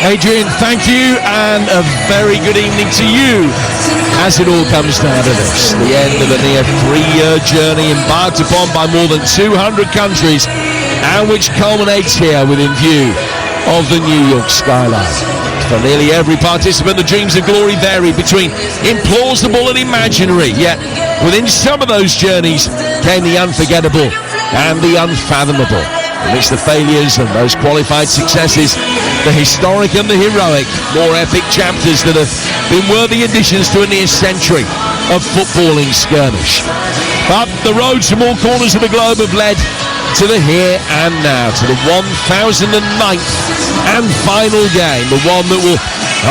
Adrian, thank you, and a very good evening to you as it all comes down to this. The end of a near 3-year journey embarked upon by more than 200 countries, and which culminates here within view of the New York skyline. For nearly every participant, the dreams of glory vary between implausible and imaginary, yet within some of those journeys came the unforgettable and the unfathomable. Amidst the failures and those qualified successes, the historic and the heroic, more epic chapters that have been worthy additions to a near century of footballing skirmish. But the roads from all corners of the globe have led to the here and now, to the 1009th and final game, the one that will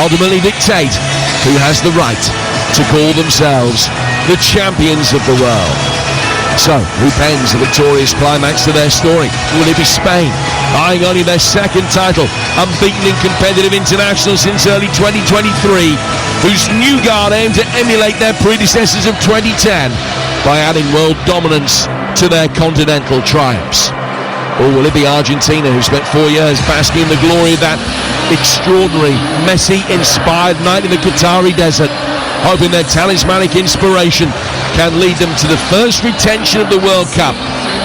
ultimately dictate who has the right to call themselves the champions of the world. So, who pens the victorious climax to their story? Will it be Spain, eyeing only their second title, unbeaten in competitive international since early 2023, whose new guard aim to emulate their predecessors of 2010 by adding world dominance to their continental triumphs? Or will it be Argentina, who spent 4 years basking in the glory of that extraordinary, Messi-inspired night in the Qatari desert, hoping their talismanic inspiration can lead them to the first retention of the World Cup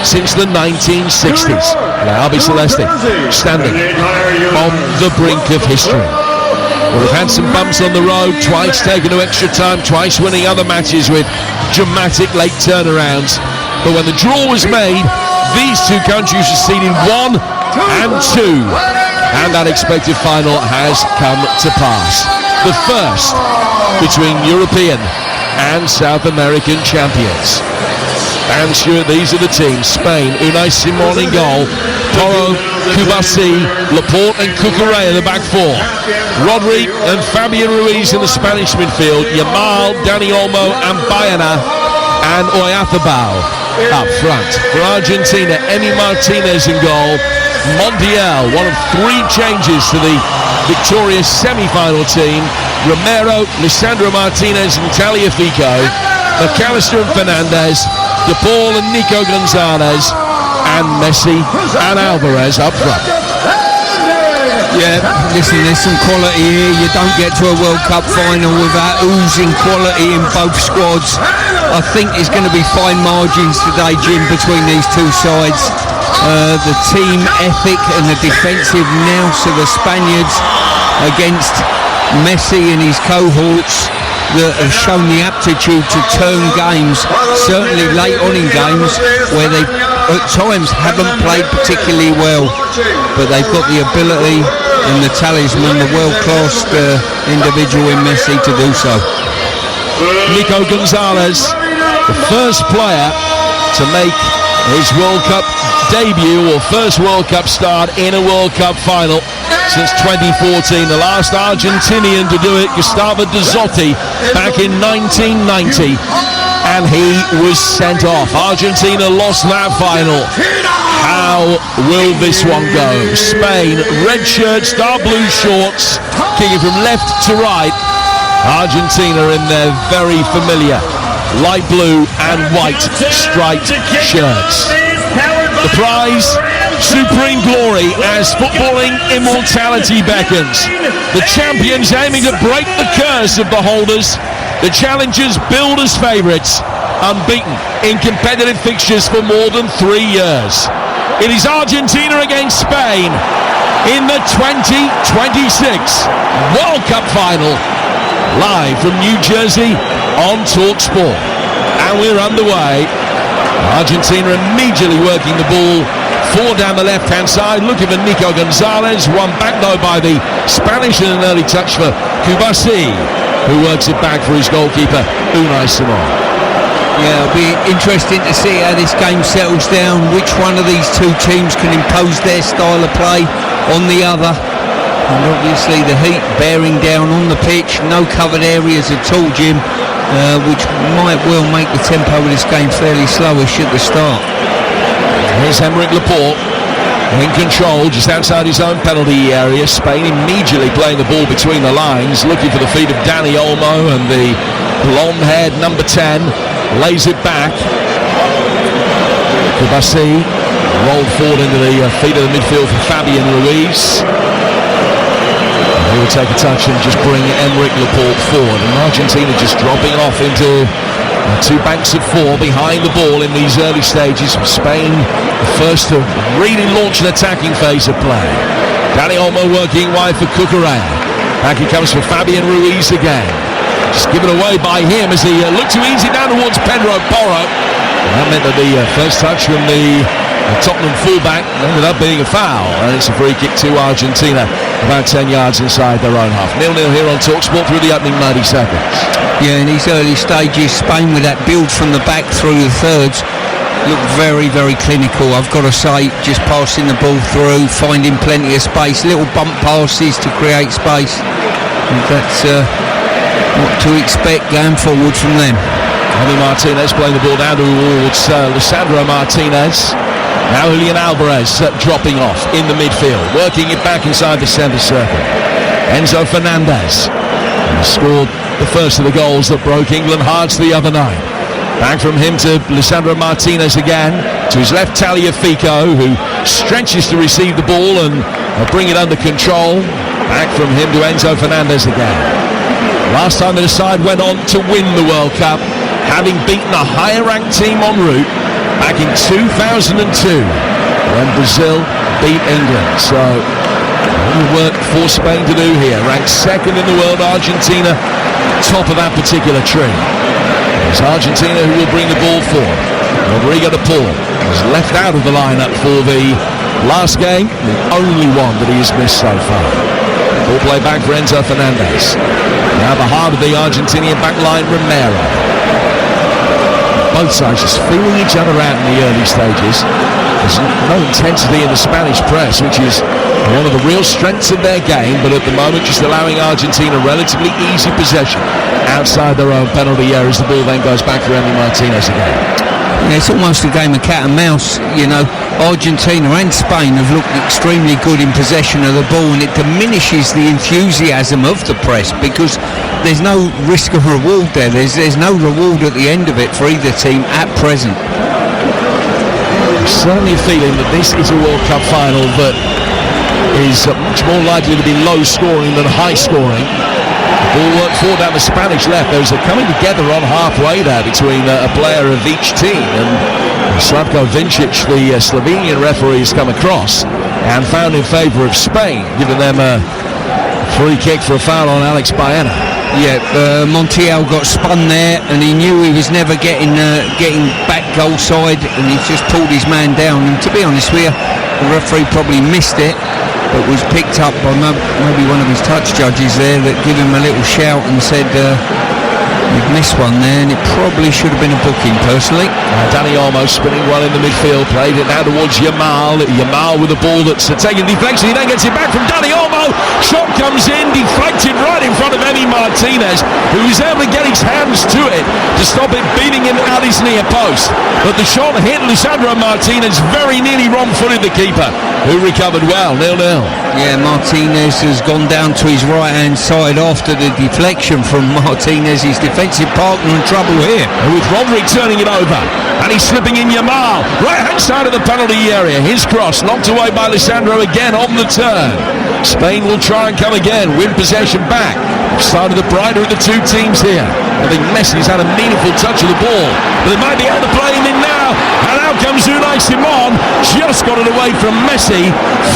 since the 1960s? La Albiceleste standing on the brink of history. Well, they've had some bumps on the road, twice taken to extra time, twice winning other matches with dramatic late turnarounds. But when the draw was made, these two countries were seeded 1 and 2, and that expected final has come to pass. The first between European and South American champions. And Stuart, these are the teams: Spain, Unai Simon in goal, Toro, Kubasi, Laporte and Cucurella the back four, Rodri and Fabian Ruiz in the Spanish midfield, Yamal, Dani Olmo and Bayana and Oyarzabal up front. For Argentina, Emi Martinez in goal, Montiel, one of 3 changes to the victorious semi-final team, Romero, Lisandro Martinez and Tagliafico, McAllister and Fernandez, De Paul and Nico Gonzalez, and Messi and Alvarez up front. Yeah, listen, there's some quality here. You don't get to a World Cup final without oozing quality in both squads. I think there's going to be fine margins today, Jim, between these two sides. The team ethic and the defensive nous of the Spaniards against Messi and his cohorts that have shown the aptitude to turn games, certainly late on in games where they at times haven't played particularly well, but they've got the ability and the talisman, the world-class individual in Messi to do so. Nico Gonzalez, the first player to make his World Cup debut or first World Cup start in a World Cup final since 2014. The last Argentinian to do it, Gustavo Dazzotti, back in 1990, and he was sent off. Argentina lost that final. How will this one go? Spain, red shirts, dark blue shorts, kicking from left to right. Argentina in their very familiar light blue and white striped shirts. The prize, supreme glory as footballing immortality beckons. The champions aiming to break the curse of the holders. The challengers billed as favourites, unbeaten in competitive fixtures for more than 3 years. It is Argentina against Spain in the 2026 World Cup final, live from New Jersey on TalkSport. And we're underway. Argentina immediately working the ball forward down the left-hand side, looking for Nico Gonzalez, won back though by the Spanish and an early touch for Kubasi, who works it back for his goalkeeper, Unai Simon. Yeah, it'll be interesting to see how this game settles down, which one of these two teams can impose their style of play on the other. And obviously the heat bearing down on the pitch, no covered areas at all, Jim, which might well make the tempo of this game fairly slowish at the start. Here's Aymeric Laporte in control just outside his own penalty area. Spain immediately playing the ball between the lines, looking for the feet of Dani Olmo, and the blonde-haired number 10 lays it back. Kubasi rolled forward into the feet of the midfield for Fabian Ruiz. will take a touch and just bring Emerick Laporte forward. And Argentina just dropping off into two banks of four behind the ball in these early stages. Spain the first to really launch an attacking phase of play. Dani Olmo working wide for Cucurella. Back he comes for Fabian Ruiz again. Just given away by him as he looked too easy down towards Pedro Porro. And that meant that the first touch from the Tottenham fullback ended up being a foul, and it's a free kick to Argentina about 10 yards inside their own half. 0-0 here on TalkSport through the opening 90 seconds. Yeah, in these early stages, Spain with that build from the back through the thirds looked very, very clinical. I've got to say, just passing the ball through, finding plenty of space, little bump passes to create space. And that's what to expect going forward from them. Javi Martinez playing the ball down towards Lisandro Martinez. Now Julian Alvarez dropping off in the midfield, working it back inside the centre circle. Enzo Fernandez scored the first of the goals that broke England hearts the other night. Back from him to Lisandro Martinez again, to his left Tagliafico, who stretches to receive the ball and bring it under control. Back from him to Enzo Fernandez again. Last time the side went on to win the World Cup, having beaten a higher ranked team en route back in 2002 when Brazil beat England. So work for Spain to do here. Ranked second in the world, Argentina top of that particular tree. It's Argentina who will bring the ball forward. Rodrigo de Paul was left out of the lineup for the last game, the only one that he has missed so far. Ball play back for Enzo Fernandez. Now the heart of the Argentinian back line, Romero. Both sides just feeling each other out in the early stages. There's no intensity in the Spanish press, which is one of the real strengths of their game, but at the moment just allowing Argentina relatively easy possession outside their own penalty area as the ball then goes back for Emi Martinez again. Yeah, it's almost a game of cat and mouse. You know, Argentina and Spain have looked extremely good in possession of the ball, and it diminishes the enthusiasm of the press because there's no risk of reward there. There's no reward at the end of it for either team at present. Certainly a feeling that this is a World Cup final that is much more likely to be low scoring than high scoring. The ball worked forward down the Spanish left. There was a coming together on halfway there between a player of each team, and Slavko Vincic, the Slovenian referee, has come across and found in favour of Spain, giving them a free kick for a foul on Alex Baena. Yeah, Montiel got spun there, and he knew he was never getting back goal side, and he just pulled his man down. And to be honest with you, the referee probably missed it, but was picked up by maybe one of his touch judges there that gave him a little shout and said you've missed one there, and it probably should have been a booking personally. Dani Olmo spinning well in the midfield, played it now towards Yamal. Yamal with a ball that's taking deflection. He then gets it back from Dani Olmo. Shot comes in, deflected right in front of Emi Martinez, who was able to get his hands to it to stop it beating him at his near post. But the shot hit Lisandro Martinez, very nearly wrong-footed the keeper, who recovered well. 0-0. Yeah, Martinez has gone down to his right-hand side after the deflection from Martinez. His defensive partner in trouble here. And with Rodri turning it over, and he's slipping in Yamal, right-hand side of the penalty area. His cross knocked away by Lisandro again on the turn. Spain will try and come again, win possession back. Side of the brighter of the two teams here. I think Messi's had a meaningful touch of the ball, but they might be able to play him in now. And out comes Unai Simon, just got it away from Messi,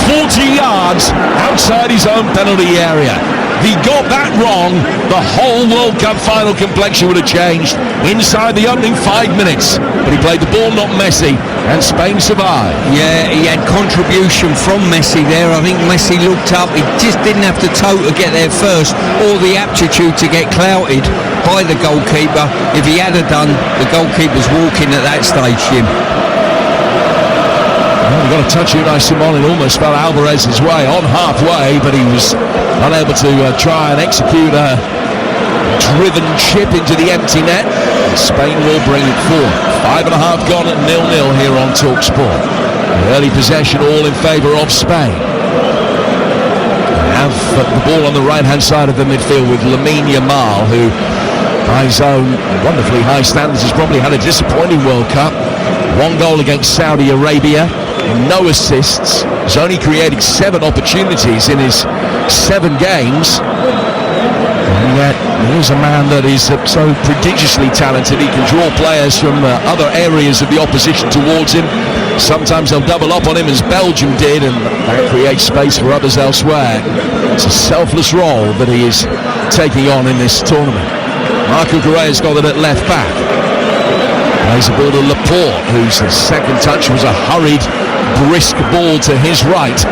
40 yards outside his own penalty area. If he got that wrong, the whole World Cup final complexion would have changed inside the opening 5 minutes. But he played the ball, not Messi, and Spain survived. Yeah, he had contribution from Messi there. I think Messi looked up. He just didn't have the toe to get there first, or the aptitude to get clouted by the goalkeeper. If he had done, the goalkeeper's walking at that stage, Jim. He got a touch Unai Simon and almost fell Alvarez's way on halfway, but he was unable to try and execute a driven chip into the empty net. Spain will bring it forward. 5.5 gone at 0-0 here on TalkSport. The early possession all in favour of Spain. They have the ball on the right-hand side of the midfield with Lamine Yamal, who by his own wonderfully high standards has probably had a disappointing World Cup. 1 goal against Saudi Arabia, no assists, He's only created 7 opportunities in his 7 games. And yet, he's a man that is so prodigiously talented. He can draw players from other areas of the opposition towards him. Sometimes they'll double up on him, as Belgium did, and that creates space for others elsewhere. It's a selfless role that he is taking on in this tournament. Marco Correa's got it at left back. Plays the ball to Laporte, whose second touch was a hurried, brisk ball to his right.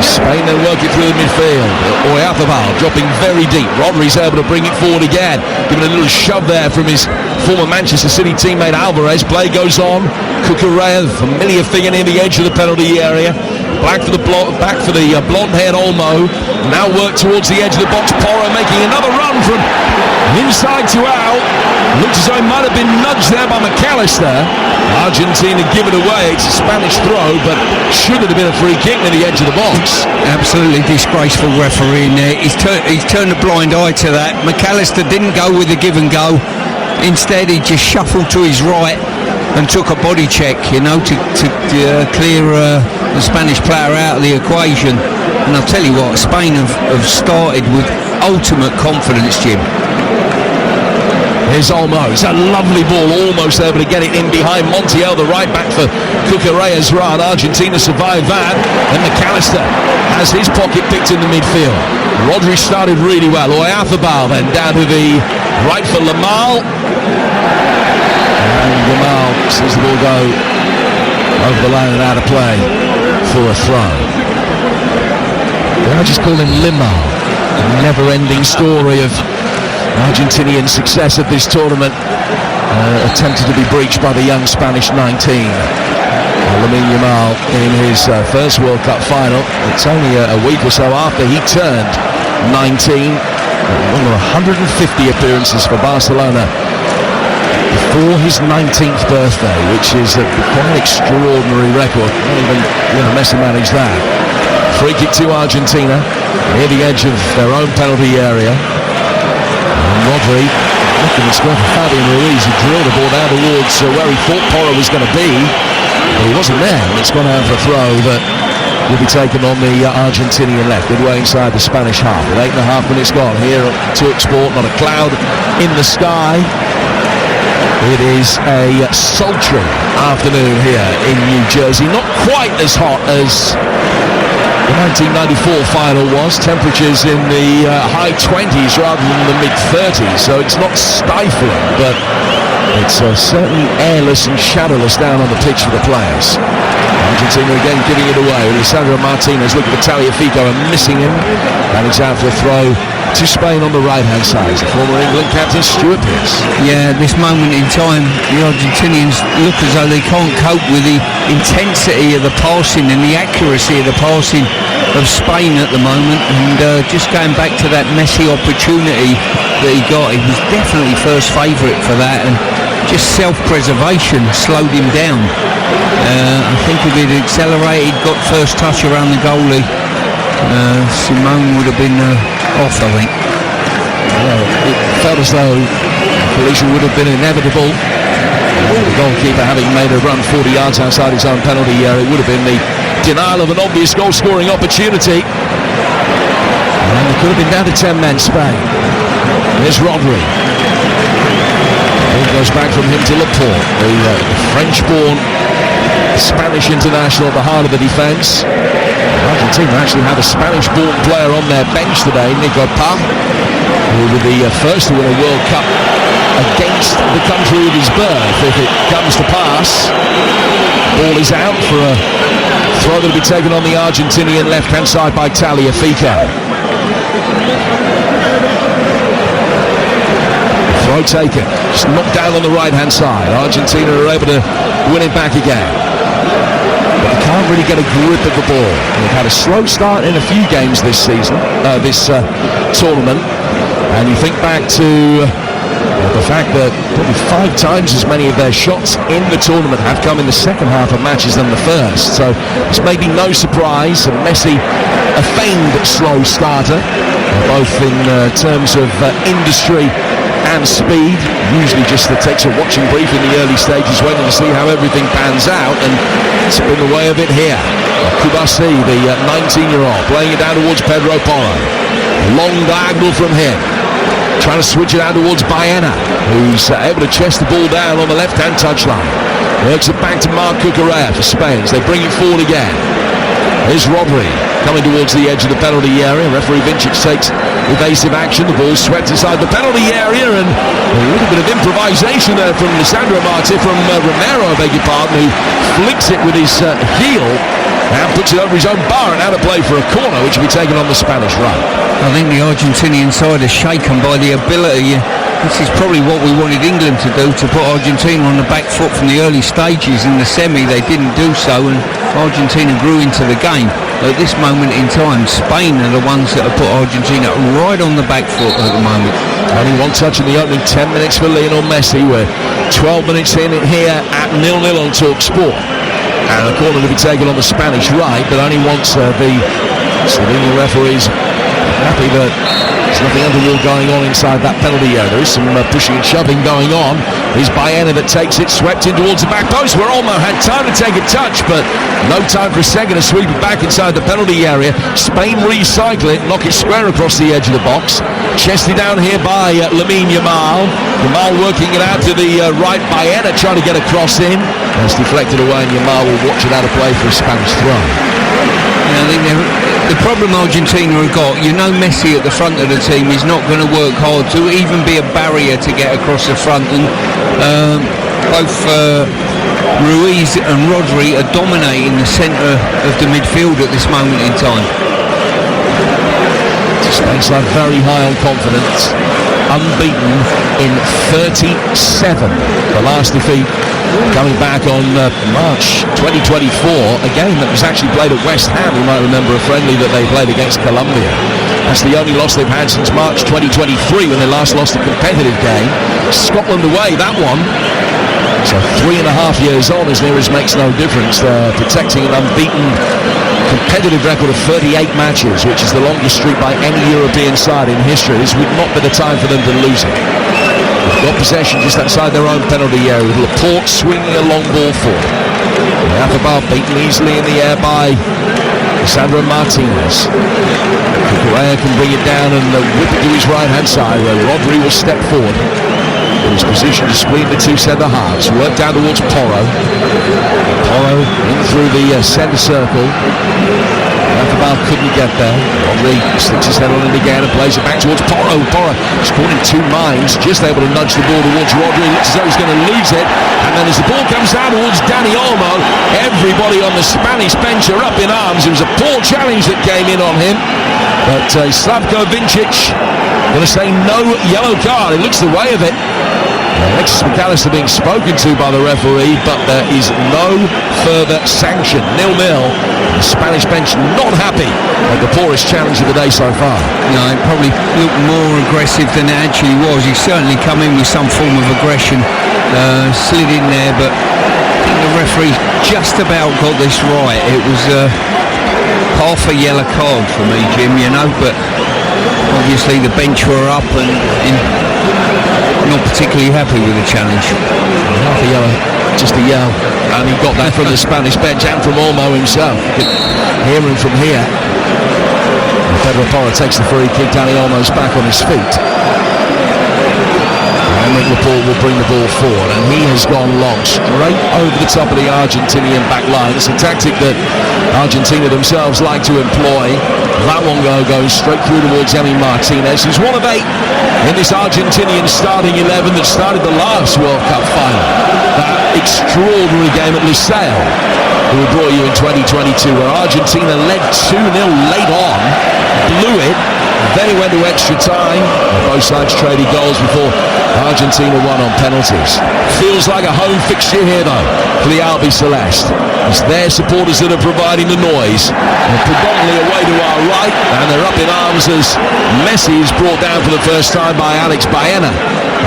Spain then work it through the midfield. Oyarzábal dropping very deep. Rodri's able to bring it forward again. Giving a little shove there from his former Manchester City teammate Alvarez. Play goes on. Cucurella, familiar figure near the edge of the penalty area. Back for the blonde-haired Olmo. Now work towards the edge of the box. Porro making another run from inside to out. Looks as though he might have been nudged there by McAllister. Argentina give it away. It's a Spanish throw, but should have been a free kick near the edge of the box. Absolutely disgraceful refereeing there. He's turned a blind eye to that. McAllister didn't go with the give and go. Instead, he just shuffled to his right and took a body check, to clear the Spanish player out of the equation. And I'll tell you what, Spain have started with ultimate confidence, Jim. Here's Olmo. It's a lovely ball, almost able to get it in behind Montiel, the right back for Cucurella's run. Argentina survived that, and McAllister has his pocket picked in the midfield. Rodri started really well. Oyarzábal then down to the right for Lamal. And Lamal sees the ball go over the line and out of play for a throw. I just call him Limal. A never-ending story of Argentinian success at this tournament, attempted to be breached by the young Spanish 19. Lamine Yamal in his first World Cup final. It's only a week or so after he turned 19. One of 150 appearances for Barcelona before his 19th birthday, which is a quite extraordinary record. Not even Messi managed that. Free kick to Argentina near the edge of their own penalty area. Rodri looking at square for Fabian Ruiz, who drilled the ball down towards where he thought Porro was going to be, but he wasn't there. It's gone out for a throw that will be taken on the Argentinian left, midway inside the Spanish half. With 8.5 minutes gone here at Talksport, not a cloud in the sky. It is a sultry afternoon here in New Jersey. Not quite as hot as the 1994 final was. Temperatures in the high 20s rather than the mid 30s, so it's not stifling, but it's certainly airless and shadowless down on the pitch for the players. Argentina again giving it away. Lisandro Martinez looking for Tagliafico and missing him, and it's out for a throw to Spain on the right hand side. The former England captain Stuart Pearce. Yeah, at this moment in time the Argentinians look as though they can't cope with the intensity of the passing and the accuracy of the passing of Spain at the moment, and just going back to that Messi opportunity that he got, he was definitely first favourite for that, and just self-preservation slowed him down. I think if he'd accelerated, got first touch around the goalie, Simone would have been off, I think. Well, it felt as though collision would have been inevitable. The goalkeeper having made a run 40 yards outside his own penalty area, it would have been the denial of an obvious goal-scoring opportunity. And it could have been down to 10 men, Spain. There's Rodri. Ball goes back from him to Laporte, the French-born Spanish international at the heart of the defence. Argentina actually have a Spanish-born player on their bench today, Nico Pa, who will be the first to win a World Cup against the country of his birth if it comes to pass. Ball is out for a throw that will be taken on the Argentinian left-hand side by Tagliafico. Throw taken, just knocked down on the right-hand side. Argentina are able to win it back again. But they can't really get a grip of the ball. They've had a slow start in a few games this season, this tournament. And you think back to the fact that probably 5 times as many of their shots in the tournament have come in the second half of matches than the first. So it's maybe no surprise. And Messi, a feigned slow starter, both in terms of industry and speed. Usually just takes a watching brief in the early stages, waiting to see how everything pans out, and it's been the way of it here. Kubasi, the 19-year-old, playing it down towards Pedro Porro. Long diagonal from him. Trying to switch it out towards Baena, who's able to chest the ball down on the left-hand touchline. Works it back to Marc Cucurella for Spain. They bring it forward again. Here's Rodri coming towards the edge of the penalty area. Referee Vincic takes evasive action. The ball swept inside the penalty area, and a little bit of improvisation there from Romero, I beg your pardon, who flicks it with his heel and puts it over his own bar and out of play for a corner, which will be taken on the Spanish right. I think the Argentinian side is shaken by the ability. This is probably what we wanted England to do, to put Argentina on the back foot from the early stages. In the semi they didn't do so, and Argentina grew into the game. At this moment in time, Spain are the ones that have put Argentina right on the back foot at the moment. Only one touch in the opening 10 minutes for Lionel Messi. We're 12 minutes in here at 0-0 on TalkSport. And a corner to be taken on the Spanish right, but only once the Slovenian referees happy that there's nothing untoward going on inside that penalty area. There is some pushing and shoving going on. Here's Baena that takes it, swept in towards the back post, where Olmo had time to take a touch, but no time for a second to sweep it back inside the penalty area. Spain recycle it, knock it square across the edge of the box. Chested down here by Lamine Yamal. Yamal working it out to the right. Baena trying to get a cross in. That's deflected away, and Yamal will watch it out of play for a Spanish throw. I think the problem Argentina have got, Messi at the front of the team is not going to work hard to even be a barrier to get across the front, and both Ruiz and Rodri are dominating the centre of the midfield at this moment in time. Spain's like very high on confidence, unbeaten in 37. The last defeat coming back on March 2024, a game that was actually played at West Ham. You might remember a friendly that they played against Colombia. That's the only loss they've had since March 2023, when they last lost a competitive game. Scotland away, that one. So 3.5 years on, as near as makes no difference. They're protecting an unbeaten competitive record of 38 matches, which is the longest streak by any European side in history. This would not be the time for them to lose it. They've got possession just outside their own penalty area, with Laporte swinging a long ball forward. Athabal beaten easily in the air by Sandro Martinez. Cucurella can bring it down and whip it to his right-hand side, where Rodri will step forward. In his position to screen the two centre halves. Work down towards Porro. Porro in through the centre circle. Athabal couldn't get there. Rodri sticks his head on it again and plays it back towards Porro. Porro is caught in two minds, just able to nudge the ball towards Rodri. Looks as though he's going to lose it. And then as the ball comes down towards Dani Olmo, everybody on the Spanish bench are up in arms. It was a poor challenge that came in on him. But Slavko Vincic going to say no yellow card. It looks the way of it. Alexis McAllister being spoken to by the referee, but there is no further sanction. 0-0. The Spanish bench not happy at the poorest challenge of the day so far. No, it probably looked more aggressive than it actually was. He certainly come in with some form of aggression, slid in there, but I think the referee just about got this right. It was half a yellow card for me, Jim, but obviously the bench were up and not particularly happy with the challenge. Half a yellow, just a yell, and he got that from the Spanish bench and from Olmo himself. You could hear him from here. And Pedro Porro takes the free kick. Dani Olmo's back on his feet. Laporte will bring the ball forward, and he has gone long, straight over the top of the Argentinian back line. It's a tactic that Argentina themselves like to employ. That one goes straight through towards Emi Martinez, who's one of 8 in this Argentinian starting 11 that started the last World Cup final. That extraordinary game at Lusail, we brought you in 2022, where Argentina led 2-0 late on, blew it. Then it went to extra time. Both sides traded goals before Argentina won on penalties. Feels like a home fixture here, though, for the Albi Celeste. It's their supporters that are providing the noise. They're predominantly away to our right, and they're up in arms as Messi is brought down for the first time by Alex Baena.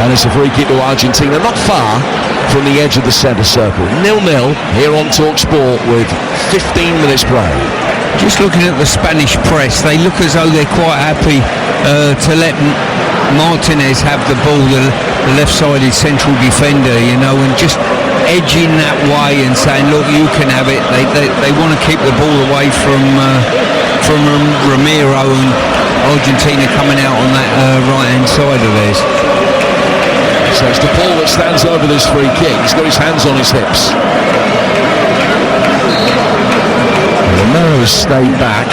And it's a free kick to Argentina, not far from the edge of the centre circle. 0-0 here on TalkSport with 15 minutes played. Just looking at the Spanish press, they look as though they're quite happy to let Martinez have the ball, the left-sided central defender, you know, and just edging that way and saying, look, you can have it. They want to keep the ball away from Romero, and Argentina coming out on that right-hand side of theirs. So it's De Paul that stands over this free kick. He's got his hands on his hips. Romero has stayed back.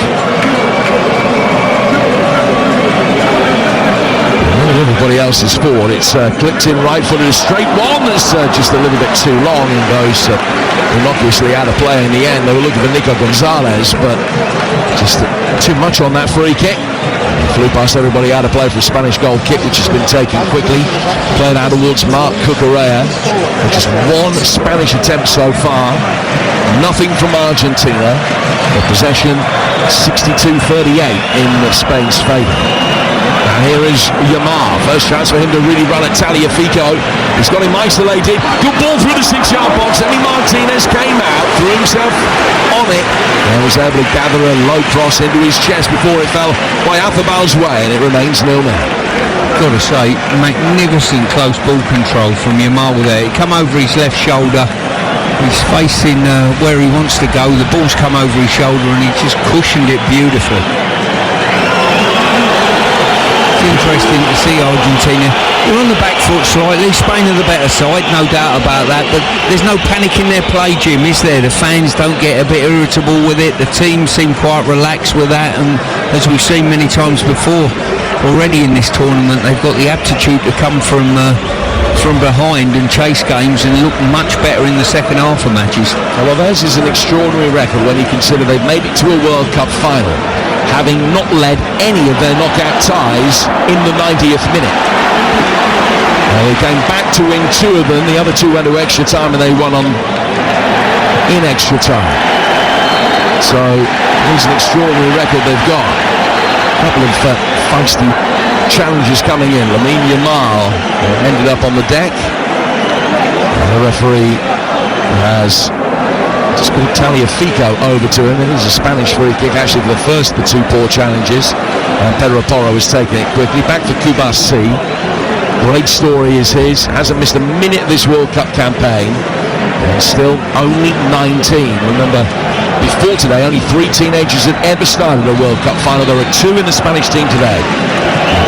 Everybody else is forward. It's clipped in right-footed, a straight one that's just a little bit too long and goes innocuously out of play in the end. They were looking for Nico Gonzalez, but just too much on that free kick. Flew past everybody out of play for a Spanish goal kick, which has been taken quickly. Played out towards Marc Cucurella. Just one Spanish attempt so far. Nothing from Argentina. The possession 62-38 in Spain's favour. And here is Yamar. First chance for him to really run at Tagliafico. He's got him isolated. Good ball through the 6-yard box. Emi Martinez came out, threw himself on it, and was able to gather a low cross into his chest before it fell by Athabal's way, and it remains 0-0. Got to say, magnificent close ball control from Yamar there. It come over his left shoulder. He's facing where he wants to go. The ball's come over his shoulder, and he just cushioned it beautifully. Interesting to see Argentina. They're on the back foot slightly. Spain are the better side, no doubt about that, but there's no panic in their play, Jim, is there? The fans don't get a bit irritable with it. The team seem quite relaxed with that, and as we've seen many times before already in this tournament, they've got the aptitude to come from behind and chase games and look much better in the second half of matches. Well, theirs is an extraordinary record when you consider they've made it to a World Cup final, having not led any of their knockout ties in the 90th minute. They came back to win 2 of them. The other 2 went to extra time, and they won in extra time. So it's an extraordinary record they've got. A couple of feisty challenges coming in. Lamine Yamal ended up on the deck. The referee has just got Tagliafico over to him. It is a Spanish free kick, actually, for the first of the 2 poor challenges. And Pedro Porro is taking it quickly. Back for Kubasi. Great story is his. Hasn't missed a minute of this World Cup campaign. And still only 19. Remember, before today, only 3 teenagers had ever started a World Cup final. There are 2 in the Spanish team today.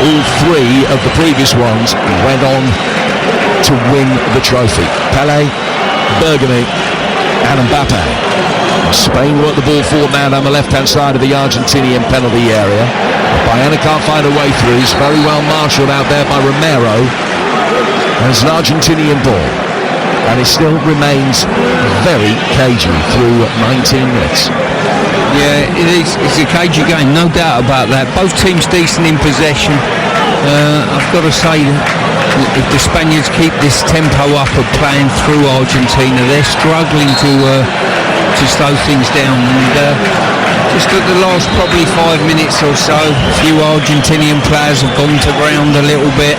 All 3 of the previous ones went on to win the trophy. Pelé, Bergami, and Mbappe. Spain work the ball forward now down the left-hand side of the Argentinian penalty area. Baena can't find a way through. He's very well marshalled out there by Romero. And it's an Argentinian ball. And it still remains very cagey through 19 minutes. Yeah, it is. It's a cagey game, no doubt about that. Both teams decent in possession. I've got to say, if the Spaniards keep this tempo up of playing through Argentina, they're struggling to slow things down. And just at the last probably 5 minutes or so, a few Argentinian players have gone to ground a little bit,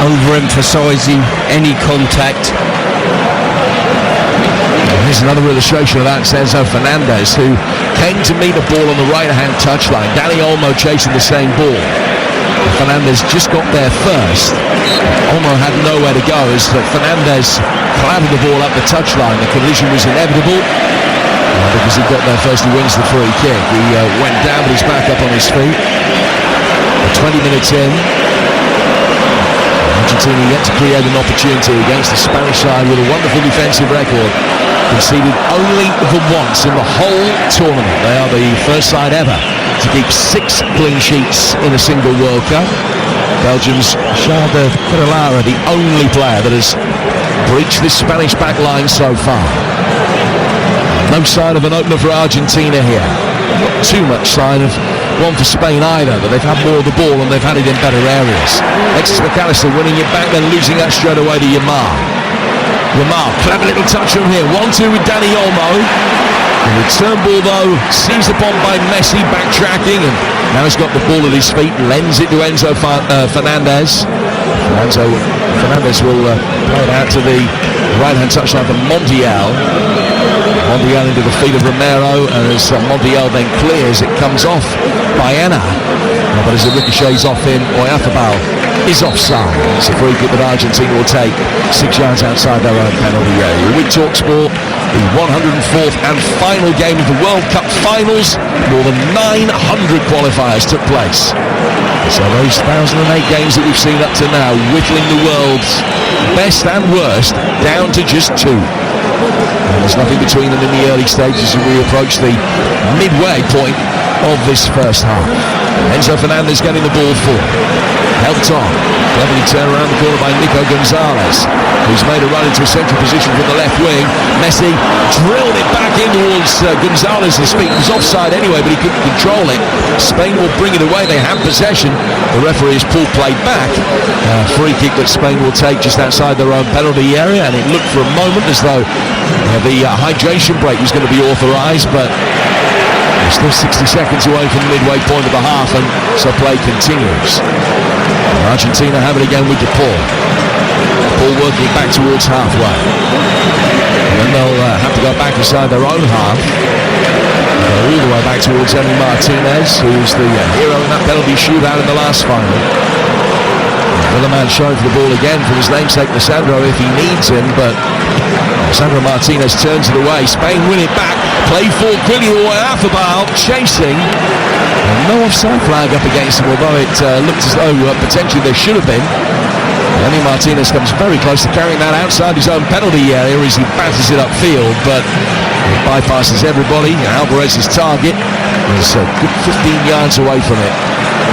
overemphasising any contact. Here's another illustration of that. Enzo Fernandez, who came to meet a ball on the right-hand touchline. Dani Olmo chasing the same ball. Fernandez just got there first. Olmo had nowhere to go as Fernandez clattered the ball up the touchline. The collision was inevitable because he got there first. He wins the free kick. He went down, but he's back up on his feet. 20 minutes in, Argentina yet to create an opportunity against the Spanish side with a wonderful defensive record. Conceded only the once in the whole tournament. They are the first side ever to keep 6 clean sheets in a single World Cup. Belgium's Charles Perellara, the only player that has breached this Spanish back line so far. No sign of an opener for Argentina here. Not too much sign of one for Spain either, but they've had more of the ball and they've had it in better areas. Alexis McAllister winning it back, then losing that straight away to Yamar. Yamar, clever little touch from here. 1-2 with Dani Olmo. The return ball, though, seized upon by Messi, backtracking, and now he's got the ball at his feet, lends it to Enzo Fernandez. Fernandez will play it out to the right-hand touchline for Montiel. Montiel into the feet of Romero, and as Montiel then clears, it comes off Baena. But as it ricochets off him, Oyarzabal is offside. It's a free kick that Argentina will take 6 yards outside their own penalty area. With TalkSport, the 104th and final game of the World Cup finals. More than 900 qualifiers took place. So those 1,008 games that we've seen up to now, whittling the world's best and worst down to just 2. And there's nothing between them in the early stages as we approach the midway point of this first half. Enzo Fernandez getting the ball forward. Helped on. Cleverly turned around the corner by Nico Gonzalez, who's made a run into a central position from the left wing. Messi drilled it back in towards Gonzalez's feet. He was offside anyway, but he couldn't control it. Spain will bring it away. They have possession. The referee has pulled play back. Free kick that Spain will take just outside their own penalty area, and it looked for a moment as though the hydration break was going to be authorised, but still 60 seconds away from the midway point of the half, and so play continues. Argentina have it again with De Paul. Paul working back towards halfway. And then they'll have to go back inside their own half. All the way back towards Emi Martinez, who's the hero in that penalty shootout in the last final. Another man showing for the ball again from his namesake Lisandro if he needs him, but Lisandro Martinez turns it away. Spain win it back. Play for quickly. Oyarzabal chasing. And no offside flag up against him, although it looked as though potentially there should have been. Emi Martinez comes very close to carrying that outside his own penalty area as he batters it upfield, but it bypasses everybody. Alvarez's target is a good 15 yards away from it,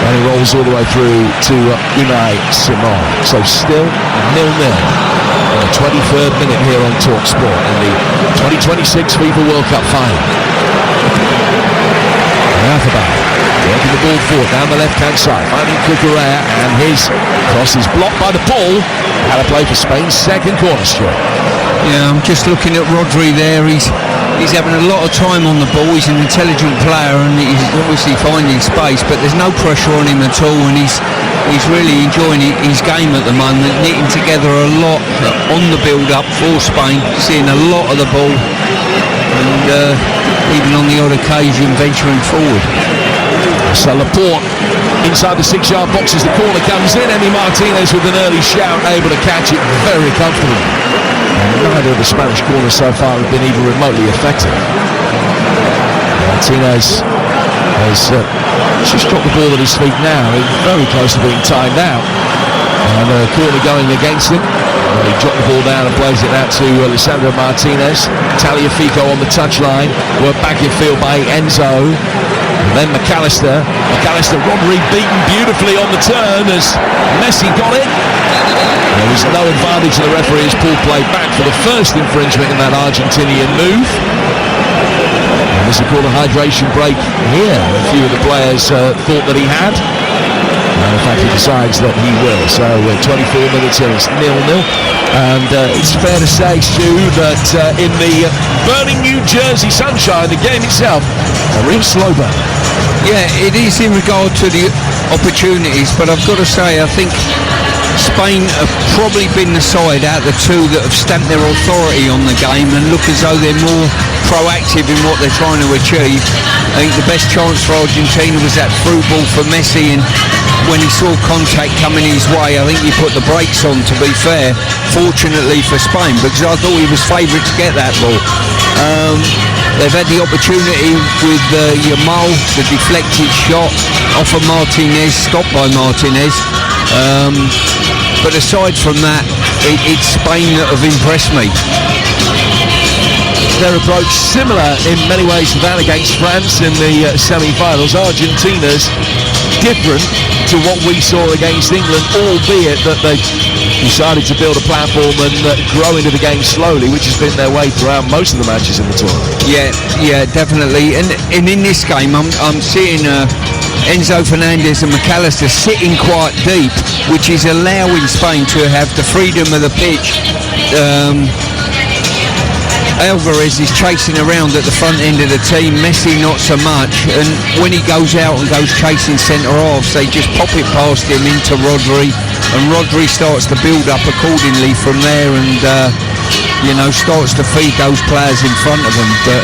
and he rolls all the way through to Unai Simon. So still 0-0 in the 23rd minute here on TalkSport in the 2026 FIFA World Cup final. Oyarzabal working the ball forward down the left-hand side, finding Cucurella, and his cross is blocked by the ball. Had a play for Spain's second corner stroke. Yeah, I'm just looking at Rodri there. He's having a lot of time on the ball. He's an intelligent player, and he's obviously finding space, but there's no pressure on him at all, and he's really enjoying his game at the moment, knitting together a lot on the build-up for Spain, seeing a lot of the ball, and even on the odd occasion venturing forward. So Laporte inside the 6-yard box as the corner comes in. Emi Martinez with an early shout, able to catch it very comfortably. And neither of the Spanish corners so far have been even remotely effective. Martinez has just dropped the ball at his feet now. He's very close to being timed out. And the corner going against him. He dropped the ball down and plays it out to Lisandro Martinez. Tagliafico on the touchline. Worked back in field by Enzo. And then McAllister, Rodri beaten beautifully on the turn as Messi got it. There was no advantage, and the referee has pulled play back for the first infringement in that Argentinian move. And this is called a hydration break here. A few of the players thought that he had. And in fact, he decides that he will. So 24 minutes here, it's 0-0. And it's fair to say, Stu, that in the burning New Jersey sunshine, the game itself, a real slow burn. Yeah, it is in regard to the opportunities, but I've got to say, I think Spain have probably been the side out of the two that have stamped their authority on the game and look as though they're more proactive in what they're trying to achieve. I think the best chance for Argentina was that through ball for Messi, and when he saw contact coming his way, I think he put the brakes on, to be fair, fortunately for Spain, because I thought he was favourite to get that ball. They've had the opportunity with Yamal, the deflected shot off of Martinez, stopped by Martinez. But aside from that, it's Spain that have impressed me. Their approach similar in many ways to that against France in the semi-finals. Argentina's different to what we saw against England, albeit that they decided to build a platform and grow into the game slowly, which has been their way throughout most of the matches in the tournament. Yeah, definitely. And in this game, I'm seeing Enzo Fernandez and McAllister sitting quite deep, which is allowing Spain to have the freedom of the pitch. Alvarez is chasing around at the front end of the team, Messi not so much, and when he goes out and goes chasing centre-halves, they just pop it past him into Rodri, and Rodri starts to build up accordingly from there, and starts to feed those players in front of them. But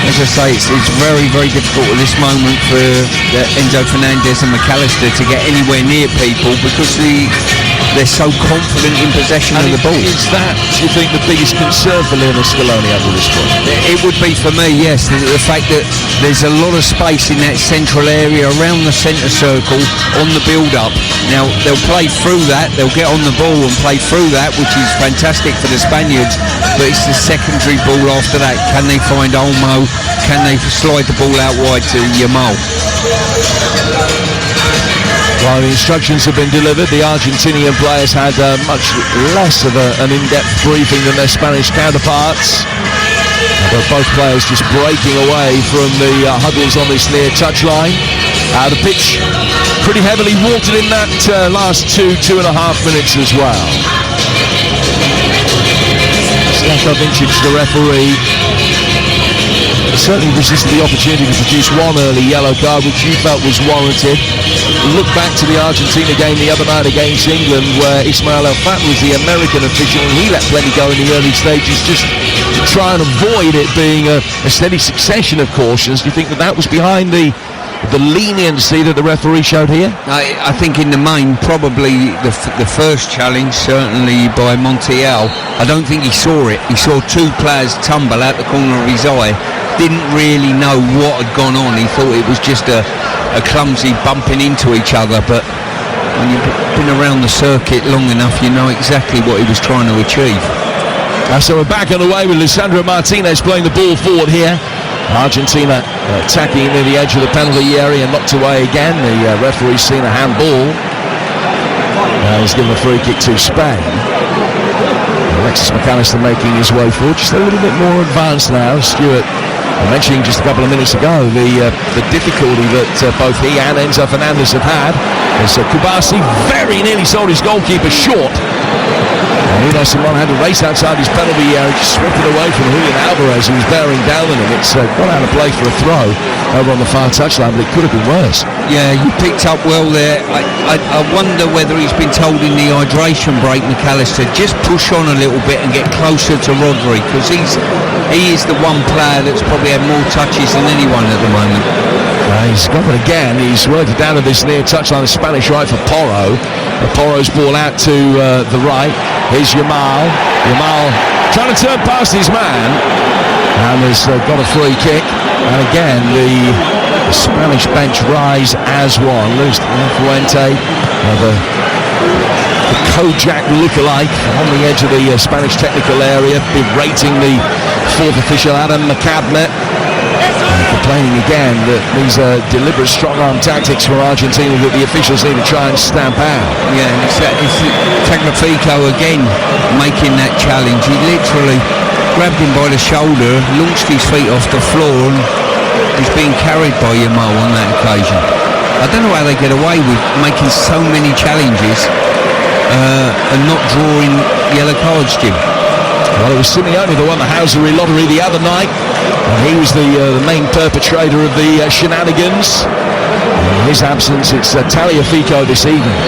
as I say, it's very, very difficult at this moment for Enzo Fernandez and McAllister to get anywhere near people because they're so confident in possession of the ball. Is that, do you think, the biggest concern for Lionel Scaloni up to this point? It would be for me, yes. The fact that there's a lot of space in that central area around the centre circle on the build-up. Now, they'll play through that, they'll get on the ball and play through that, which is fantastic for the Spaniards, but it's the secondary ball after that. Can they find Olmo? Can they slide the ball out wide to Yamal? Well, the instructions have been delivered. The Argentinian players had much less of an in-depth briefing than their Spanish counterparts. But both players just breaking away from the huddles on this near touchline. The pitch pretty heavily watered in that last 2.5 minutes as well. Slavko Vincic, the referee, certainly resisted the opportunity to produce one early yellow card, which you felt was warranted. Look back to the Argentina game the other night against England, where Ismail El-Fat was the American official, and he let plenty go in the early stages just to try and avoid it being a steady succession of cautions. Do you think that was behind the leniency that the referee showed here? I think in the main, probably the first challenge, certainly by Montiel. I don't think he saw it. He saw two players tumble out the corner of his eye. Didn't really know what had gone on. He thought it was just a clumsy bumping into each other, but when you've been around the circuit long enough, you know exactly what he was trying to achieve. So we're back on the way with Lisandro Martinez playing the ball forward here. Argentina attacking near the edge of the penalty area, knocked away again. The referee's seen a handball. He's given a free kick to Spain. Alexis McAllister making his way forward, just a little bit more advanced now. Stuart mentioning just a couple of minutes ago the difficulty that both he and Enzo Fernandez have had. As Kubasi very nearly sold his goalkeeper short. Nuno Simon had to race outside his penalty area, just swept it away from Julian Alvarez, who was bearing down on him. It's gone out of play for a throw over on the far touchline, but it could have been worse. Yeah, you picked up well there. I wonder whether he's been told in the hydration break, McAllister, just push on a little bit and get closer to Rodri, because he is the one player that's probably had more touches than anyone at the moment. He's got it again. He's worked it down to this near touchline, the Spanish right for Porro. Porro's ball out to the right. Here's Yamal. Yamal trying to turn past his man and has got a free kick. And again, the Spanish bench rise as one. Luis Fuente, the Kojak lookalike on the edge of the Spanish technical area, berating the fourth official, Adam McCabnet. Complaining again that these are deliberate strong-arm tactics from Argentina that the officials need to try and stamp out. Yeah, and it's Tagliafico again making that challenge. He literally grabbed him by the shoulder, launched his feet off the floor, and he's being carried by Yamal on that occasion. I don't know how they get away with making so many challenges and not drawing yellow cards, Jim. Well, it was Simeone that won the Housery lottery the other night, and he was the main perpetrator of the shenanigans. In his absence, it's Tagliafico this evening.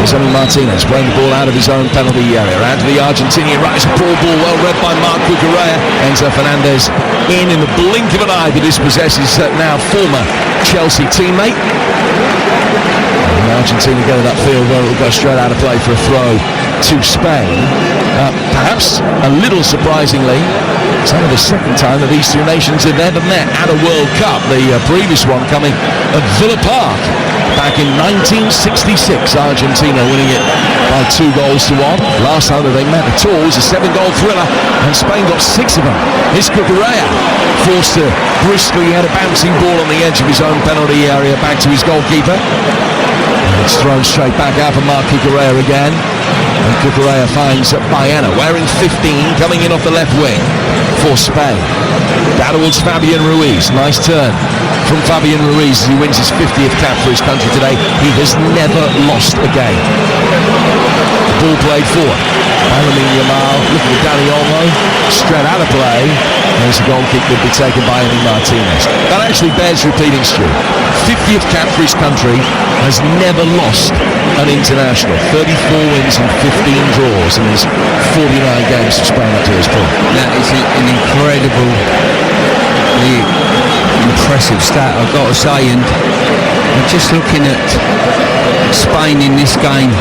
Here's Martinez playing the ball out of his own penalty area. Out to the Argentinian right. It's a poor ball, well read by Marc Cucurella. Enzo Fernandez in the blink of an eye, but dispossesses now former Chelsea teammate. Argentina get it upfield where it will go straight out of play for a throw to Spain. Perhaps a little surprisingly, it's only the second time that these two nations have ever met at a World Cup. The previous one coming at Villa Park back in 1966. Argentina winning it by 2-1. Last time that they met at all was a 7-goal thriller, and Spain got 6 of them. Here's Cucurella forced to briskly head a bouncing ball on the edge of his own penalty area back to his goalkeeper. It's thrown straight back out for Marc Cucurella again. And Cucurella finds Baena, wearing 15, coming in off the left wing for Spain. Down towards Fabian Ruiz. Nice turn from Fabian Ruiz as he wins his 50th cap for his country today. He has never lost a game. ball played forward. Yamal looking at Dani Olmo, straight out of play. There's a goal kick that will be taken by Emi Martinez. That actually bears repeating, Stu. 50th cap for his country, has never lost an international. 34 wins and 15 draws in his 49 games for Spain up to this point. That is an incredible, impressive stat, I've got to say. And just looking at Spain in this game,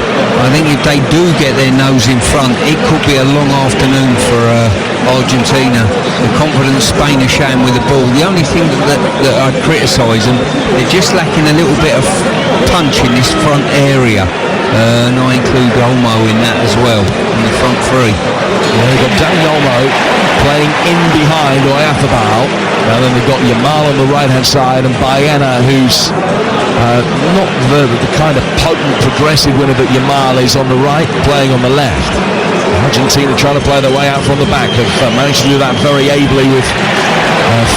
I think if they do get their nose in front, it could be a long afternoon for Argentina. The confidence Spain are showing with the ball. The only thing that I'd criticise them, they're just lacking a little bit of punch in this front area. And I include Olmo in that as well, in the front three. Yeah, they've got Dani Olmo playing in behind Oyarzabal. And then they've got Yamal on the right-hand side and Baena, who's not the kind of potent, progressive winner that Yamal is on the right, playing on the left. Argentina trying to play their way out from the back. Have managed to do that very ably with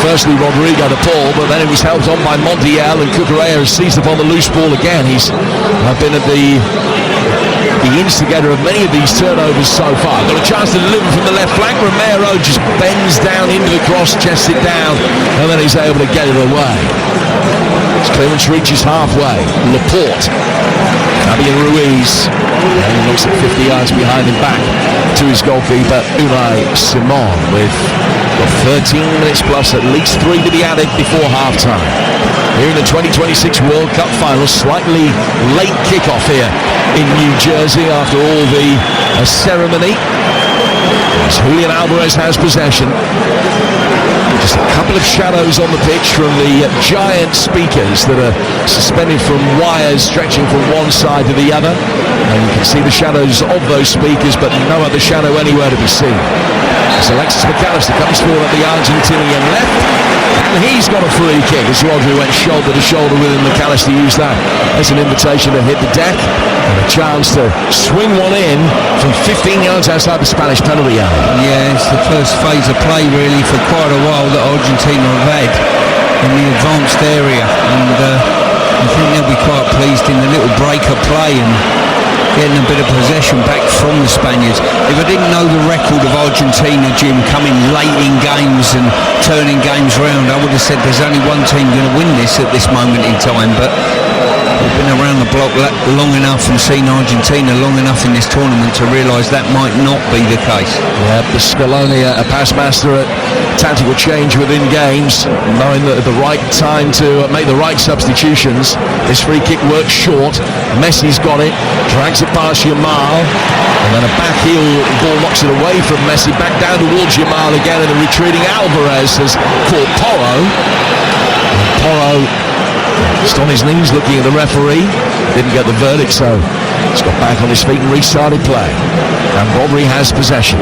firstly Rodrigo de Paul, but then it was helped on by Montiel, and Cucurella has seized upon the loose ball again. He's been at the instigator of many of these turnovers so far. Got a chance to deliver from the left flank. Romero just bends down into the cross, chests it down, and then he's able to get it away. As clearance reaches halfway, Laporte, Fabian Ruiz, and he looks at 50 yards behind him back to his goalkeeper, Unai Simon, with 13 minutes plus at least 3 to be added before half-time. Here in the 2026 World Cup final, slightly late kickoff here in New Jersey after all the ceremony. As Julian Alvarez has possession. Just a couple of shadows on the pitch from the giant speakers that are suspended from wires stretching from one side to the other. And you can see the shadows of those speakers, but no other shadow anywhere to be seen. As Alexis McAllister comes forward at the Argentinian left, and he's got a free kick as Rodri went shoulder to shoulder with him. McAllister used that as an invitation to hit the deck and a chance to swing one in from 15 yards outside the Spanish penalty area. Yeah, it's the first phase of play really for quite a while that Argentina have had in the advanced area, and I think they'll be quite pleased in the little break of play and getting a bit of possession back from the Spaniards. If I didn't know the record of Argentina, Jim, coming late in games and turning games round, I would have said there's only one team going to win this at this moment in time, but we've been around the block long enough and seen Argentina long enough in this tournament to realise that might not be the case. Yeah, the Scaloni, a pass master at tactical change within games, knowing that at the right time to make the right substitutions. This free kick works short. Messi's got it, drags it past Yamal, and then a back heel ball knocks it away from Messi, back down towards Yamal again, and the retreating Alvarez has caught Porro. And Porro just on his knees looking at the referee, didn't get the verdict, so he's got back on his feet and restarted play. And Rodri has possession.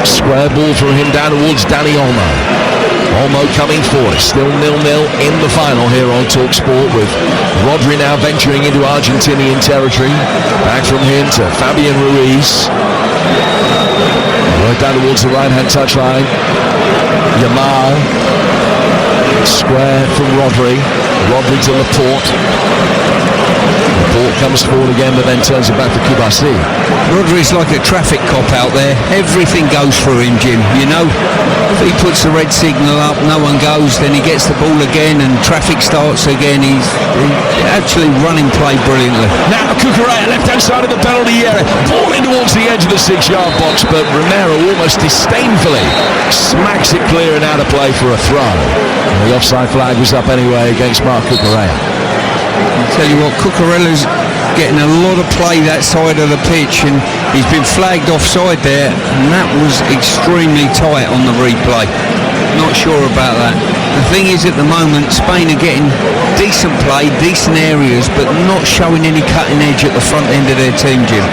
Square ball from him down towards Dani Olmo. Olmo coming forward, still 0-0 in the final here on TalkSport, with Rodri now venturing into Argentinian territory. Back from him to Fabian Ruiz. Right down towards the right-hand touchline. Yamal. Square from Rodri. Rodri to Laporte. Laporte comes forward again, but then turns it back to Kubasi. Rodri's like a traffic cop out there. Everything goes through him, Jim. You know, if he puts the red signal up, no one goes, then he gets the ball again and traffic starts again. He's actually running play brilliantly. Now Cucurella, left-hand side of the penalty area. Ball in towards the edge of the 6-yard box, but Romero almost disdainfully smacks it clear and out of play for a throw. And the offside flag was up anyway against Marc Cucurella. I'll tell you what, Cucurella's getting a lot of play that side of the pitch, and he's been flagged offside there, and that was extremely tight on the replay. Not sure about that. The thing is, at the moment, Spain are getting decent play, decent areas, but not showing any cutting edge at the front end of their team, Jim.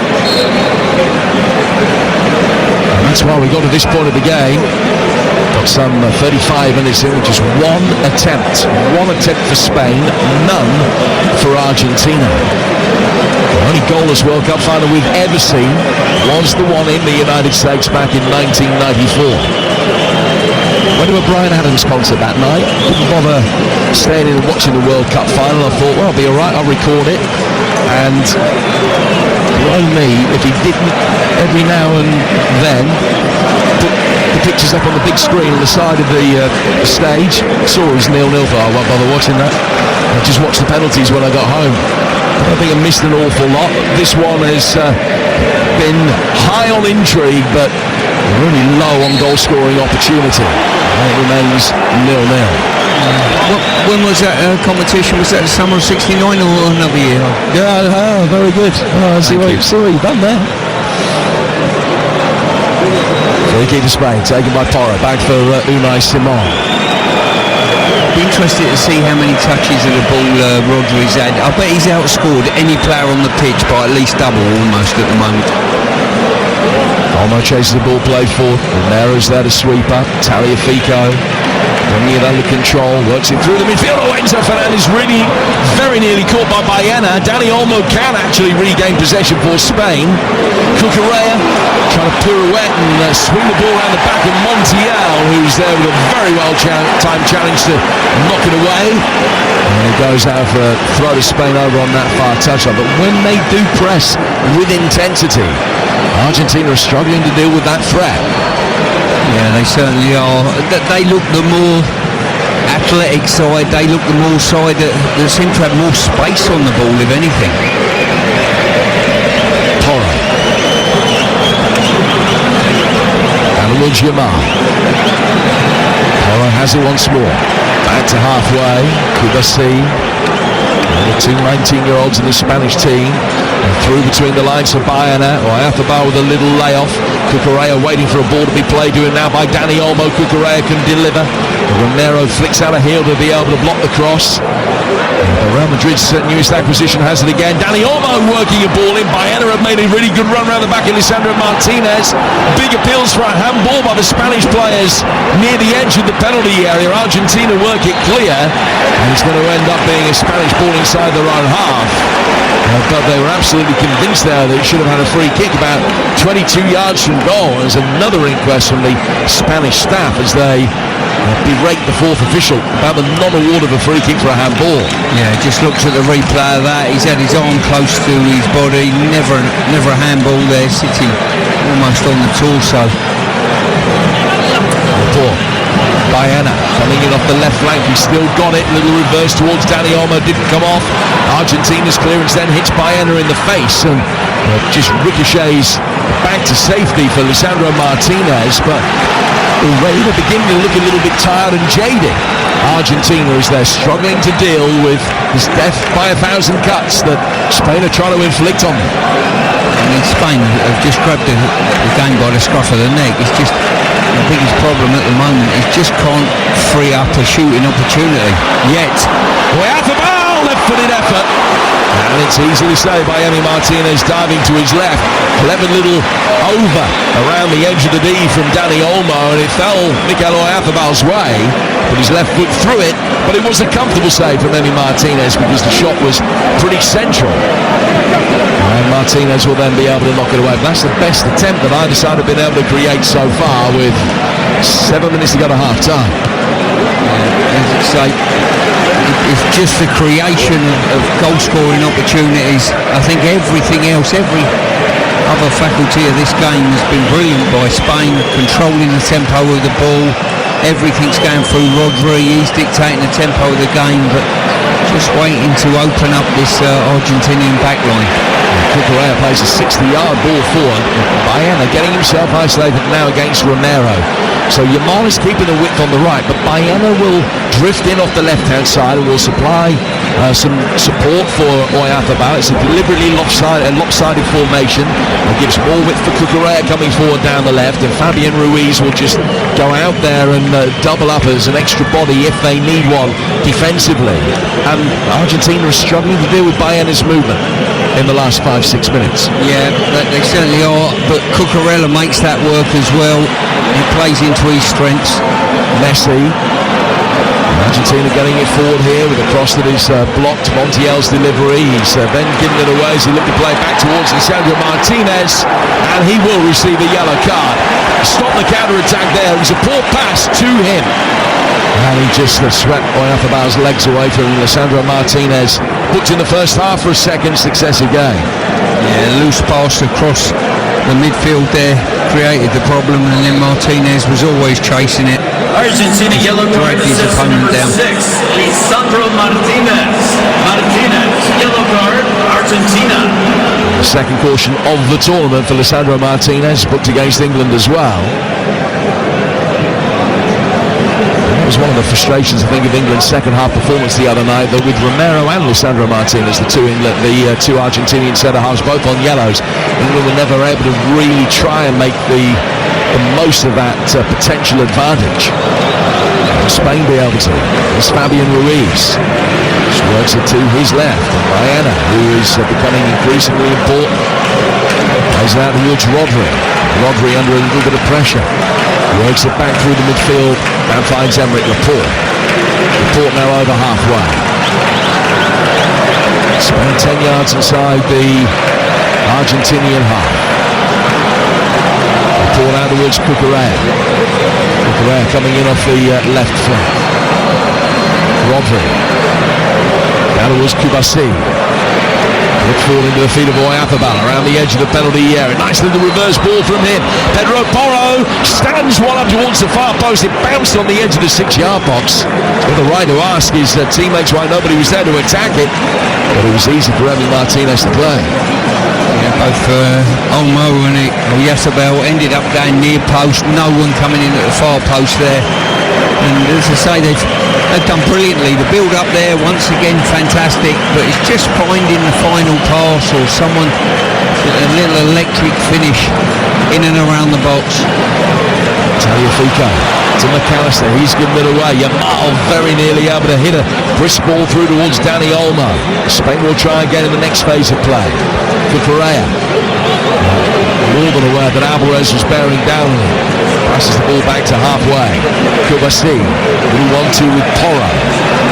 And that's why we got to this point of the game. Got some 35 minutes in, which is one attempt for Spain, none for Argentina. The only goalless World Cup final we've ever seen was the one in the United States back in 1994. Went to a Bryan Adams concert that night. Didn't bother staying in and watching the World Cup final. I thought, well, I'll be all right, I'll record it. And blow me if he didn't every now and then put the pictures up on the big screen on the side of the stage. Saw it was 0-0, but I won't bother watching that. I just watched the penalties when I got home. I think I missed an awful lot. This one has been high on intrigue, but really low on goal scoring opportunity. And it remains 0-0. When was that competition? Was that the summer of '69 or another year? Yeah, very good. See what you've done there. Free kick to Spain, taken by Porro. Back for Unai Simon. Be interested to see how many touches of the ball Rodri's had. I bet he's outscored any player on the pitch by at least double almost at the moment. Olmo chases the ball, played forward. Romero's there to sweep up. Tagliafico bringing it under control, works it through the midfield. Enzo Fernandez really very nearly caught by Baena. Dani Olmo can actually regain possession for Spain. Cucurella trying to pirouette and swing the ball around the back of Montiel, who's there with a very well timed challenge to knock it away. And it goes out for a throw to Spain over on that far touchline. But when they do press with intensity, Argentina are struggling to deal with that threat. Yeah, they certainly are. They look the more athletic side. They look the more side that seem to have more space on the ball, if anything. Porro. Manuel Jamar. Porro has it once more. Back to halfway. Kubasi. The two 19-year-olds in the Spanish team. And through between the lines for Baena. Oyarzábal with a little layoff. Cucurella waiting for a ball to be played to him now by Dani Olmo. Cucurella can deliver. Romero flicks out a heel to be able to block the cross. Real Madrid's newest acquisition has it again. Dani Olmo working a ball in. Baena have made a really good run around the back of Lisandro Martinez. Big appeals for a handball by the Spanish players near the edge of the penalty area. Argentina work it clear. And it's going to end up being a Spanish ball inside their own half. But they were absolutely convinced there that it should have had a free kick about 22 yards from goal. There's another inquest from the Spanish staff as they berate the fourth official about the non-award of a free kick for a handball. Yeah, just looks at the replay of that. He's had his arm close to his body. Never a handball there, sitting almost on the torso. Baena coming in off the left flank. He's still got it. Little reverse towards Dani Olmo. Didn't come off. Argentina's clearance then hits Baena in the face and just ricochets back to safety for Lisandro Martinez. But already they're beginning to look a little bit tired and jaded. Argentina is there struggling to deal with this death by 1,000 cuts that Spain are trying to inflict on them. I mean, Spain have just grabbed the game by the scruff of the neck. It's just the biggest problem at the moment. It just can't free up a shooting opportunity yet. Oyarzábal, left-footed effort. And it's easy to say by Emi Martinez diving to his left. Clever little over around the edge of the D from Dani Olmo, and it fell Mikel Oyarzábal's way, put his left foot through it, but it was a comfortable save from Emi Martinez because the shot was pretty central. And Martinez will then be able to knock it away. But that's the best attempt that either side have been able to create so far with 7 minutes to go to half-time. As I say, it's just the creation of goal-scoring opportunities. I think everything else, every other faculty of this game has been brilliant by Spain, controlling the tempo of the ball. Everything's going through Rodri. He's dictating the tempo of the game, but just waiting to open up this Argentinian backline. Cucurella plays a 60-yard ball forward. Baena getting himself isolated now against Romero. So Yamal is keeping the width on the right, but Baena will drift in off the left-hand side and will supply some support for Oyarzábal. It's a deliberately lopsided formation. It gives more width for Cucurella coming forward down the left, and Fabian Ruiz will just go out there and double up as an extra body if they need one defensively. And Argentina is struggling to deal with Baena's movement in the last 5-6 minutes. Yeah, they certainly are, but Cucurella makes that work as well. He plays into his strengths. Messi. Argentina getting it forward here with a cross that is blocked. Montiel's delivery. He's then given it away as he looked to play back towards Lisandro Martinez, and he will receive a yellow card. Stop the counter-attack there. It was a poor pass to him. And he just swept Oyarzabal's legs away from Lisandro Martinez. Booked in the first half for a second successive game. Yeah, loose pass across the midfield there created the problem, and then Martinez was always chasing it. Argentina yellow card Dragged his opponent down. 6, Lisandro Martinez. Martinez, yellow card, Argentina. The second caution of the tournament for Lisandro Martinez, booked against England as well. That was one of the frustrations, I think, of England's second half performance the other night, that with Romero and Lisandro Martinez, the two Argentinian centre halves, both on yellows, England were never able to really try and make the most of that potential advantage. Will Spain be able to? It's Fabian Ruiz. She works it to his left. Diana, who is becoming increasingly important. Plays it out towards Rodri. Rodri under a little bit of pressure. Works it back through the midfield. Now finds Emerick Laporte. Laporte now over halfway. Spain 10 yards inside the Argentinian half. Laporte out towards Cucurella. Cucurella coming in off the left flank. Rodri. Now towards Kubasi. Look forward into the feet of Oyarzabal around the edge of the penalty area. Nice little reverse ball from him. Pedro Porro stands one up towards the far post. It bounced on the edge of the 6-yard box. With the right to ask his teammates why nobody was there to attack it. But it was easy for Emi Martinez to play. Yeah, both Olmo and Oyarzabal ended up going near post. No one coming in at the far post there. And as I say, they've done brilliantly. The build up there, once again, fantastic. But it's just finding the final pass or someone with a little electric finish in and around the box. Tagliafico to McAllister. He's given it away. Yamal very nearly able to hit a brisk ball through towards Dani Olmo. Spain will try again in the next phase of play. Cucurella. More than aware that Alvarez was bearing down on him. Passes the ball back to halfway. Kubasi. Little 1-2 with Porro.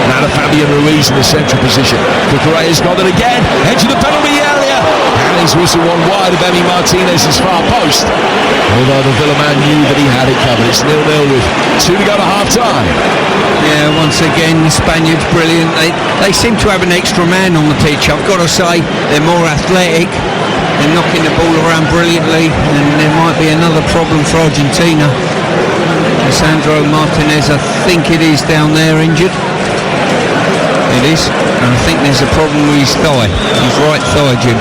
Now to Fabian Ruiz in the central position. Cucurella's got it again. Edge of the penalty area. And he's whistled one wide of Emi Martinez's far post. Although the Villa man knew that he had it covered. It's 0-0 with 2 to go to half-time. Yeah, once again, the Spaniards brilliant. They seem to have an extra man on the pitch. I've got to say, they're more athletic. They're knocking the ball around brilliantly, and there might be another problem for Argentina. Lisandro Martinez, I think it is down there injured. It is, and I think there's a problem with his thigh, his right thigh, Jim.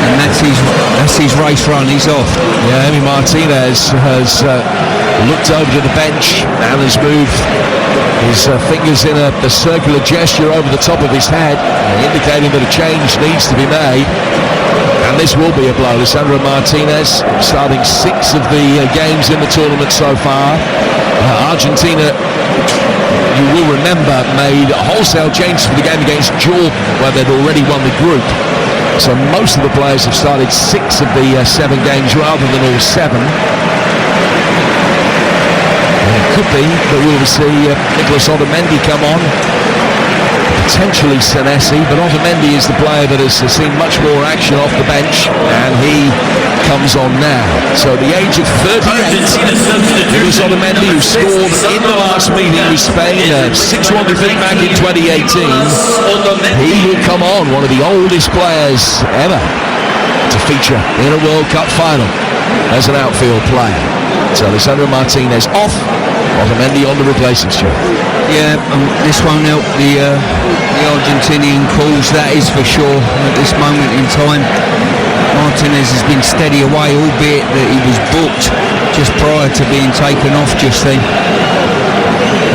And that's his race run. He's off. Yeah, Emi Martinez has looked over to the bench and has moved his fingers in a circular gesture over the top of his head, indicating that a change needs to be made. And this will be a blow. Lisandro Martinez starting 6 of the games in the tournament so far. Argentina, you will remember, made a wholesale change for the game against Jordan, where they'd already won the group. So most of the players have started 6 of the 7 games rather than all 7. Could be that we'll see Nicolas Otamendi come on, potentially Senesi, but Otamendi is the player that has seen much more action off the bench, and he comes on now. So the age of 38, Nicolas Otamendi, who scored in the last meeting with Spain, 6-1 defeat back in 2018, he will come on, one of the oldest players ever to feature in a World Cup final as an outfield player. So Lisandro Martinez off, Otamendi on the replacement show. Yeah, this won't help the Argentinian cause, that is for sure, at this moment in time. Martinez has been steady away, albeit that he was booked just prior to being taken off just then.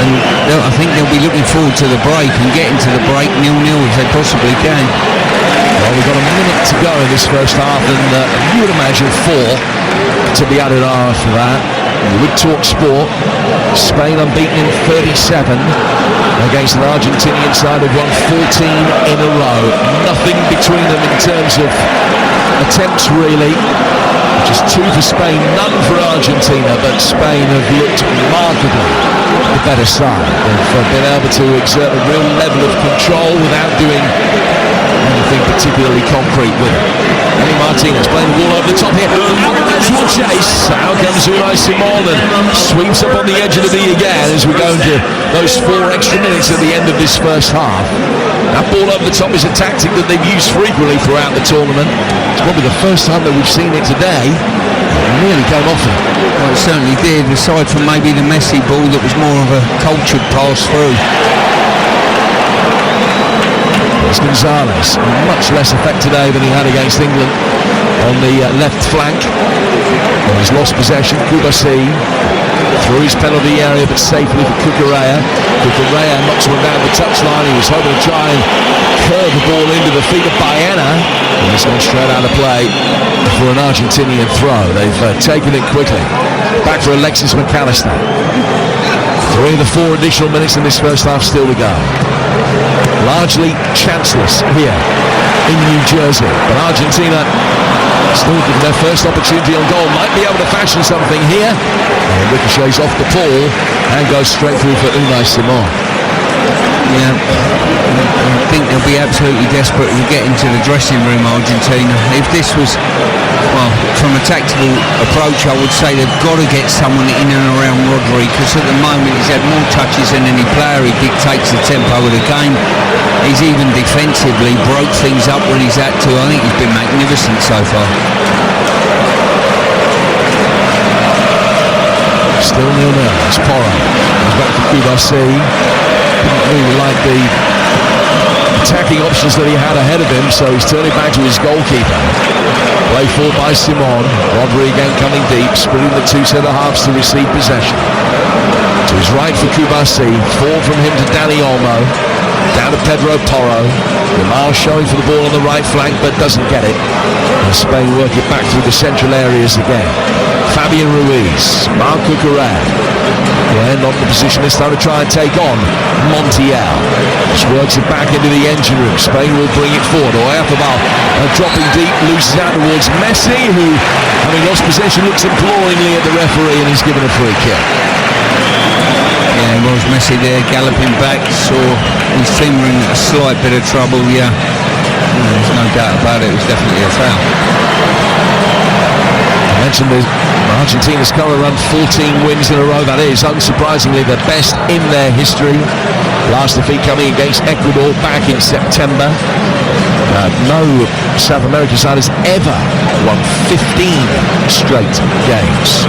And I think they'll be looking forward to the break and getting to the break 0-0 if they possibly can. Well, we've got a minute to go in this first half, and you would imagine 4 to be added on after that. With Talk Sport, Spain unbeaten in 37 against an Argentinian side who've won 14 in a row. Nothing between them in terms of attempts, really. Just 2 for Spain, none for Argentina, but Spain have looked markedly the better side. They've been able to exert a real level of control without doing anything particularly concrete with it. Emi Martinez playing the ball over the top here. Casual chase. Out comes Unai Simon and sweeps up on the edge of the knee again as we go into those 4 extra minutes at the end of this first half. That ball over the top is a tactic that they've used frequently throughout the tournament. It's probably the first time that we've seen it today. It nearly came off him. Well, it certainly did, aside from maybe the Messi ball that was more of a cultured pass through. It's Gonzalez, much less effect today than he had against England on the left flank. He's lost possession. Kubasi through his penalty area, but safely for Cucurella. Cucurella knocks one down the touchline. He was hoping to try and curve the ball into the feet of Baena, and it's gone straight out of play for an Argentinian throw. They've taken it quickly. Back for Alexis McAllister. 3 of the 4 additional minutes in this first half still to go. Largely chanceless here in New Jersey, but Argentina still given their first opportunity on goal, might be able to fashion something here. And ricochets off the ball and goes straight through for Unai Simon. Yeah, I think they'll be absolutely desperate to get into the dressing room, Argentina. If this was, well, from a tactical approach, I would say they've got to get someone in and around Rodri, because at the moment he's had more touches than any player. He dictates the tempo of the game. He's even defensively broke things up when he's had to. I think he's been magnificent so far. Still 0-0. It's Porro. He's back to Kubasi. Didn't really like the attacking options that he had ahead of him, so he's turning back to his goalkeeper. Play forward by Simon. Rodri again coming deep, splitting the 2 centre-halves to receive possession. To his right for Kubasi. Forward from him to Dani Olmo. Down to Pedro Porro. Lamar showing for the ball on the right flank, but doesn't get it. And Spain work it back through the central areas again. Fabian Ruiz. Marc Cucurella. Well, not in the position this time to try and take on Montiel. Just works it back into the engine room. Spain will bring it forward. Oyarzabal dropping deep, loses out towards Messi, who, having lost possession, looks imploringly at the referee and is given a free kick. Yeah, it was Messi there, galloping back, saw his finger in a slight bit of trouble, yeah. There's no doubt about it, it was definitely a foul. I mentioned Argentina's current run, 14 wins in a row. That is, unsurprisingly, the best in their history. Last defeat coming against Ecuador back in September. No South American side has ever won 15 straight games.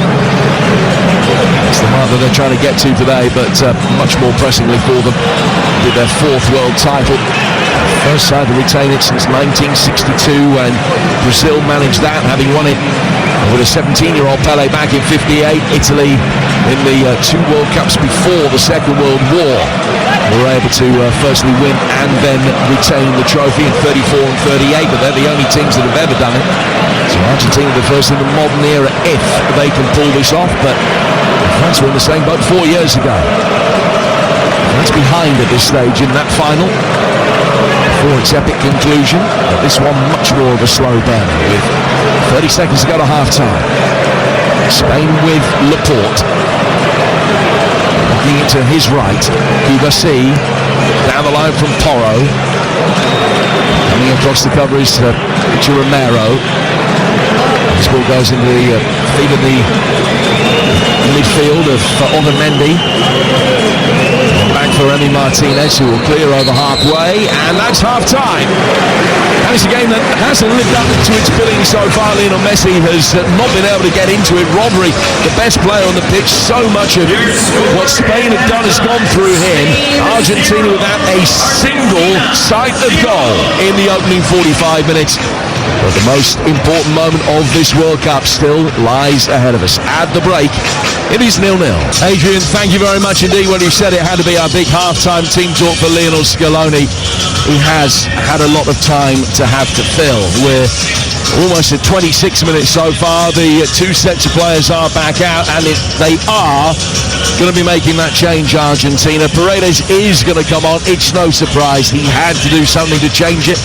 It's the mark that they're trying to get to today, but much more pressingly for them with their 4th world title. First side to retain it since 1962 when Brazil managed that, having won it with a 17-year-old Pelé back in 58. Italy in the 2 World Cups before the Second World War were able to firstly win and then retain the trophy in 34 and 38, but they're the only teams that have ever done it. So Argentina the first in the modern era if they can pull this off, but France were in the same boat 4 years ago. That's behind at this stage in that final before its epic conclusion, but this one much more of a slow burn with 30 seconds to go to half-time. Spain with Laporte. Looking into his right, Kubasi, down the line from Porro. Coming across the cover is Romero. This ball goes into the feet of the midfield of Otamendi. Back for Emi Martinez, who will clear over halfway, and that's half-time. And it's a game that hasn't lived up to its billing so far. Lionel Messi has not been able to get into it. Rodri, the best player on the pitch, so much of what Spain have done has gone through him. Argentina without a single sight of goal in the opening 45 minutes. But the most important moment of this World Cup still lies ahead of us. At the break, it is 0-0. Adrian, thank you very much indeed. When you said it had to be our big half-time team talk for Lionel Scaloni. He has had a lot of time to have to fill. We're almost at 26 minutes so far. The 2 sets of players are back out, and they are going to be making that change, Argentina. Paredes is going to come on. It's no surprise. He had to do something to change it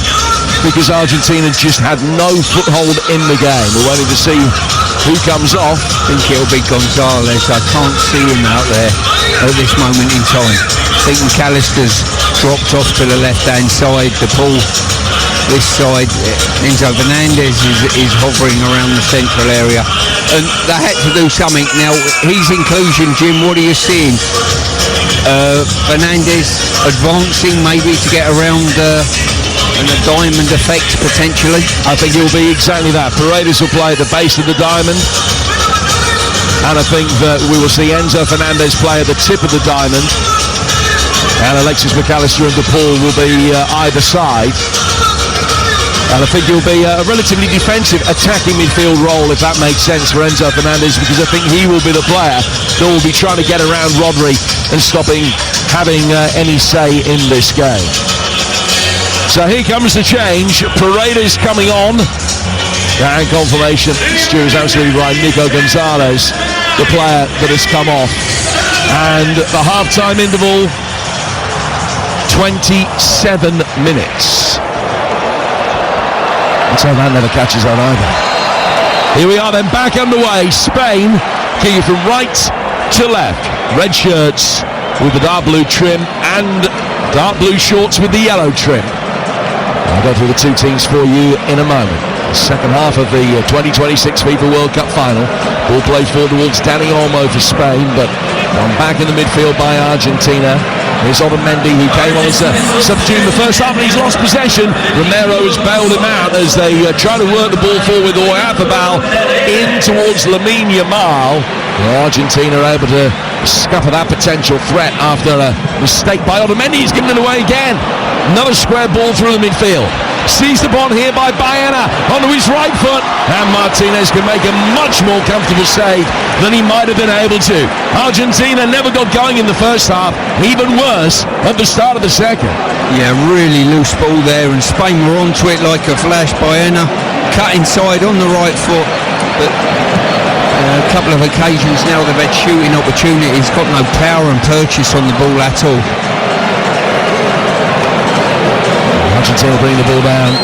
because Argentina just had no foothold in the game. We're waiting to see who comes off. I think it'll be Gonzalez. I can't see him out there at this moment in time. I think McAllister's dropped off to the left-hand side. The ball this side. Enzo Fernandez is hovering around the central area, and they had to do something. Now, his inclusion, Jim, what are you seeing? Fernandez advancing maybe to get around and a diamond effect potentially. I think it will be exactly that. Paredes will play at the base of the diamond, and I think that we will see Enzo Fernandez play at the tip of the diamond, and Alexis McAllister and DePaul will be either side. And I think it will be a relatively defensive attacking midfield role, if that makes sense, for Enzo Fernandez, because I think he will be the player that will be trying to get around Rodri and stopping having any say in this game. So here comes the change. Paredes coming on. And confirmation, Stu is absolutely right. Nico Gonzalez, the player that has come off. And the half-time interval, 27 minutes. So that never catches on either. Here we are then, back underway. Spain kicking from right to left. Red shirts with the dark blue trim and dark blue shorts with the yellow trim. I'll go through the two teams for you in a moment. The second half of the 2026 FIFA World Cup final. Ball played forward towards Dani Olmo for Spain, but one back in the midfield by Argentina. Here's Otamendi, who came on as a substitute in the first half, and he's lost possession. Romero has bailed him out as they try to work the ball forward with Oyarzabal in towards Lamine Yamal. Argentina are able to scupper that potential threat after a mistake by Otamendi. He's given it away again. Another square ball through the midfield. Seized upon here by Baena onto his right foot, and Martinez can make a much more comfortable save than he might have been able to. Argentina never got going in the first half, even worse at the start of the second. Yeah, really loose ball there, and Spain were onto it like a flash. Baena cut inside on the right foot, but a couple of occasions now they've had shooting opportunities, got no power and purchase on the ball at all. Argentina bring the ball down,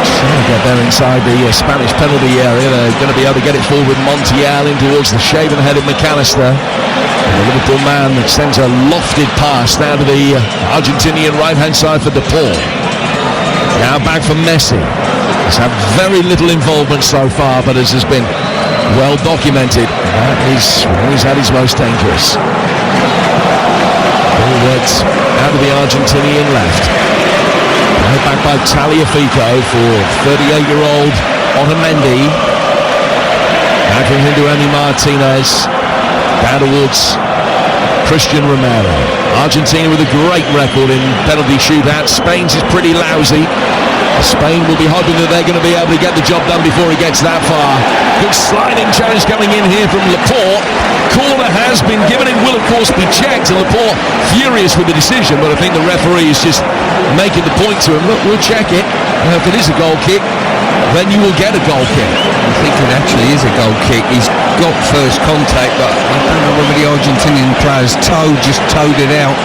trying to get there inside the Spanish penalty area. They're going to be able to get it forward with Montiel in towards the shaven-headed McAllister. And the Liverpool man sends a lofted pass now to the Argentinian right-hand side for DePaul. Now back for Messi. He's had very little involvement so far, but as has been well documented, that is when he's at his most dangerous. Ball works out of the Argentinian left. Back by Tagliafico for 38-year-old Otamendi. Back from him to Emi Martinez. Down towards Christian Romero. Argentina with a great record in penalty shootouts. Spain's is pretty lousy. Spain will be hoping that they're going to be able to get the job done before he gets that far. Good sliding challenge coming in here from Laporte. Corner has been given. It will, of course, be checked. And Laporte furious with the decision, but I think the referee is just making the point to him. Look, we'll check it. And if it is a goal kick, then you will get a goal kick. I think it actually is a goal kick. He's got first contact, but I don't know whether the Argentinian player's just towed it out.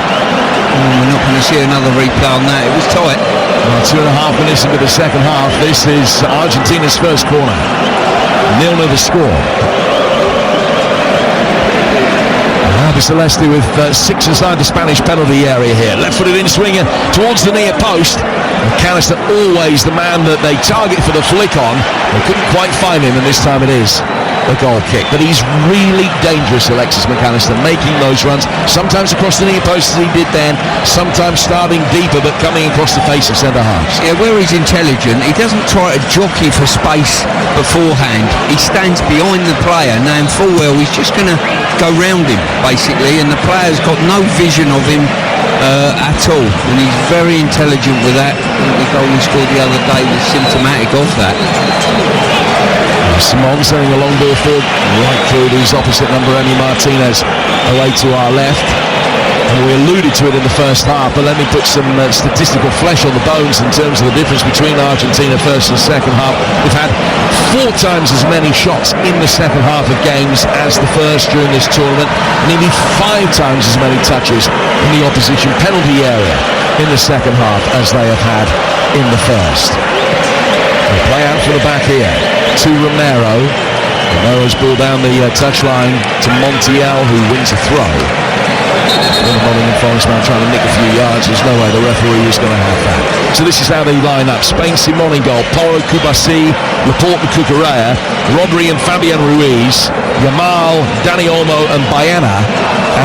We're not going to see another replay on that. It was tight. Well, 2.5 minutes into the second half. This is Argentina's first corner. 0-0 the score. Celeste with 6 inside the Spanish penalty area here. Left-footed in swinger towards the near post. McAllister always the man that they target for the flick on. They couldn't quite find him, and this time it is a goal kick. But he's really dangerous, Alexis McAllister, making those runs. Sometimes across the near post as he did then. Sometimes starting deeper but coming across the face of centre-halves. Yeah, where he's intelligent, he doesn't try to jockey for space beforehand. He stands behind the player, knowing full well he's just going to go round him, basically, and the player's got no vision of him at all, and he's very intelligent with that. The goal he scored the other day was symptomatic of that. Simon sending a long ball forward right through to his opposite number, Emi Martinez, away to our left. And we alluded to it in the first half, but let me put some statistical flesh on the bones in terms of the difference between Argentina first and second half. We've had 4 times as many shots in the second half of games as the first during this tournament, nearly 5 times as many touches in the opposition penalty area in the second half as they have had in the first. They play out for the back here to Romero. Romero's ball down the touchline to Montiel, who wins a throw. Nottingham Forest man trying to nick a few yards. There's no way the referee is going to have that. So this is how they line up. Spain, Simon in goal. Porro, Kubasi, Laporte and Cucurella, Rodri and Fabian Ruiz, Yamal, Dani Olmo and Baena,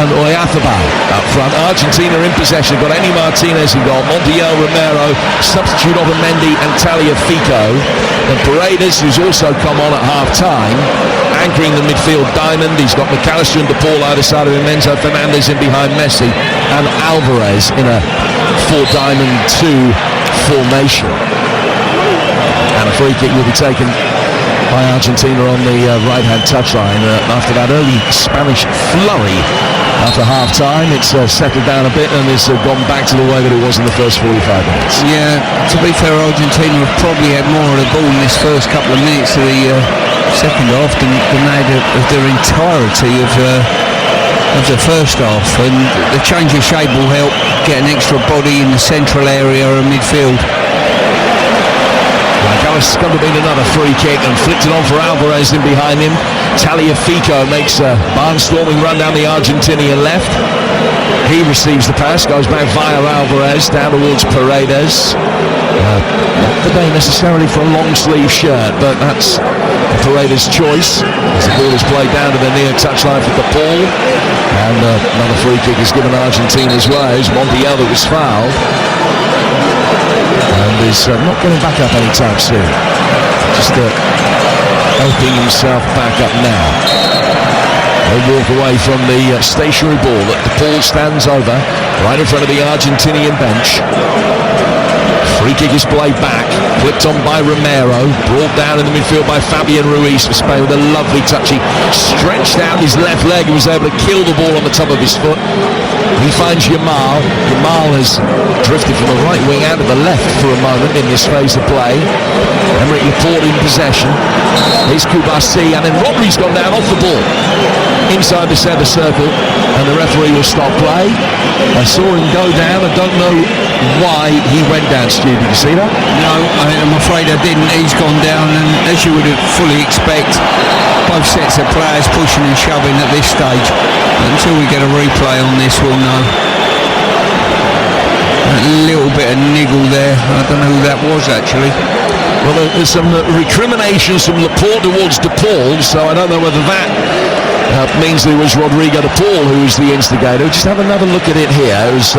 and Oyarzábal up front. Argentina in possession. Got Eni Martinez in goal. Montiel, Romero, substitute Otamendi and Tagliafico. And Paredes, who's also come on at half-time, anchoring the midfield diamond. He's got McAllister and De Paul either side of him. Enzo Fernandez in behind Messi, and Alvarez in a 4-diamond-2 formation. And a free kick will be taken by Argentina on the right-hand touchline after that early Spanish flurry. After half-time, it's settled down a bit and it's gone back to the way that it was in the first 45 minutes. Yeah, to be fair, Argentina have probably had more of the ball in this first couple of minutes of the second half than they had of their entirety of the first half, and the change of shape will help get an extra body in the central area of midfield. McAllister's going to be another free kick and flicked it on for Alvarez in behind him. Tagliafico makes a barnstorming run down the Argentinian left. He receives the pass, goes back via Alvarez down towards Paredes. Not today necessarily for a long sleeve shirt, but that's Paredes' choice as the ball is played down to the near touchline for De Paul. And another free kick is given Argentina's way. It's Montiel that was fouled. And is not getting back up anytime soon. Just helping himself back up now. They walk away from the stationary ball that De Paul stands over right in front of the Argentinian bench. Free kick is played back, flipped on by Romero, brought down in the midfield by Fabian Ruiz for Spain with a lovely touch. He stretched out his left leg and was able to kill the ball on the top of his foot. He finds Yamal. Yamal has drifted from the right wing out of the left for a moment in this phase of play. Emerick Laporte in possession. Here's Kubasi, and then Rodri's gone down off the ball inside the centre circle, and the referee will stop play. I saw him go down. I don't know why he went down, Stu. Did you see that? No, I'm afraid I didn't. He's gone down, and as you would fully expect, both sets of players pushing and shoving at this stage. Until we get a replay on this, we'll know. A little bit of niggle there. I don't know who that was actually. Well, there's some recriminations from Laporte towards De Paul, so I don't know whether that means it was Rodrigo De Paul who was the instigator. Just have another look at it here. It was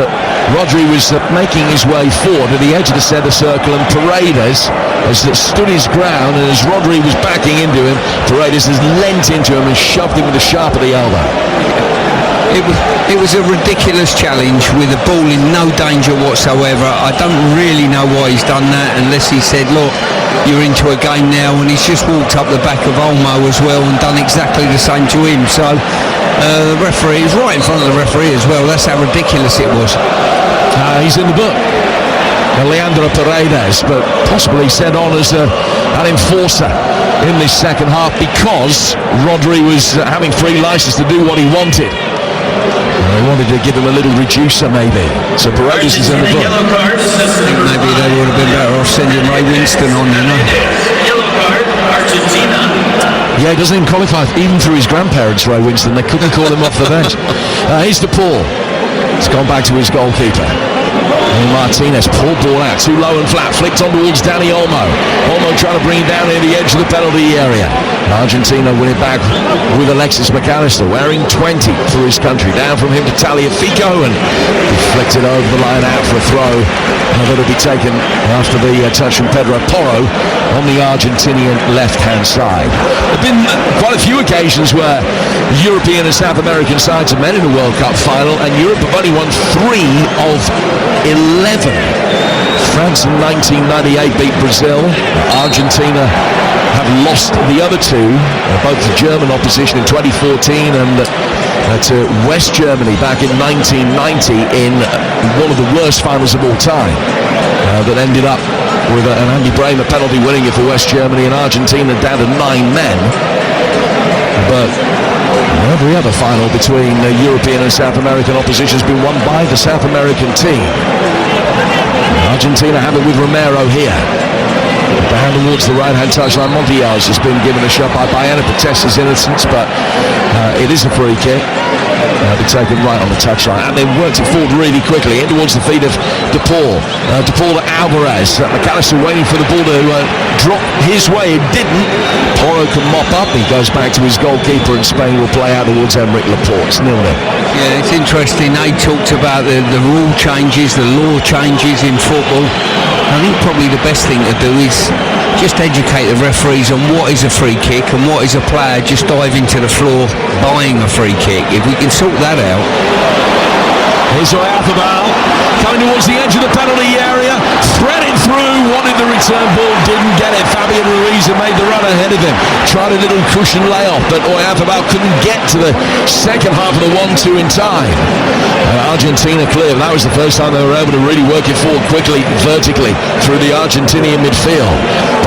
Rodri was making his way forward to the edge of the centre circle, and Paredes has stood his ground, and as Rodri was backing into him, Paredes has leant into him and shoved him with the sharp of the elbow. It was a ridiculous challenge with the ball in no danger whatsoever. I don't really know why he's done that, unless he said, look, you're into a game now, and he's just walked up the back of Olmo as well and done exactly the same to him. So the referee is right in front of the referee as well. That's how ridiculous it was. He's in the book, Leandro Paredes, but possibly sent on as an enforcer in this second half because Rodri was having free license to do what he wanted. They wanted to give him a little reducer maybe. So Paredes is in the book. I think maybe they would have been better off sending Ray Winston on, you know. Yellow card, Argentina. Yeah, he doesn't even qualify even through his grandparents, Ray Winston. They couldn't call him off the bench. Here's De Paul. It's gone back to his goalkeeper. And Martinez pulled ball out too low and flat, flicked on towards Dani Olmo. Olmo trying to bring it down near the edge of the penalty area. Argentina win it back with Alexis McAllister wearing 20 for his country. Down from him to Tagliafico, and he flicked it over the line out for a throw. That'll be taken after the touch from Pedro Porro on the Argentinian left-hand side. There have been quite a few occasions where European and South American sides have met in a World Cup final, and Europe have only won 3 of 11. France in 1998 beat Brazil. Argentina have lost the other 2, both to German opposition in 2014 and to West Germany back in 1990 in one of the worst finals of all time that ended up with an Andy Bremer penalty winning it for West Germany, and Argentina down to 9 men. But every other final between European and South American opposition has been won by the South American team. Argentina have it with Romero here. Down towards the right-hand touchline. Montiel has been given a shot by Baena, protests his innocence, but it is a free kick. been taken right on the touchline, and they worked it forward really quickly in towards the feet of DePaul. DePaul to Alvarez. McAllister waiting for the ball to drop his way. It didn't. Porro can mop up. He goes back to his goalkeeper, and Spain will play out towards Emerick Laporte. It's 0-0. Yeah, it's interesting. They talked about the rule changes, the law changes in football. I think probably the best thing to do is just educate the referees on what is a free kick and what is a player just diving to the floor buying a free kick. If we can sort that out. Here's Oyarzábal coming towards the edge of the penalty area, threaded through, wanted the return ball, didn't get it. Fabian Ruiz made the run ahead of him, tried a little cushion layoff, but Oyarzábal couldn't get to the second half of the 1-2 in time. Argentina clear. That was the first time they were able to really work it forward quickly, vertically, through the Argentinian midfield.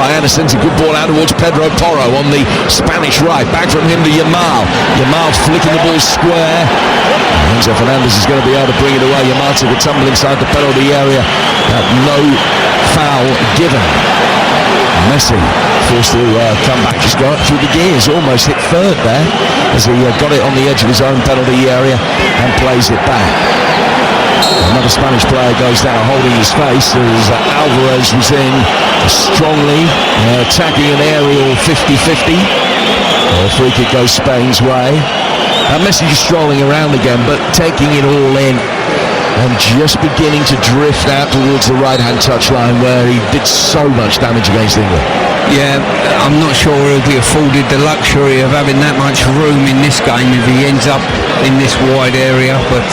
Bayana sends a good ball out towards Pedro Porro on the Spanish right. Back from him to Yamal. Yamal flicking the ball square. Enzo Fernandez is going to be able to bring it away. Yamal took a tumble inside the penalty area. No foul given. Messi forced to come back, just go up through the gears, almost hit third there as he got it on the edge of his own penalty area and plays it back. Another Spanish player goes down holding his face as Alvarez was in strongly, attacking an aerial 50-50. Free kick goes Spain's way. Messi just strolling around again, but taking it all in and just beginning to drift out towards the right-hand touchline where he did so much damage against England. Yeah, I'm not sure he'll be afforded the luxury of having that much room in this game if he ends up in this wide area, but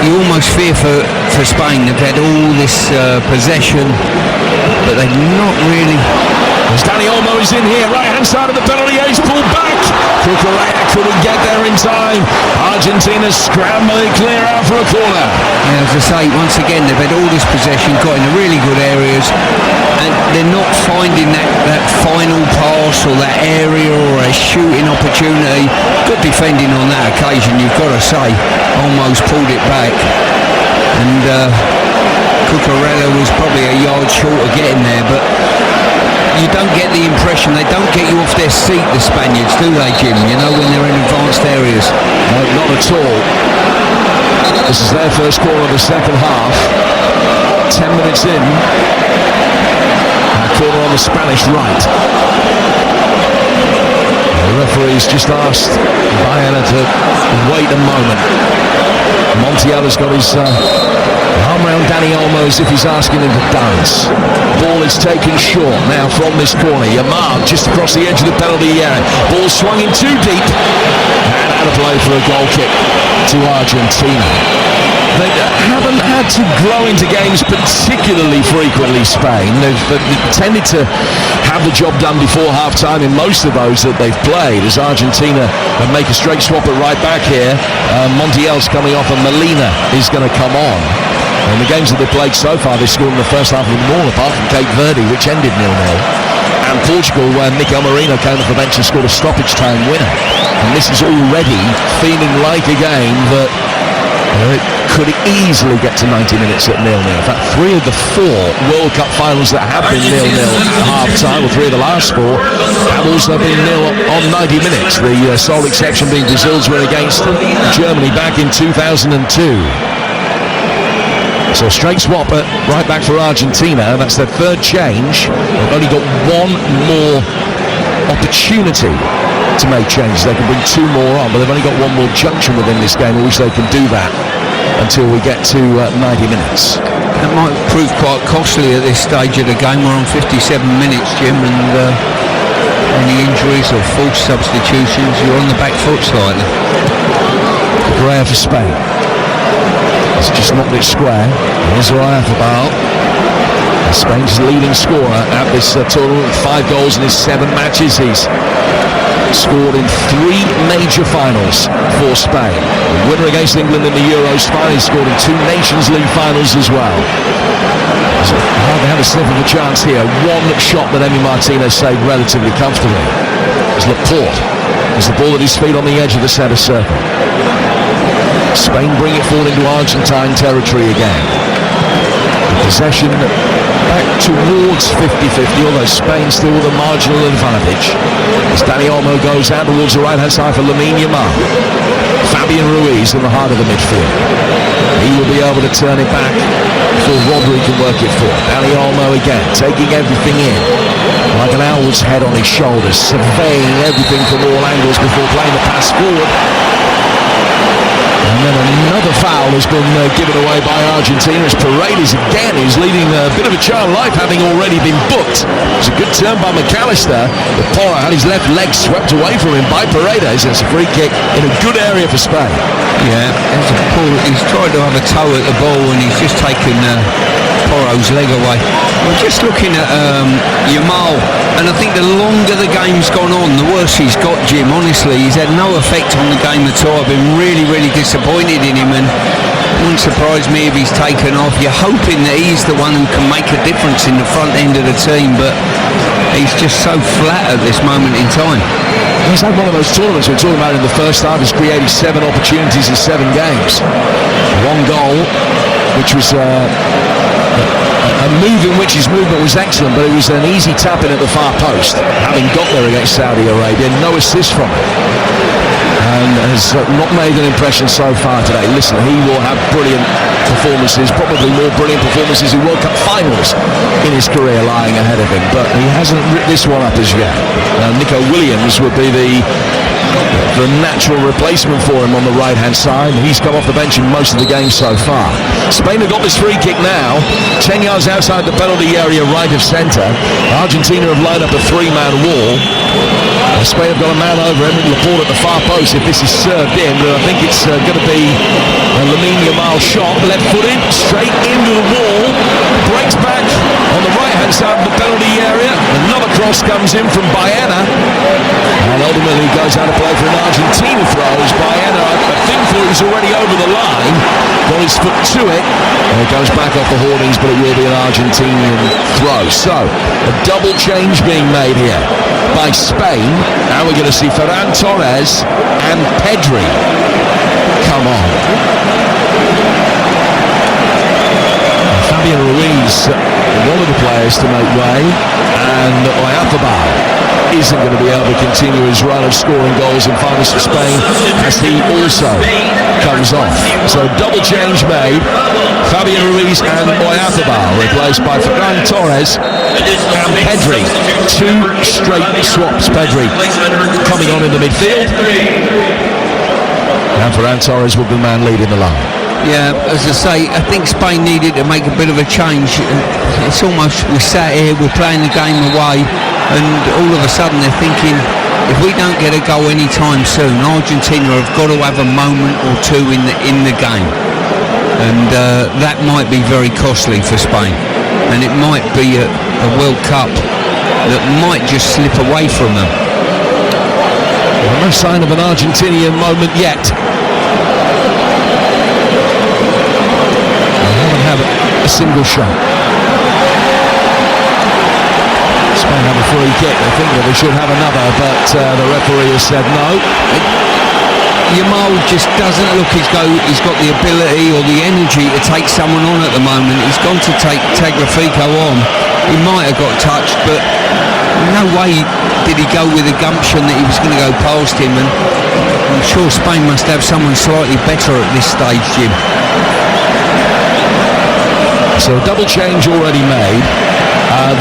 you almost fear for Spain. They've had all this possession, but they've not really... As Dani Olmo is in here, right-hand side of the penalty area, he's pulled back. Cucurella couldn't get there in time. Argentina scrambling clear out for a corner. Yeah, as I say, once again, they've had all this possession, got into really good areas, and they're not finding that final pass or that area or a shooting opportunity. Good defending on that occasion, you've got to say. Almost pulled it back. And Cucurella was probably a yard short of getting there, but you don't get the impression, they don't get you off their seat, the Spaniards, do they, Jim? You know, when they're in advanced areas. No, not at all. This is their first corner of the second half. 10 minutes in. A corner on the Spanish right. The referee's just asked Bayana to wait a moment. Montiel has got his arm around Dani Olmo as if he's asking him to dance. Ball is taken short now from this corner. Yamal just across the edge of the penalty area. Ball swung in too deep and out of play for a goal kick to Argentina. They haven't had to grow into games particularly frequently, Spain. They've tended to have the job done before half-time in most of those that they've played, as Argentina make a straight swap at right back here. Montiel's coming off and Molina is going to come on. In the games that they've played so far, they scored in the first half of them all, apart from Cape Verde, which ended 0-0. And Portugal, where Mikel Merino came off the bench and scored a stoppage time winner. And this is already feeling like a game that it could easily get to 90 minutes at 0-0. In fact, 3 of the 4 World Cup finals that have been 0-0 at half-time, or 3 of the last 4, have also been 0 on 90 minutes. The sole exception being Brazil's win against Germany back in 2002. So straight swap at right back for Argentina. That's their third change. They've only got one more opportunity to make changes. They can bring 2 more on, but they've only got one more junction within this game in which they can do that until we get to 90 minutes. That might prove quite costly at this stage of the game. We're on 57 minutes, Jim, and any injuries or false substitutions, you're on the back foot slightly. Correa for Spain. It's just knocked it square. Here's Oyarzábal. Spain's leading scorer at this tournament with 5 goals in his 7 matches. He's scored in 3 major finals for Spain. The winner against England in the Euros final. He scored in 2 Nations League finals as well. So they have a sniff of a chance here. One shot that Emi Martinez saved relatively comfortably. It's Laporte. There's the ball at his feet on the edge of the centre circle. Spain bring it forward into Argentine territory again. The possession back towards 50-50, although Spain still with a marginal advantage. As Dani Olmo goes out towards the right-hand side for Lamine Yamal. Fabian Ruiz in the heart of the midfield. He will be able to turn it back before Rodri can work it forward. Dani Olmo again, taking everything in. Like an owl's head on his shoulders, surveying everything from all angles before playing the pass forward. And then another foul has been given away by Argentina as Paredes again is leading a bit of a charmed life, having already been booked. It's a good turn by McAllister, but Porra had his left leg swept away from him by Paredes. It's a free kick in a good area for Spain. Yeah, he's tried to have a toe at the ball and he's just taken Porro's leg away. We're just looking at Yamal, and I think the longer the game's gone on, the worse he's got, Jim. Honestly, he's had no effect on the game at all. I've been really, really disappointed in him, and it wouldn't surprise me if he's taken off. You're hoping that he's the one who can make a difference in the front end of the team, but he's just so flat at this moment in time. He's had one of those tournaments we're talking about in the first half. He's created 7 opportunities in 7 games. One goal, which was a move in which his movement was excellent, but it was an easy tap in at the far post, having got there against Saudi Arabia. No assist from him, and has not made an impression so far today. Listen, he will have brilliant performances, probably more brilliant performances in World Cup finals in his career lying ahead of him, but he hasn't ripped this one up as yet. Nico Williams would be the natural replacement for him on the right hand side. He's come off the bench in most of the game so far. Spain have got this free kick now, 10 yards outside the penalty area, right of centre. Argentina have lined up a 3-man wall. Spain have got a man over him, Laporte at the far post if this is served in, but I think it's going to be a Lamine Yamal shot, left-footed, straight into the wall, breaks back on the right-hand side of the penalty area. Another cross comes in from Baena, and ultimately goes out of play for an Argentina throw as Baena, I think, thought he was already over the line, got his foot to it, and it goes back off the hoardings, but it will be an Argentinian throw. So, a double change being made here by Spain. Now we're going to see Ferran Torres and Pedri come on. Fabian Ruiz, one of the players to make way, and Oyarzábal isn't going to be able to continue his run of scoring goals in finals for Spain as he also comes off. So double change made. Fabian Ruiz and Oyarzábal replaced by Ferran Torres and Pedri. 2 straight swaps. Pedri coming on in the midfield, and Ferran Torres will be the man leading the line. Yeah, as I say, I think Spain needed to make a bit of a change. It's almost, we're sat here, we're playing the game away, and all of a sudden they're thinking, if we don't get a goal anytime soon, Argentina have got to have a moment or two in the game, and that might be very costly for Spain, and it might be a World Cup that might just slip away from them. Well, no sign of an Argentinian moment yet. Have a single shot. Spain have a free kick. They think that they should have another, but the referee has said no. Yamal just doesn't look as though he's got the ability or the energy to take someone on at the moment. He's gone to take Tagliafico on. He might have got touched, but no way did he go with the gumption that he was going to go past him, and I'm sure Spain must have someone slightly better at this stage, Jim. So a double change already made.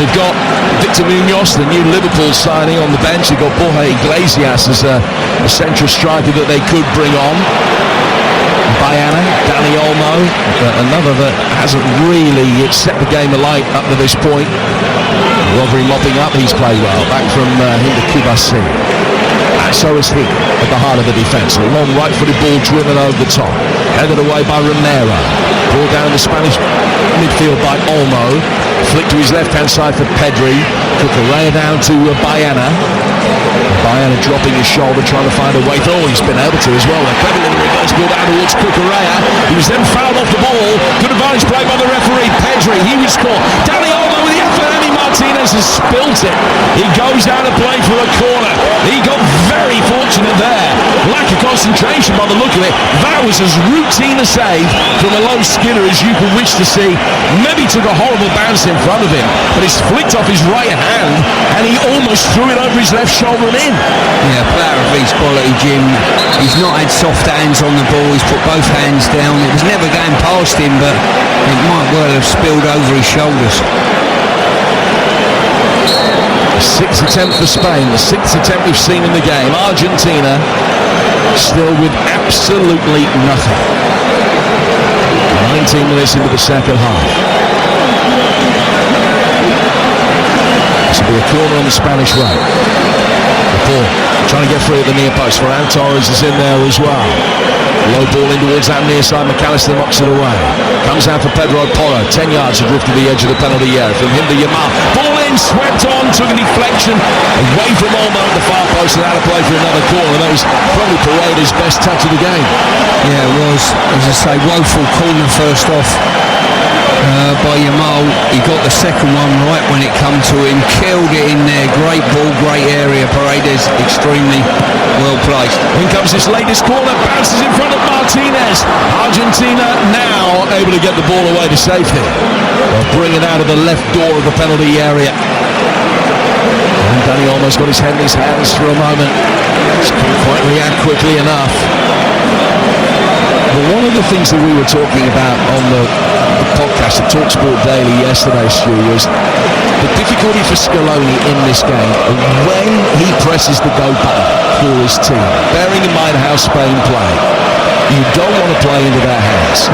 They've got Victor Munoz, the new Liverpool signing, on the bench. They've got Borja Iglesias as a central striker that they could bring on. Baena, Dani Olmo, another that hasn't really set the game alight up to this point. Rodri mopping up, he's played well, back from Hinda Kubasi. So is he at the heart of the defence. A long right-footed ball driven over the top, headed away by Romero. Ball down the Spanish midfield by Olmo. Flick to his left-hand side for Pedri. Cucurella down to Baena. Baena dropping his shoulder, trying to find a way through. He's been able to as well. And cleverly the reverse ball down towards Cucurella. He was then fouled off the ball. Good advantage play by the referee. Pedri, he would score. Dani Olmo with the effort. Martinez has spilt it. He goes out of play for a corner. He got very fortunate there. Lack of concentration by the look of it. That was as routine a save from a low skidder as you could wish to see. Maybe took a horrible bounce in front of him, but it's flicked off his right hand and he almost threw it over his left shoulder and in. Yeah, player of his quality, Jim. He's not had soft hands on the ball. He's put both hands down. It was never going past him, but it might well have spilled over his shoulders. Sixth attempt for Spain, the sixth attempt we've seen in the game. Argentina still with absolutely nothing. 19 minutes into the second half. This will be a corner on the Spanish right. The ball trying to get through at the near post. Ferran Torres is in there as well. Low ball in towards that near side. McAllister knocks it away. Comes out for Pedro Porro. 10 yards adrift to the edge of the penalty area. From him to Yamal. Ball in, swept on, took a deflection away from Olmo at the far post and out of play for another corner. That was probably Paredes' best touch of the game. Yeah, it was. As I say, woeful corner first off by Yamal. He got the second one right when it come to him. Killed it in there. Great ball, great area. Paredes extremely well placed. In comes this latest corner. Bounces in front of Martinez. Argentina now able to get the ball away to safety. They'll bring it out of the left door of the penalty area. And Danny almost got his head in his hands for a moment. Just couldn't quite react quickly enough. But one of the things that we were talking about on the podcast, the TalkSport Daily yesterday, Stu, was the difficulty for Scaloni in this game when he presses the go button for his team. Bearing in mind how Spain play, you don't want to play into their hands.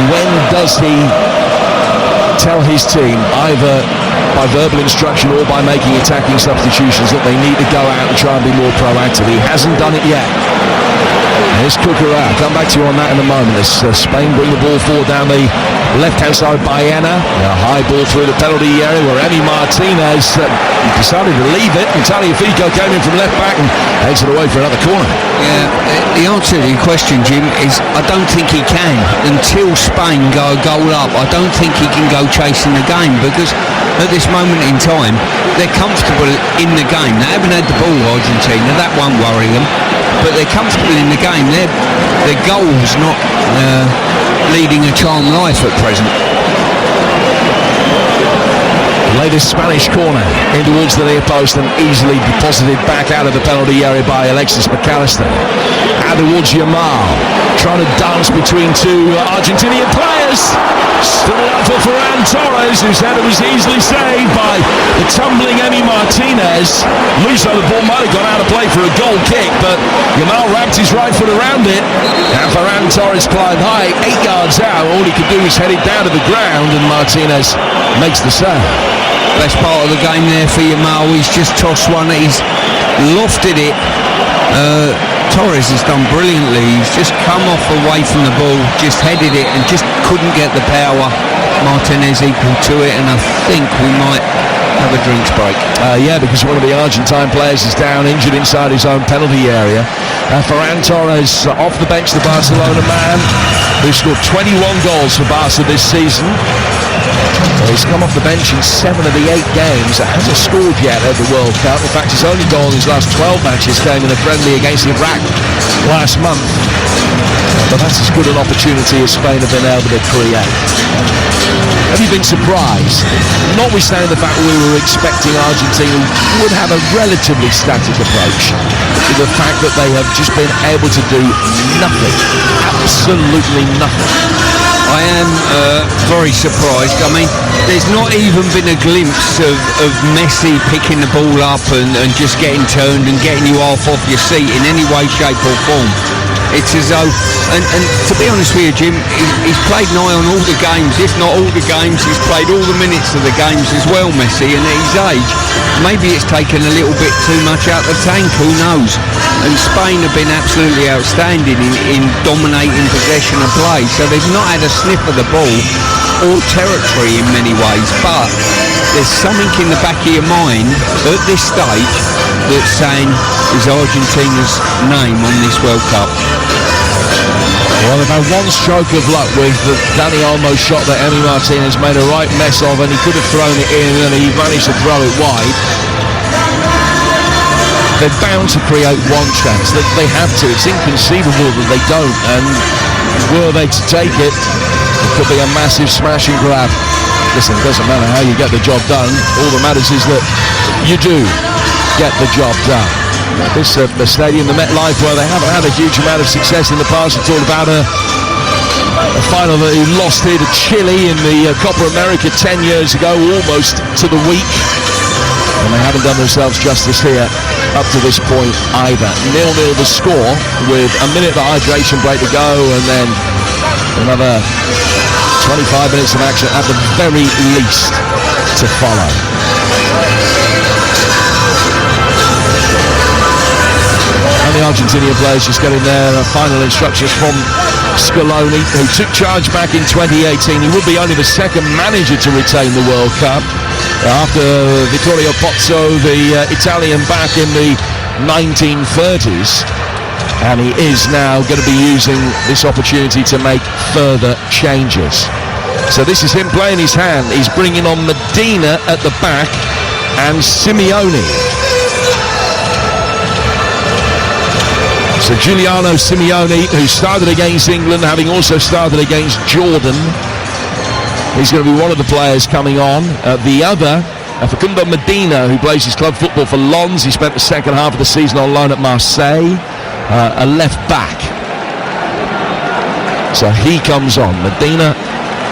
When does he tell his team, either by verbal instruction or by making attacking substitutions, that they need to go out and try and be more proactive? He hasn't done it yet. Here's Cucurella. Come back to you on that in a moment. As Spain bring the ball forward down the left-hand side. Baena. A high ball through the penalty area where Emi Martinez decided to leave it. And Tagliafico came in from left back and heads it away for another corner. Yeah, the answer to your question, Jim, is I don't think he can. Until Spain go a goal up, I don't think he can go chasing the game, because at this moment in time, they're comfortable in the game. They haven't had the ball, Argentina. That won't worry them. But they're comfortable in the game. Their goal's not leading a charmed life at present. Latest Spanish corner in towards the near post and easily deposited back out of the penalty area by Alexis McAllister. Out towards Yamal, trying to dance between two Argentinian players. Still up for Ferran Torres, who said it was easily saved by the tumbling Emi Martinez. Looks like the ball might have gone out of play for a goal kick, but Yamal wrapped his right foot around it, and Ferran Torres climbed high, 8 yards out. All he could do was head it down to the ground, and Martinez makes the save. Best part of the game there for Yamal. He's just tossed one. He's lofted it. Torres has done brilliantly. He's just come off away from the ball, just headed it and just couldn't get the power. Martinez equal to it, and I think we might have a drinks break. Yeah, because one of the Argentine players is down, injured inside his own penalty area. Ferran Torres off the bench, the Barcelona man, who scored 21 goals for Barca this season. He's come off the bench in 7 of the 8 games. Hasn't scored yet at the World Cup. In fact, his only goal in his last 12 matches came in a friendly against Iraq last month. But that's as good an opportunity as Spain have been able to create. Have you been surprised, notwithstanding the fact we were expecting Argentina would have a relatively static approach, to the fact that they have just been able to do nothing, absolutely nothing? I am very surprised. I mean, there's not even been a glimpse of Messi picking the ball up and just getting turned and getting you off your seat in any way, shape or form. It's as though, and to be honest with you, Jim, he's played nigh on all the games, if not all the games. He's played all the minutes of the games as well, Messi, and at his age, maybe it's taken a little bit too much out of the tank, who knows. And Spain have been absolutely outstanding in dominating possession of play, so they've not had a sniff of the ball or territory in many ways, but there's something in the back of your mind at this stage that's saying is Argentina's name on this World Cup. Well, they've had one stroke of luck with the Dani Olmo shot that Emi Martinez made a right mess of, and he could have thrown it in, and he managed to throw it wide. They're bound to create one chance. They have to. It's inconceivable that they don't, and were they to take it, it could be a massive smash and grab. Listen, it doesn't matter how you get the job done. All that matters is that you do get the job done. This the stadium, the MetLife, where they haven't had a huge amount of success in the past. It's all about a final that he lost here to Chile in the Copa America 10 years ago, almost to the week. And they haven't done themselves justice here up to this point either. 0-0 the score with a minute of hydration break to go, and then another 25 minutes of action at the very least to follow. And the Argentinian players just getting their final instructions from Scaloni, who took charge back in 2018. He would be only the second manager to retain the World Cup after Vittorio Pozzo, the Italian, back in the 1930s. And he is now going to be using this opportunity to make further changes. So this is him playing his hand. He's bringing on Medina at the back and Simeone. So Giuliano Simeone, who started against England, having also started against Jordan, he's going to be one of the players coming on. The other, Facundo Medina, who plays his club football for Lens. He spent the second half of the season on loan at Marseille, a left back. So he comes on. Medina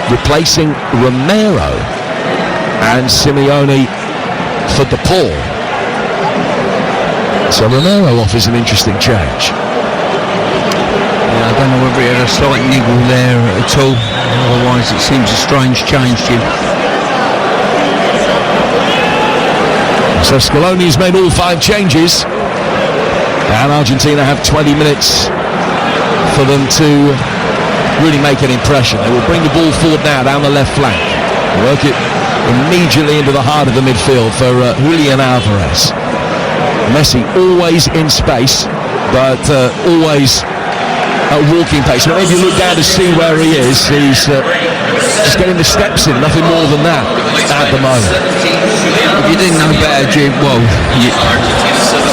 replacing Romero, and Simeone for De Paul. So Romero offers an interesting change. I don't know whether he had a slight niggle there at all. Otherwise, it seems a strange change, Jim. So Scaloni's made all 5 changes, and Argentina have 20 minutes for them to really make an impression. They will bring the ball forward now down the left flank, work it immediately into the heart of the midfield for Julian Alvarez. Messi always in space, but always at walking pace. Whenever you look down to see where he is, he's just getting the steps in, nothing more than that at the moment. If you didn't know better, Jim, well,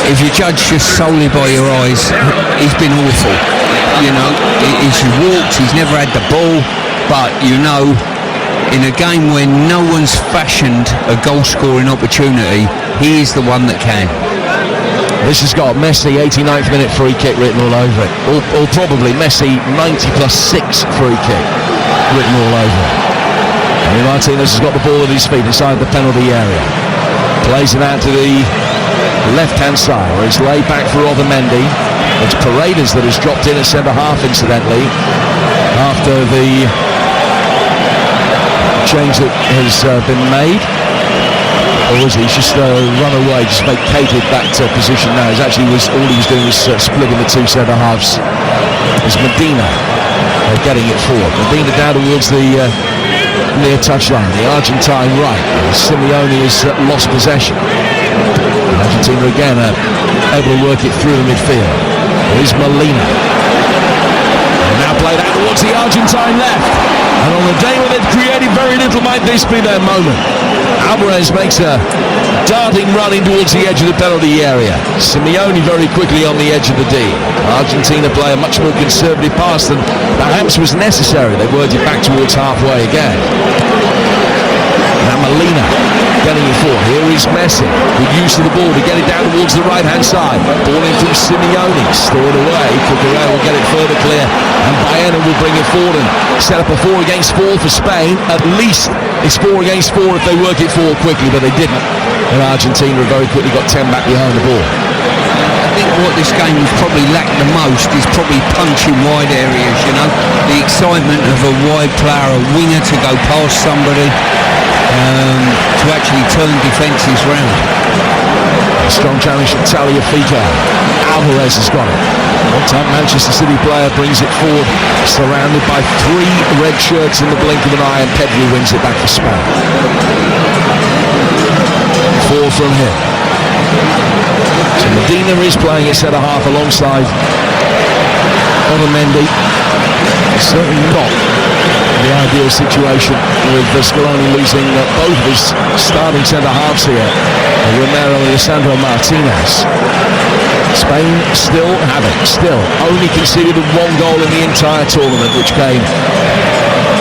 if you judge just solely by your eyes, he's been awful. You know, he's walked, he's never had the ball, but you know, in a game where no one's fashioned a goal-scoring opportunity, he is the one that can. This has got Messi 89th minute free kick written all over it, or probably Messi 90+6 free kick written all over it. And Martinez has got the ball at his feet inside the penalty area. Plays it out to the left-hand side, where it's laid back for Otamendi. It's Paredes that has dropped in at centre-half, incidentally, after the change that has been made. Or was he? He's just run away, just vacated that position now. All he was doing was splitting the 2 centre-halves. It's Medina getting it forward. Medina down towards the near touchline, the Argentine right. Simeone has lost possession. Argentina again able to work it through the midfield. Here's Molina. And now played out towards the Argentine left. And on the day when they've created very little, might this be their moment? Alvarez makes a darting run in towards the edge of the penalty area. Simeone very quickly on the edge of the D. Argentina play a much more conservative pass than perhaps was necessary. They worked it back towards halfway again. Now Molina getting it forward. Here is Messi. Good use of the ball to get it down towards the right-hand side. Ball in from Simeone. Stored away. Cucurella will get it further clear. And Baena will bring it forward and set up a 4 against 4 for Spain. At least it's 4 against 4 if they work it forward quickly, but they didn't. And Argentina very quickly got 10 back behind the ball. I think what this game has probably lacked the most is probably punch in wide areas, you know. The excitement of a wide player, a winger to go past somebody, to actually turn defences round. Strong challenge from Tagliafico. Alvarez has got it. One-time Manchester City player brings it forward, surrounded by 3 red shirts in the blink of an eye, and Pedri wins it back for Spain. 4 from him. So Medina is playing at centre-half alongside Otamendi. Certainly not the ideal situation with Scaloni losing both of his starting centre-halves here, Romero and Alessandro Martinez. Spain still only conceded one goal in the entire tournament, which came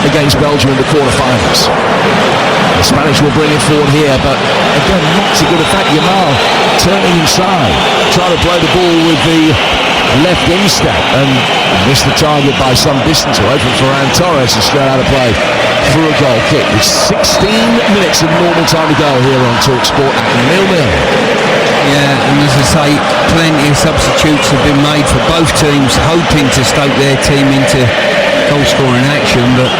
against Belgium in the quarter-finals. The Spanish will bring it forward here, but again, not to good effect. Yamal turning inside, trying to play the ball with the left instep and missed the target by some distance away from Ferran Torres, and straight out of play through a goal kick with 16 minutes of normal time to go here on TalkSport at 0-0. Yeah, and as I say, plenty of substitutes have been made for both teams, hoping to stoke their team into goal-scoring action, but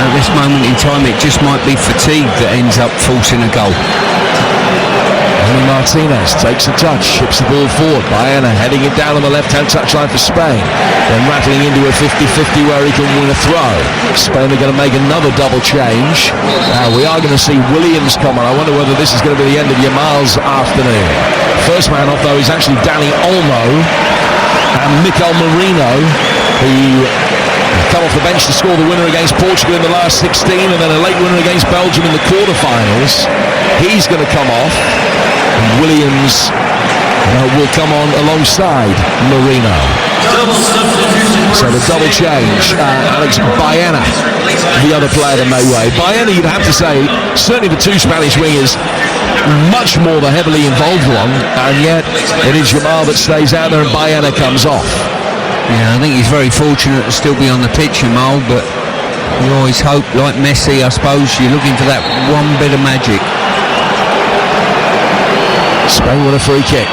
at this moment in time it just might be fatigue that ends up forcing a goal. Martinez takes a touch, ships the ball forward. Baena heading it down on the left-hand touchline for Spain, then rattling into a 50-50 where he can win a throw. Spain are going to make another double change. Now we are going to see Williams come on. I wonder whether this is going to be the end of Yamal's afternoon. First man off though is actually Dani Olmo and Mikel Merino, who come off the bench to score the winner against Portugal in the last 16, and then a late winner against Belgium in the quarterfinals. He's going to come off, and Williams will come on alongside Merino. So the double change, Alex Baena, the other player that made way. Baena, you'd have to say, certainly the two Spanish wingers, much more the heavily involved one, and yet it is Yamal that stays out there and Baena comes off. Yeah, I think he's very fortunate to still be on the pitch, Yamal, but you always hope, like Messi, I suppose, you're looking for that one bit of magic. Spain with a free kick.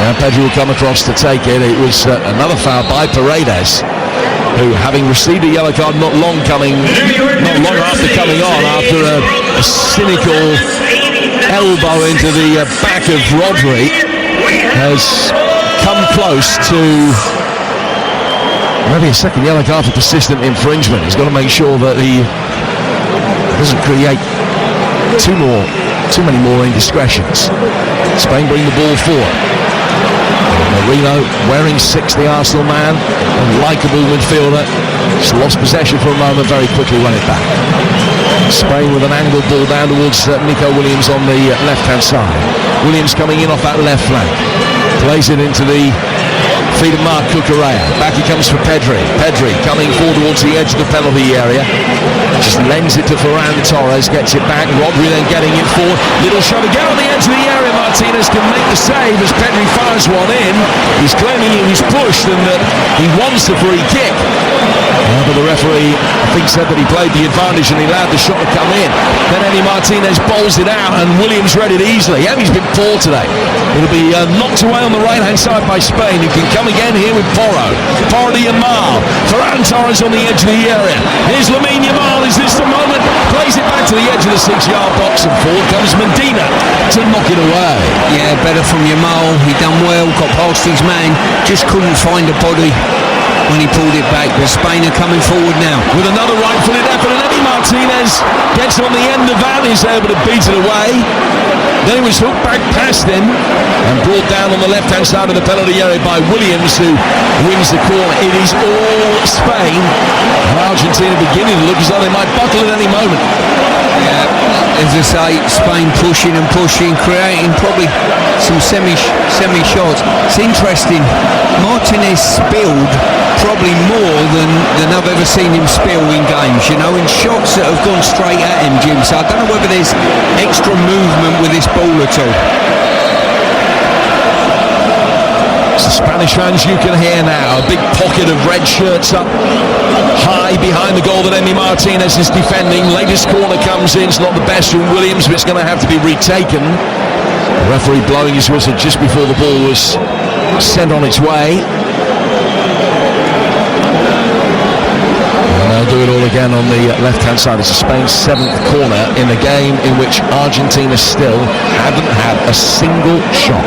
Now Pedri will come across to take it. It was another foul by Paredes, who, having received a yellow card not long after coming on, after a cynical elbow into the back of Rodri, has come close to maybe a second yellow card for persistent infringement. He's got to make sure that he doesn't create too many more indiscretions. Spain bring the ball forward. Merino, wearing 6, the Arsenal man, a likeable midfielder, just lost possession for a moment, very quickly won it back. Spain with an angled ball down towards Nico Williams on the left-hand side. Williams coming in off that left flank, plays it into the feet of Marc Cucurella. Back he comes for Pedri. Pedri coming forward towards the edge of the penalty area. Just lends it to Ferran Torres, gets it back. Rodri then getting it forward. Little shot again on the edge of the area. Martinez can make the save as Pedri fires one in. He's claiming he was pushed and that he wants the free kick. But the referee, I think, said that he played the advantage and he allowed the shot to come in. Then Emi Martinez bowls it out and Williams read it easily. Emi's been poor today. It'll be knocked away on the right-hand side by Spain, who can come again here with Porro. Porro to Yamal. Ferran Torres on the edge of the area. Here's Lamine Yamal. Is this the moment? Plays it back to the edge of the 6-yard box and forward comes Medina to knock it away. Yeah, better from Yamal. He done well, got past his man, just couldn't find a body when he pulled it back. But Spain are coming forward now with another right-footed effort, and Emi Martinez gets on the end of that. He's able to beat it away. Then he was hooked back past him and brought down on the left-hand side of the penalty area by Williams, who wins the corner. It is all Spain, and Argentina beginning to look as though they might buckle at any moment. Yeah, as I say, Spain pushing and pushing, creating probably some semi shots. It's interesting, Martinez spilled probably more than I've ever seen him spill in games, you know, in shots that have gone straight at him, Jim. So I don't know whether there's extra movement with this ball at all. So Spanish fans, you can hear now a big pocket of red shirts up high behind the goal that Emi Martinez is defending. Latest corner comes in. It's not the best from Williams, but it's going to have to be retaken. The referee blowing his whistle just before the ball was sent on its way. And they'll do it all again on the left-hand side. It's Spain's 7th corner in a game in which Argentina still haven't had a single shot.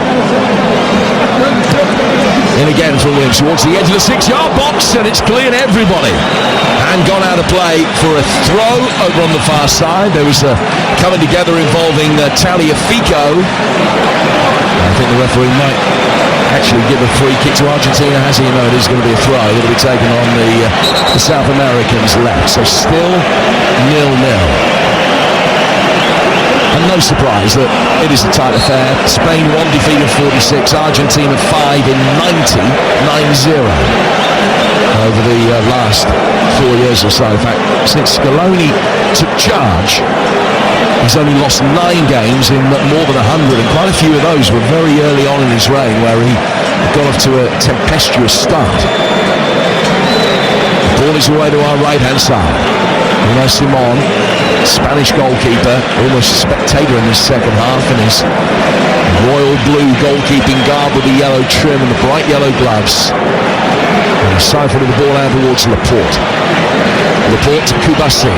In again from Williams towards the edge of the 6-yard box, and it's cleared everybody and gone out of play for a throw over on the far side. There was a coming together involving Tagliafico. I think the referee might actually give a free kick to Argentina, has he? No, it is going to be a throw. It'll be taken on the South Americans' left. So still 0-0. And no surprise that it is a tight affair. Spain 1 defeat in 46, Argentina 5 in 90, 9-0 over the last 4 years or so. In fact, since Scaloni took charge, he's only lost 9 games in more than 100, and quite a few of those were very early on in his reign, where he got off to a tempestuous start. The ball is away to our right-hand side. Unai Simon, Spanish goalkeeper, almost a spectator in this second half, in his royal blue goalkeeping garb with the yellow trim and the bright yellow gloves. And he's siphoning the ball out towards Laporte. Laporte to Kubasi.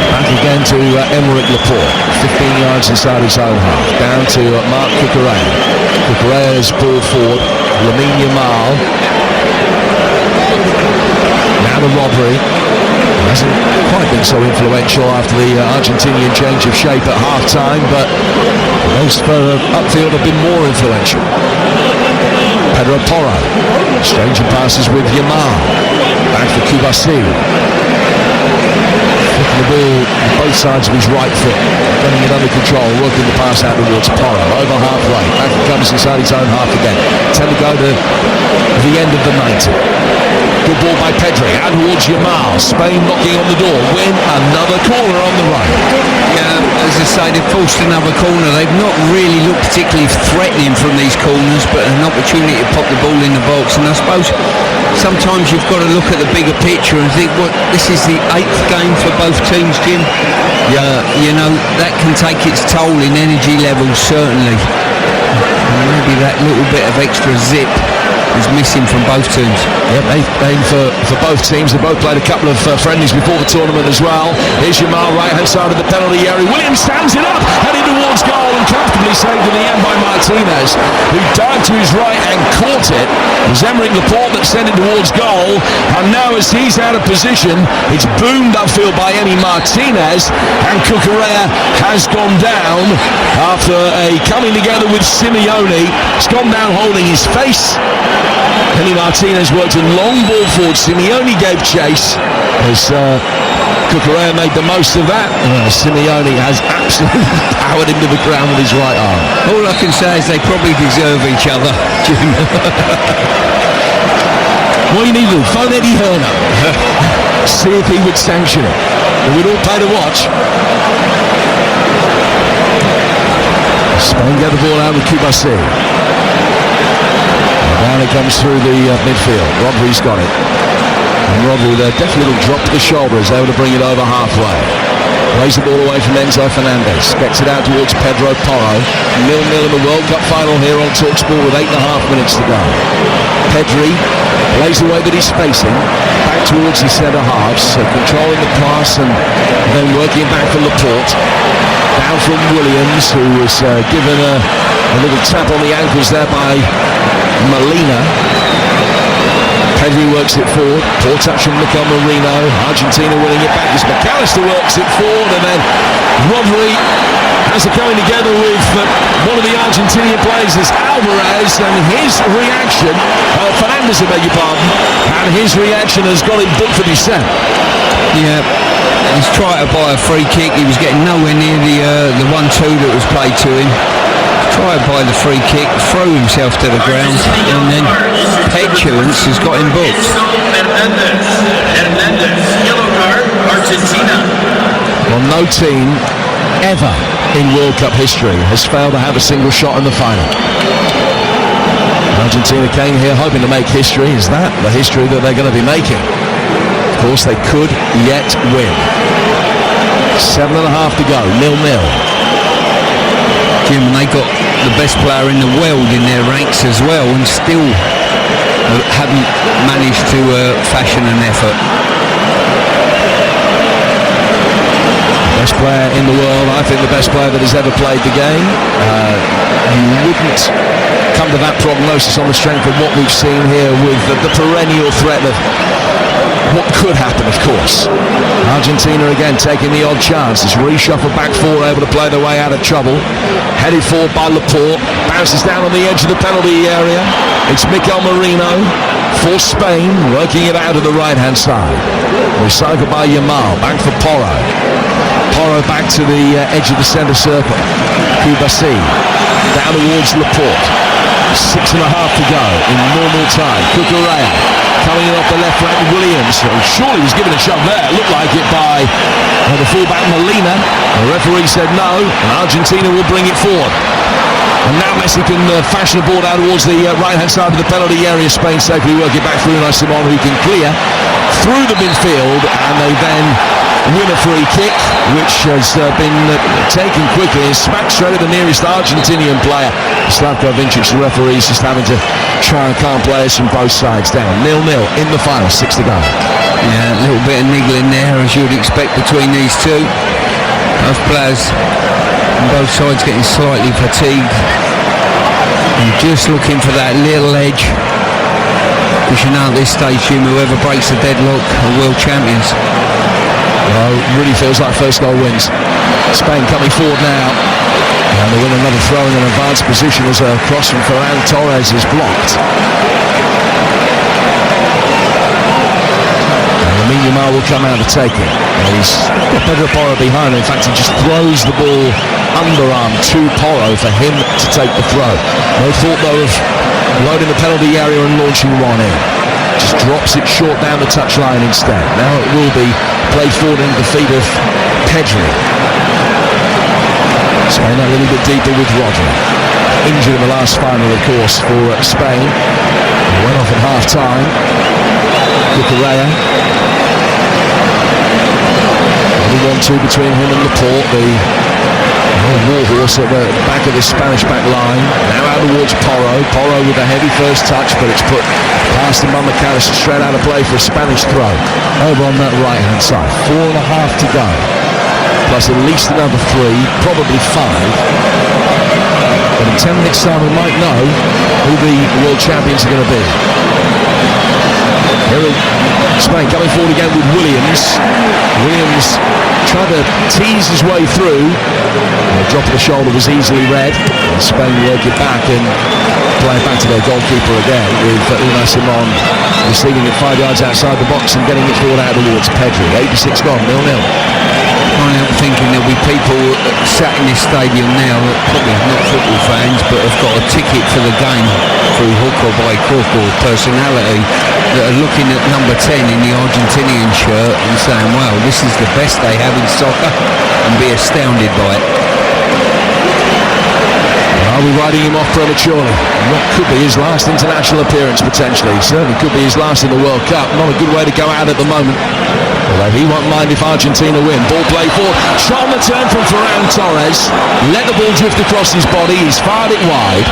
Back again to Aymeric Laporte, 15 yards inside his own half. Down to Marc Cucurella. Cucurella's ball forward. Lamine Yamal. Now the robbery. Hasn't quite been so influential after the Argentinian change of shape at half-time, but those further upfield have been more influential. Pedro Porro, exchanging passes with Yamal. Back for Kubasi. Flicking the ball on both sides of his right foot, getting it under control, working the pass out towards Porro, over halfway. Back it comes inside his own half again. 10 to go to the end of the 90. Good ball by Pedri, out towards Yamal. Spain knocking on the door. Win another corner on the right. Yeah, as I say, they've forced another corner. They've not really looked particularly threatening from these corners, but an opportunity to pop the ball in the box. And I suppose sometimes you've got to look at the bigger picture and think, what, this is the 8th game for both teams, Jim. Yeah, you know, that can take its toll in energy levels, certainly. And maybe that little bit of extra zip is missing from both teams. Yep, 8th game for both teams. They both played a couple of friendlies before the tournament as well. Here's Yamal, right-hand side of the penalty area. Williams stands it up, heading towards goal, and comfortably saved in the end by Martinez, who dived to his right and caught it. It was Aymeric Laporte that sent it towards goal, and now as he's out of position, it's boomed upfield by Emi Martinez, and Cucurella has gone down after a coming together with Simeone. He's gone down holding his face. Emi Martinez worked a long ball forward. Simeone gave chase as Cucurella made the most of that. Simeone has absolutely powered him to the ground with his right arm. All I can say is they probably deserve each other, Jim. What you need to do, phone Eddie Hearn. See if he would sanction it. We'd all pay to watch. Spain get the ball out with Kubasi. Down it comes through the midfield. Rodri's got it. And Rodri there, definitely a little drop to the shoulder, is able to bring it over halfway. Plays the ball away from Enzo Fernandez. Gets it out towards Pedro Porro. 0-0 in the World Cup final here on TalkSport with 8.5 minutes to go. Pedri plays the way that he's facing, back towards his centre halves, so controlling the pass and then working back for Laporte. Down from Williams, who was given a little tap on the ankles there by Molina. Pedri works it forward. Poor touch from Mikel Merino. Argentina winning it back as McAllister works it forward, and then Rodri has it coming together with one of the Argentinian players, is Alvarez, and his reaction, Fernandez, I beg your pardon, and his reaction has got him booked for dissent. Yeah, he's trying to buy a free kick. He was getting nowhere near the 1-2 that was played to him. Tried by the free kick, threw himself to the ground, and then petulance has got him booked. Hernandez, yellow card, Argentina. Well, no team ever in World Cup history has failed to have a single shot in the final. Argentina came here hoping to make history. Is that the history that they're going to be making? Of course, they could yet win. 7.5 to go, 0-0. Jim, they got the best player in the world in their ranks as well, and still haven't managed to fashion an effort. Best player in the world, I think the best player that has ever played the game. You wouldn't come to that prognosis on the strength of what we've seen here with the perennial threat of what could happen, of course. Argentina again taking the odd chance. It's reshuffled back four, able to play their way out of trouble. Headed forward by Laporte. Bounces down on the edge of the penalty area. It's Mikel Merino for Spain, working it out to the right-hand side. Recycled by Yamal. Back for Porro. Porro back to the edge of the centre circle. Kubasi. Down towards Laporte. 6.5 to go in normal time. Cucurella coming in off the left flank. Williams surely was given a shove there. It looked like it by the fullback Molina. The referee said no, and Argentina will bring it forward. And now Messi can fashion a ball out towards the right-hand side of the penalty area. Spain safely work it back through Unai Simon, who can clear through the midfield, and they then win a free kick, which has been taken quickly and smacked straight at the nearest Argentinian player. Slavko Vincic, the referees, just having to try and calm players from both sides down. 0-0 in the final, 6 to go. Yeah, a little bit of niggling there, as you would expect between these two. Both players on both sides getting slightly fatigued and just looking for that little edge. Because you know at this stage, Jim, whoever breaks the deadlock are world champions. Well, it really feels like first goal wins. Spain coming forward now. And they win another throw in an advanced position as a cross from Ferran Torres is blocked. And Lamine Yamal will come out to take it. And he's got Pedro Porro behind him. In fact, he just throws the ball underarm to Porro for him to take the throw. No thought, though, of loading the penalty area and launching one in. Just drops it short down the touchline instead. Now it will be played forward into the feet of Pedri. Spain a little bit deeper with Rodri. Injured in the last final, of course, for Spain. He went off at half-time. Cucurella. 1-2 between him and Laporte, the warhorse at the back of the Spanish back line. Now out towards Porro. Porro with a heavy first touch, but it's put past him by McAllister, straight out of play for a Spanish throw. Over on that right-hand side. 4.5 to go. Plus at least another 3, probably 5. But in 10 minutes time we might know who the world champions are going to be. Here Spain coming forward again with Williams. Williams tried to tease his way through. The drop of the shoulder was easily read. And Spain work it back and play it back to their goalkeeper again, with Unai Simon receiving it 5 yards outside the box and getting it forward out towards Pedri. 86 gone, 0-0. I'm thinking there'll be people sat in this stadium now that probably not football fans but have got a ticket for the game through hook or by crook or personality, that are looking at number 10 in the Argentinian shirt and saying, wow, this is the best they have in soccer, and be astounded by it. Are we writing him off prematurely? What could be his last international appearance, potentially. Certainly could be his last in the World Cup. Not a good way to go out at the moment. Although he won't mind if Argentina win. Ball play forward. Shot on the turn from Ferran Torres. Let the ball drift across his body. He's fired it wide.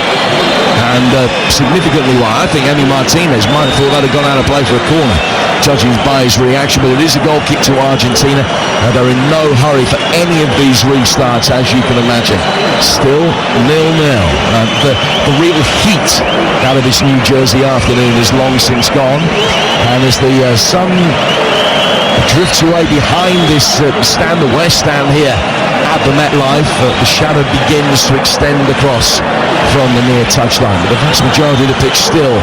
And significantly wide. I think Emi Martinez might have thought that had gone out of play for a corner, judging by his reaction. But it is a goal kick to Argentina. They're in no hurry for any of these restarts, as you can imagine. Still 0-0. The real heat out of this New Jersey afternoon is long since gone. And as the sun drifts away behind this stand, the west stand here at the MetLife, the shadow begins to extend across from the near touchline. But the vast majority of the pitch still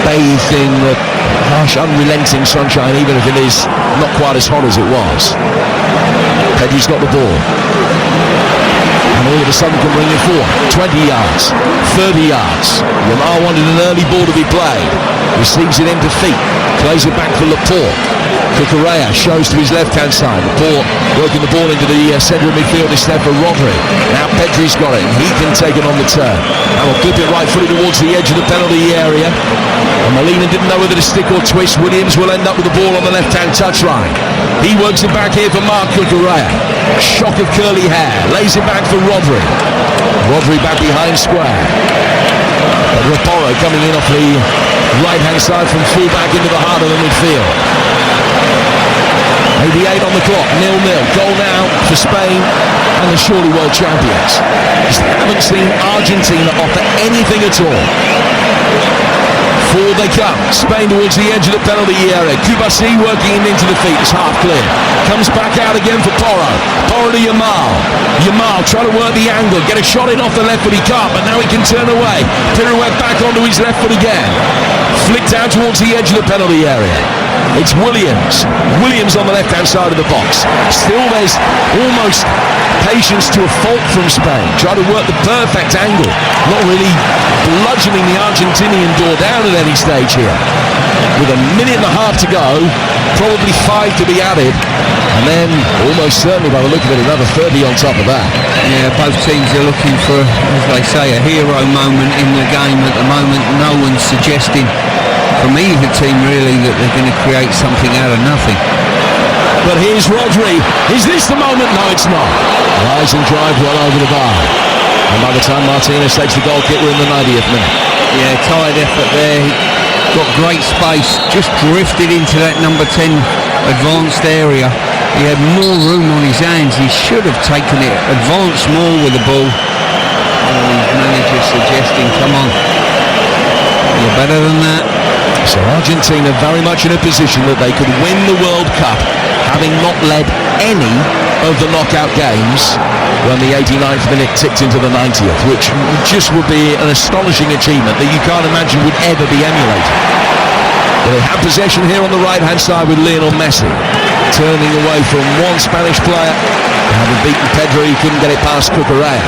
bathed in harsh, unrelenting sunshine, even if it is not quite as hot as it was. Pedri's got the ball. And all of a sudden can bring it forward. 20 yards, 30 yards. Lamar wanted an early ball to be played. Receives it into feet. Plays it back for Laporte. Cucurella shows to his left-hand side. Laporte working the ball into the centre of midfield instead for Rodri. Now Pedri's got it. He can take it on the turn. Now will clip it right-footed towards the edge of the penalty area. And Molina didn't know whether to stick or twist. Williams will end up with the ball on the left-hand touchline. He works it back here for Marc Cucurella. Shock of curly hair. Lays it back for Rodri. Rodri back behind square. Porro coming in off the right-hand side from full-back into the heart of the midfield. 88 on the clock, 0-0. Goal now for Spain and the surely world champions. Just haven't seen Argentina offer anything at all. Forward they come. Spain towards the edge of the penalty area. Kubasi working him into the feet. It's half clear. Comes back out again for Porro. Porro to Yamal. Yamal trying to work the angle. Get a shot in off the left foot. He can't, but now he can turn away. Pirouette back onto his left foot again. Flicked out towards the edge of the penalty area. It's Williams. Williams on the left-hand side of the box. Still there's almost patience to a fault from Spain. Try to work the perfect angle. Not really bludgeoning the Argentinian door down at any stage here. With a minute and a half to go, probably 5 to be added, and then almost certainly by the look of it another 30 on top of that. Yeah, both teams are looking for, as they say, a hero moment in the game at the moment. No one's suggesting from either team really that they're going to create something out of nothing. But here's Rodri. Is this the moment? No, it's not. Rise and drive well over the bar. And by the time Martinez takes the goal kick, we're in the 90th minute. Yeah, tired effort there. Got great space. Just drifted into that number 10 advanced area. He had more room on his hands. He should have taken it, advanced more with the ball. And his manager suggesting, come on, you're better than that. So Argentina very much in a position that they could win the World Cup, having not led any of the knockout games when the 89th minute ticked into the 90th, which just would be an astonishing achievement that you can't imagine would ever be emulated. But they have possession here on the right-hand side with Lionel Messi, turning away from one Spanish player, having beaten Pedro, he couldn't get it past Cucurella.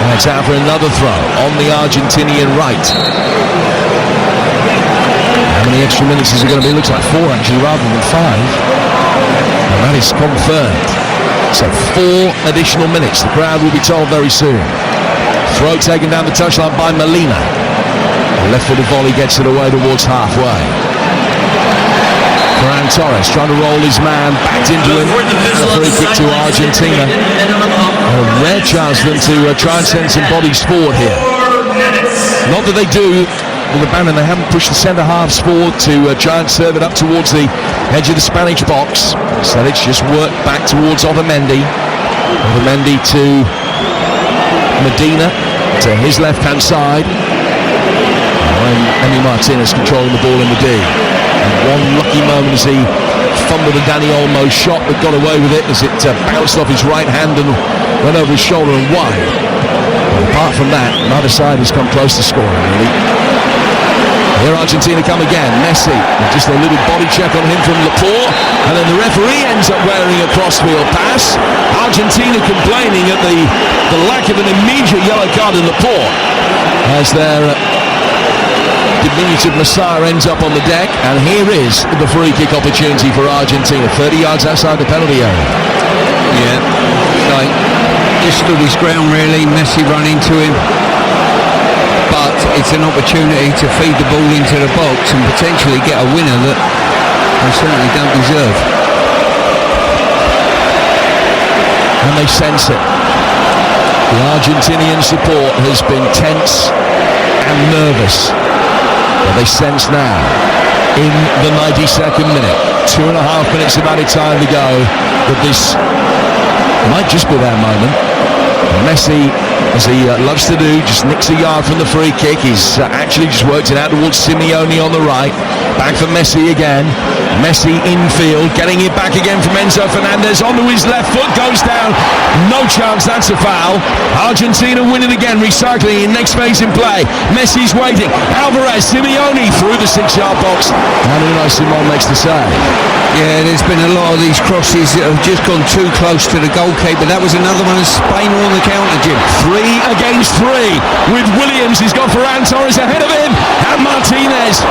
And it's out for another throw on the Argentinian right. How many extra minutes is it going to be? Looks like 4 actually rather than 5. And that is confirmed. So 4 additional minutes. The crowd will be told very soon. Throw taken down the touchline by Molina. The left-footed volley gets it away towards halfway. Ferran Torres trying to roll his man back into him. And a free kick to Argentina. A rare chance for them to try and send some bodies forward here. Not that they do. With the Bannon, they haven't pushed the centre-halves forward to try and serve it up towards the edge of the Spanish box. So it's just worked back towards Otamendi. Otamendi to Medina, to his left-hand side. And Emi Martinez controlling the ball in the D. And one lucky moment as he fumbled a Dani Olmo shot but got away with it as it bounced off his right hand and went over his shoulder and wide. But apart from that, neither side has come close to scoring, really. Here Argentina come again. Messi, just a little body check on him from Laporte, and then the referee ends up wearing a crossfield pass. Argentina complaining at the lack of an immediate yellow card in Laporte as their diminutive Messiah ends up on the deck, and here is the free kick opportunity for Argentina, 30 yards outside the penalty area. Yeah, so just stood his ground really. Messi run into him. But it's an opportunity to feed the ball into the box and potentially get a winner that they certainly don't deserve. And they sense it. The Argentinian support has been tense and nervous. But they sense now, in the 92nd minute, 2.5 minutes of added time to go, that this might just be their moment. Messi, as he loves to do, just nicks a yard from the free kick. He's actually just worked it out towards Simeone on the right. Back for Messi again. Messi infield, getting it back again from Enzo Fernandez onto his left foot, goes down. No chance, that's a foul. Argentina win it again, recycling in next phase in play. Messi's waiting. Alvarez, Simeone through the 6-yard box. And Unai Simon makes the save. Yeah, there's been a lot of these crosses that have just gone too close to the goalkeeper. That was another one as Spain were on the counter, Jim. 3 against 3 with Williams. He's got Ferran Torres ahead of him, and Martinez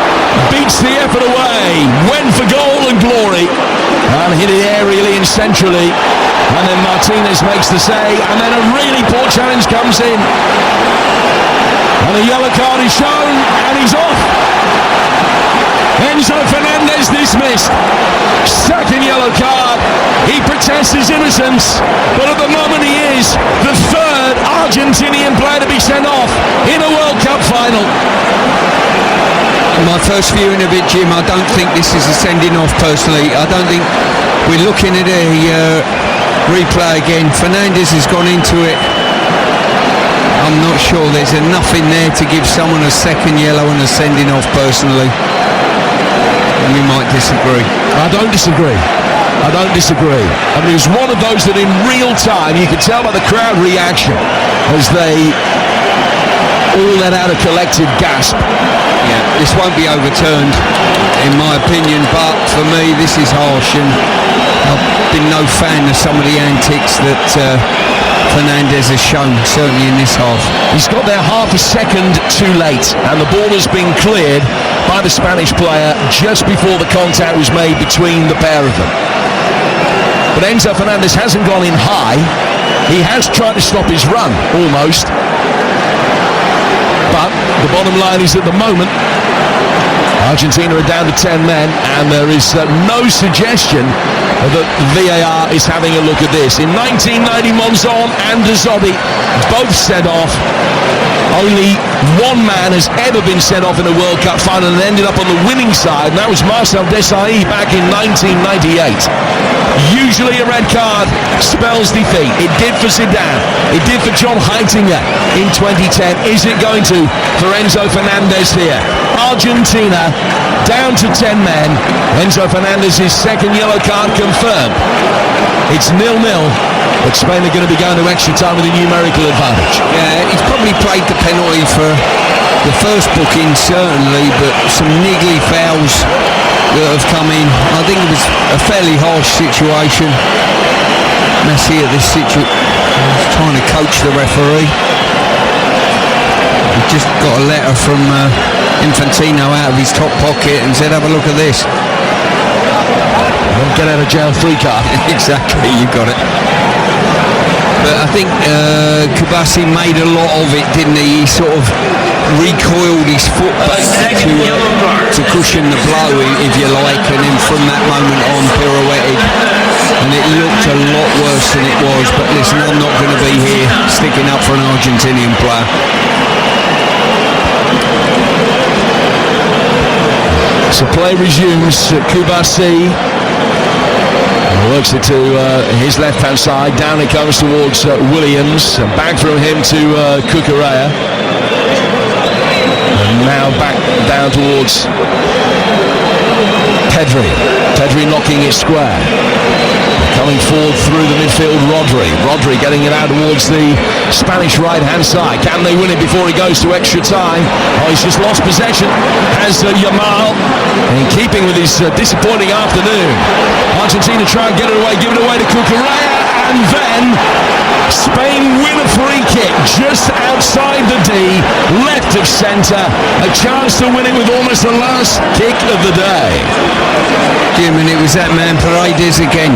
beats the effort away. Went for goal and glory and hit it aerially and centrally, and then Martinez makes the save, and then a really poor challenge comes in, and a yellow card is shown, and he's off. Enzo Fernandez dismissed. Second yellow card. He protests his innocence, but at the moment he is the 3rd Argentinian player to be sent off in a World Cup final. My first viewing of it, Jim, I don't think this is a sending off personally. I don't think We're looking at a replay again. Fernandez has gone into it. I'm not sure there's enough in there to give someone a second yellow and a sending off personally. We might disagree. I don't disagree. I mean, it was one of those that in real time, you could tell by the crowd reaction as they all let out a collective gasp. Yeah, this won't be overturned, in my opinion, but for me, this is harsh, and I've been no fan of some of the antics that Fernandez has shown, certainly in this half. He's got there half a second too late, and the ball has been cleared by the Spanish player just before the contact was made between the pair of them. But Enzo Fernandez hasn't gone in high. He has tried to stop his run, almost. But the bottom line is, at the moment, Argentina are down to 10 men, and there is no suggestion that VAR is having a look at this. In 1990, Monzon and De Zobbi both sent off. Only one man has ever been sent off in a World Cup final and ended up on the winning side, and that was Marcel Desailly back in 1998. Usually a red card spells defeat. It did for Zidane. It did for John Heitinger in 2010. Is it going to for Enzo Fernandez here? Argentina down to 10 men. Enzo Fernandez's second yellow card confirmed. It's 0-0, but Spain are going to be going to extra time with a numerical advantage. Yeah, he's probably played the penalty for the first booking, certainly, but some niggly fouls that have come in. I think it was a fairly harsh situation. Messi at this situation, trying to coach the referee. He just got a letter from Infantino out of his top pocket and said, have a look at this. Get out of jail free card. Exactly, you got it. But I think Kubasi made a lot of it, didn't he? He sort of recoiled his foot back to cushion the blow, if you like, and then from that moment on pirouetted, and it looked a lot worse than it was. But listen, I'm not going to be here sticking up for an Argentinian player. So play resumes. Kubasi works it to his left-hand side. Down it comes towards Williams. Back from him to Cucurella. And now back down towards Pedri. Pedri knocking it square. Coming forward through the midfield, Rodri. Rodri getting it out towards the Spanish right-hand side. Can they win it before he goes to extra time? Oh, he's just lost possession. Has Yamal, in keeping with his disappointing afternoon. Argentina try and get it away, give it away to Cucurella, and then Spain win a free kick just outside the D, left of centre. A chance to win it with almost the last kick of the day. Jim, and it was that man Paredes again.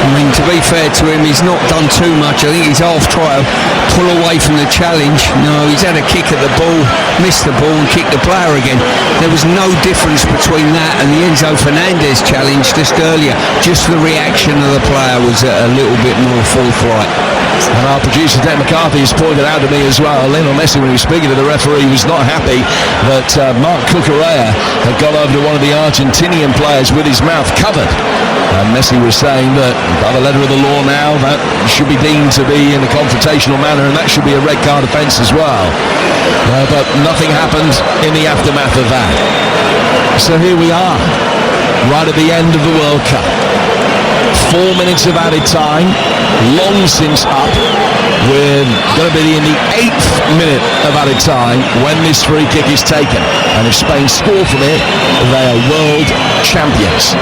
I mean, to be fair to him, he's not done too much. I think he's half tried to pull away from the challenge. No, he's had a kick at the ball, missed the ball and kicked the player again. There was no difference between that and the Enzo Fernandez challenge just earlier. Just the reaction of the player was a little bit more forthright. And our producer, Dan McCarthy, has pointed out to me as well, Lionel Messi, when he was speaking to the referee, was not happy that Marc Cucurella had gone over to one of the Argentinian players with his mouth covered. And Messi was saying that by the letter of the law now, that should be deemed to be in a confrontational manner, and that should be a red card offence as well. But nothing happened in the aftermath of that. So here we are, right at the end of the World Cup. 4 minutes of added time, long since up. We're going to be in the 8th minute of added time when this free kick is taken. And if Spain score from it, they are world champions.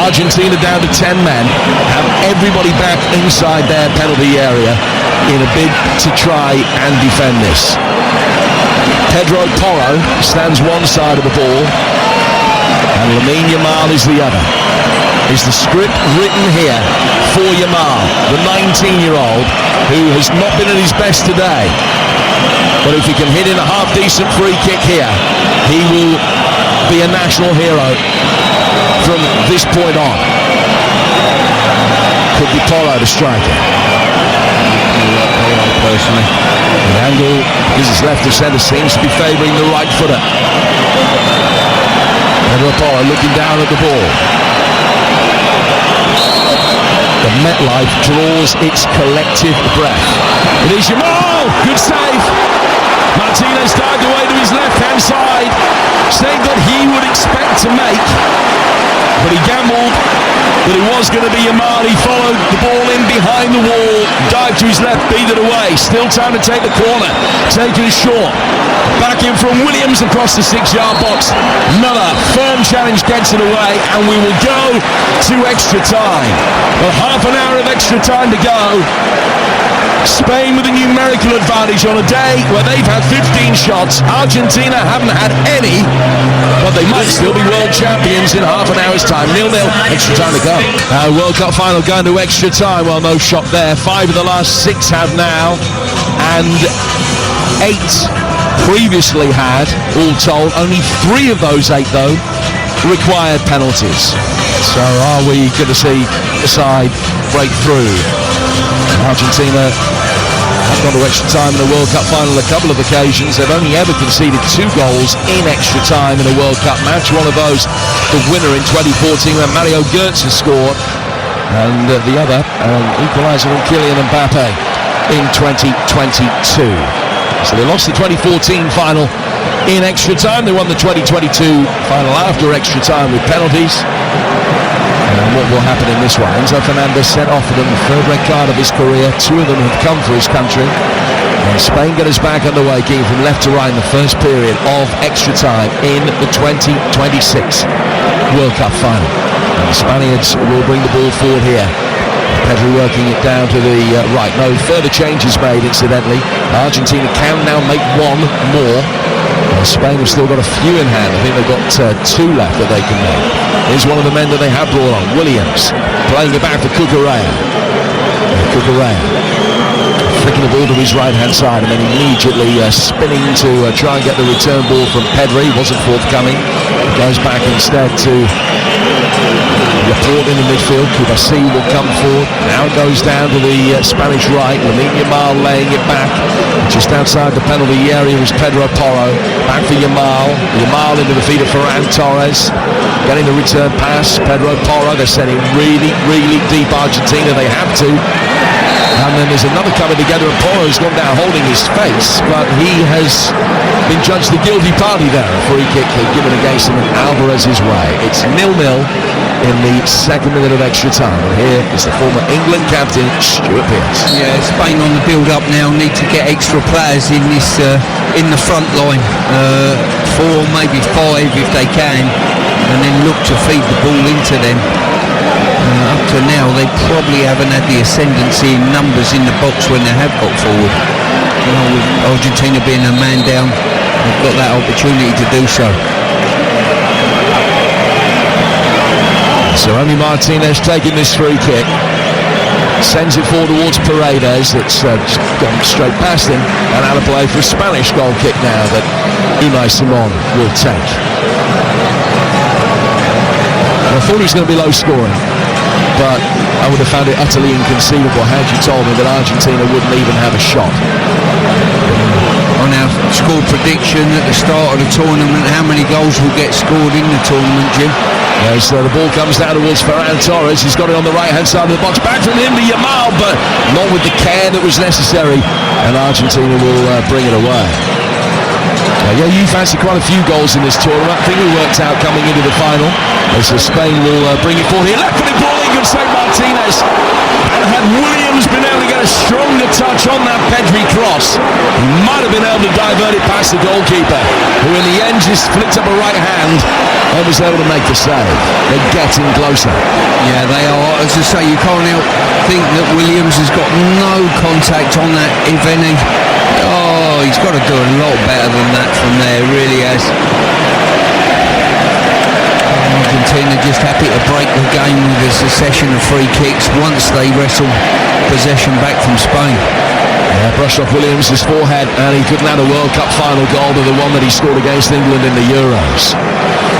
Argentina down to 10 men, have everybody back inside their penalty area in a bid to try and defend this. Pedro Porro stands one side of the ball, and Lamine Yamal is the other. Is the script written here for Yamal, the 19-year-old who has not been at his best today? But if he can hit in a half-decent free kick here, he will be a national hero from this point on. Could be Porro the striker. Personally, the angle, because it's left of centre, seems to be favouring the right footer. Pedro Porro looking down at the ball. MetLife draws its collective breath. It is Jamal, good save. Martinez dived away to his left-hand side, save that he would expect to make, but he gambled that it was going to be Yamal. He followed the ball in behind the wall, dived to his left, beat it away. Still time to take the corner, taken short. Back in from Williams across the 6-yard box. Another firm challenge gets it away, and we will go to extra time. Well, half an hour of extra time to go. Spain with a numerical advantage on a day where they've had 15 shots. Argentina haven't had any, but they might still be world champions in half an hour's time. 0-0, extra time to go. World Cup final going to extra time. Well, no shot there. 5 of the last 6 have now, and 8 previously had, all told. Only 3 of those 8, though, required penalties. So are we going to see the side break through? Argentina have gone to extra time in a World Cup final a couple of occasions. They've only ever conceded 2 goals in extra time in a World Cup match. One of those, the winner in 2014 when Mario Götze scored, and the other, equaliser from Kylian Mbappe in 2022. So they lost the 2014 final in extra time. They won the 2022 final after extra time with penalties. And what will happen in this one? Enzo Fernandez sent off for them, the 3rd red card of his career. 2 of them have come for his country. And Spain get us back underway, kicking from left to right in the first period of extra time in the 2026 World Cup final. And the Spaniards will bring the ball forward here. Pedri working it down to the right. No further changes made, incidentally. Argentina can now make 1 more. Spain have still got a few in hand. I think they've got 2 left that they can make. Here's one of the men that they have brought on, Williams, playing it back for Cucurella. Flicking the ball to his right-hand side and then immediately spinning to try and get the return ball from Pedri. Wasn't forthcoming. Goes back instead to Laporte in the midfield. Kubasi will come forward. Now it goes down to the Spanish right. Lamine Yamal laying it back. Just outside the penalty area is Pedro Porro. Back for Yamal. Yamal into the feet of Ferran Torres. Getting the return pass. Pedro Porro. They're sending really, really deep Argentina. They have to. And then there's another coming together, and Porro's gone down holding his face, but he has been judged the guilty party there. A free kick given against him in Alvarez's way. It's 0-0 in the 2nd minute of extra time. And here is the former England captain, Stuart Pearce. Yeah, Spain on the build-up now need to get extra players in this in the front line. 4, maybe 5 if they can, and then look to feed the ball into them. Up to now, they probably haven't had the ascendancy in numbers in the box when they have got forward. With Argentina being a man down, they've got that opportunity to do so. So only Martinez taking this free kick. Sends it forward towards Paredes. It's just gone straight past him and out of play for a Spanish goal kick now that Unai Simon will take. I thought he was going to be low scoring, but I would have found it utterly inconceivable had you told me that Argentina wouldn't even have a shot. On our score prediction at the start of the tournament, how many goals will get scored in the tournament, Jim? Yes, the ball comes down towards Ferran Torres. He's got it on the right-hand side of the box. Back from him to Yamal, but not with the care that was necessary. And Argentina will bring it away. Yeah, you fancy quite a few goals in this tournament. I think we worked out coming into the final. As Spain will bring it forward here. Left-footed ball in, good save Martinez. And had Williams been able to get a stronger touch on that Pedri cross, he might have been able to divert it past the goalkeeper, who in the end just flicked up a right hand and was able to make the save. They're getting closer. Yeah, they are. As I say, you can't help think that Williams has got no contact on that, if any. Oh, he's got to do a lot better than that from there, really has. Argentina just happy to break the game with a succession of free kicks once they wrestle possession back from Spain. Yeah, brushed off Williams' forehead, and he couldn't add a World Cup final goal to the one that he scored against England in the Euros.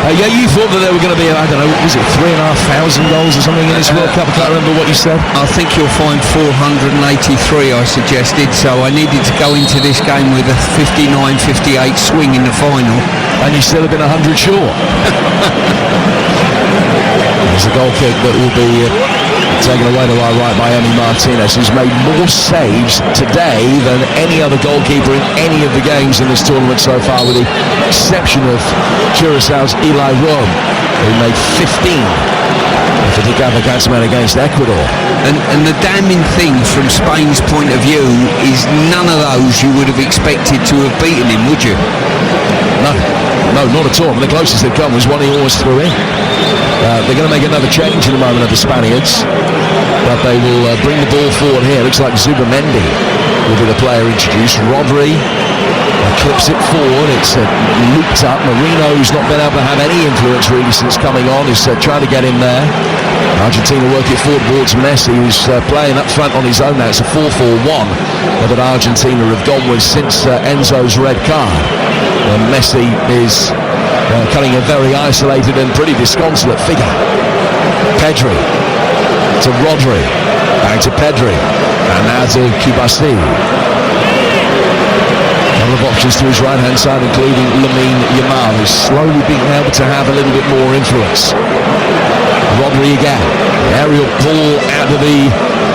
Yeah, you thought that there were going to be, I don't know, was it 3,500 goals or something in this World Cup? I can't remember what you said. I think you'll find 483 I suggested, so I needed to go into this game with a 59-58 swing in the final. And you still have been 100 short. There's a goal kick that will be Taken away to our right by Emi Martinez, who's made more saves today than any other goalkeeper in any of the games in this tournament so far, with the exception of Curaçao's Eli Rome, who made 15 for the Gavagatsman against Ecuador. And the damning thing from Spain's point of view is none of those you would have expected to have beaten him, would you? No, not at all. The closest they've come was one he almost threw in. They're going to make another change in a moment of the Spaniards, but they will bring the ball forward here. Looks like Zubamendi will be the player introduced. Rodri clips it forward. It's looped up. Marino's not been able to have any influence really since coming on. He's trying to get in there. Argentina work it forward towards Messi, who's playing up front on his own now. It's a 4-4-1 that Argentina have gone with since Enzo's red card. Messi is cutting a very isolated and pretty disconsolate figure. Pedri to Rodri, back to Pedri, and now to Kubasi. Couple of options to his right hand side, including Lamine Yamal, who's slowly being able to have a little bit more influence. Rodri again, aerial ball out of the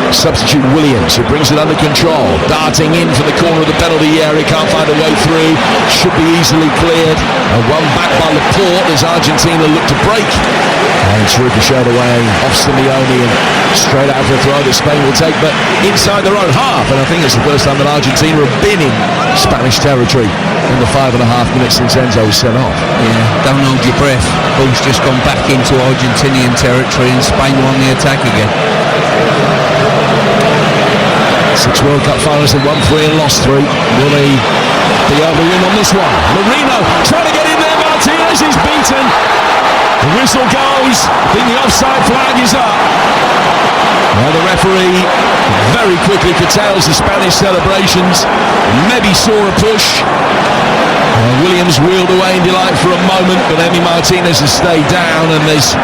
substitute Williams, who brings it under control, darting in from the corner of the penalty area, can't find a way through, should be easily cleared, and one back by Laporte as Argentina look to break, and it's ricocheted away off Simeone and straight out for a throw that Spain will take, but inside their own half. And I think it's the first time that Argentina have been in Spanish territory in the 5.5 minutes since Enzo was sent off. Yeah, don't hold your breath. Ball's just gone back into Argentinian territory and Spain won the attack again. 6 World Cup finals, they won 3 and lost 3. Will they be able to win on this one? Marino trying to get in there. Martinez is beaten. The whistle goes. I think the offside flag is up. Well, the referee very quickly curtails the Spanish celebrations. Maybe saw a push. Williams wheeled away in delight for a moment, but Emi Martinez has stayed down, and there's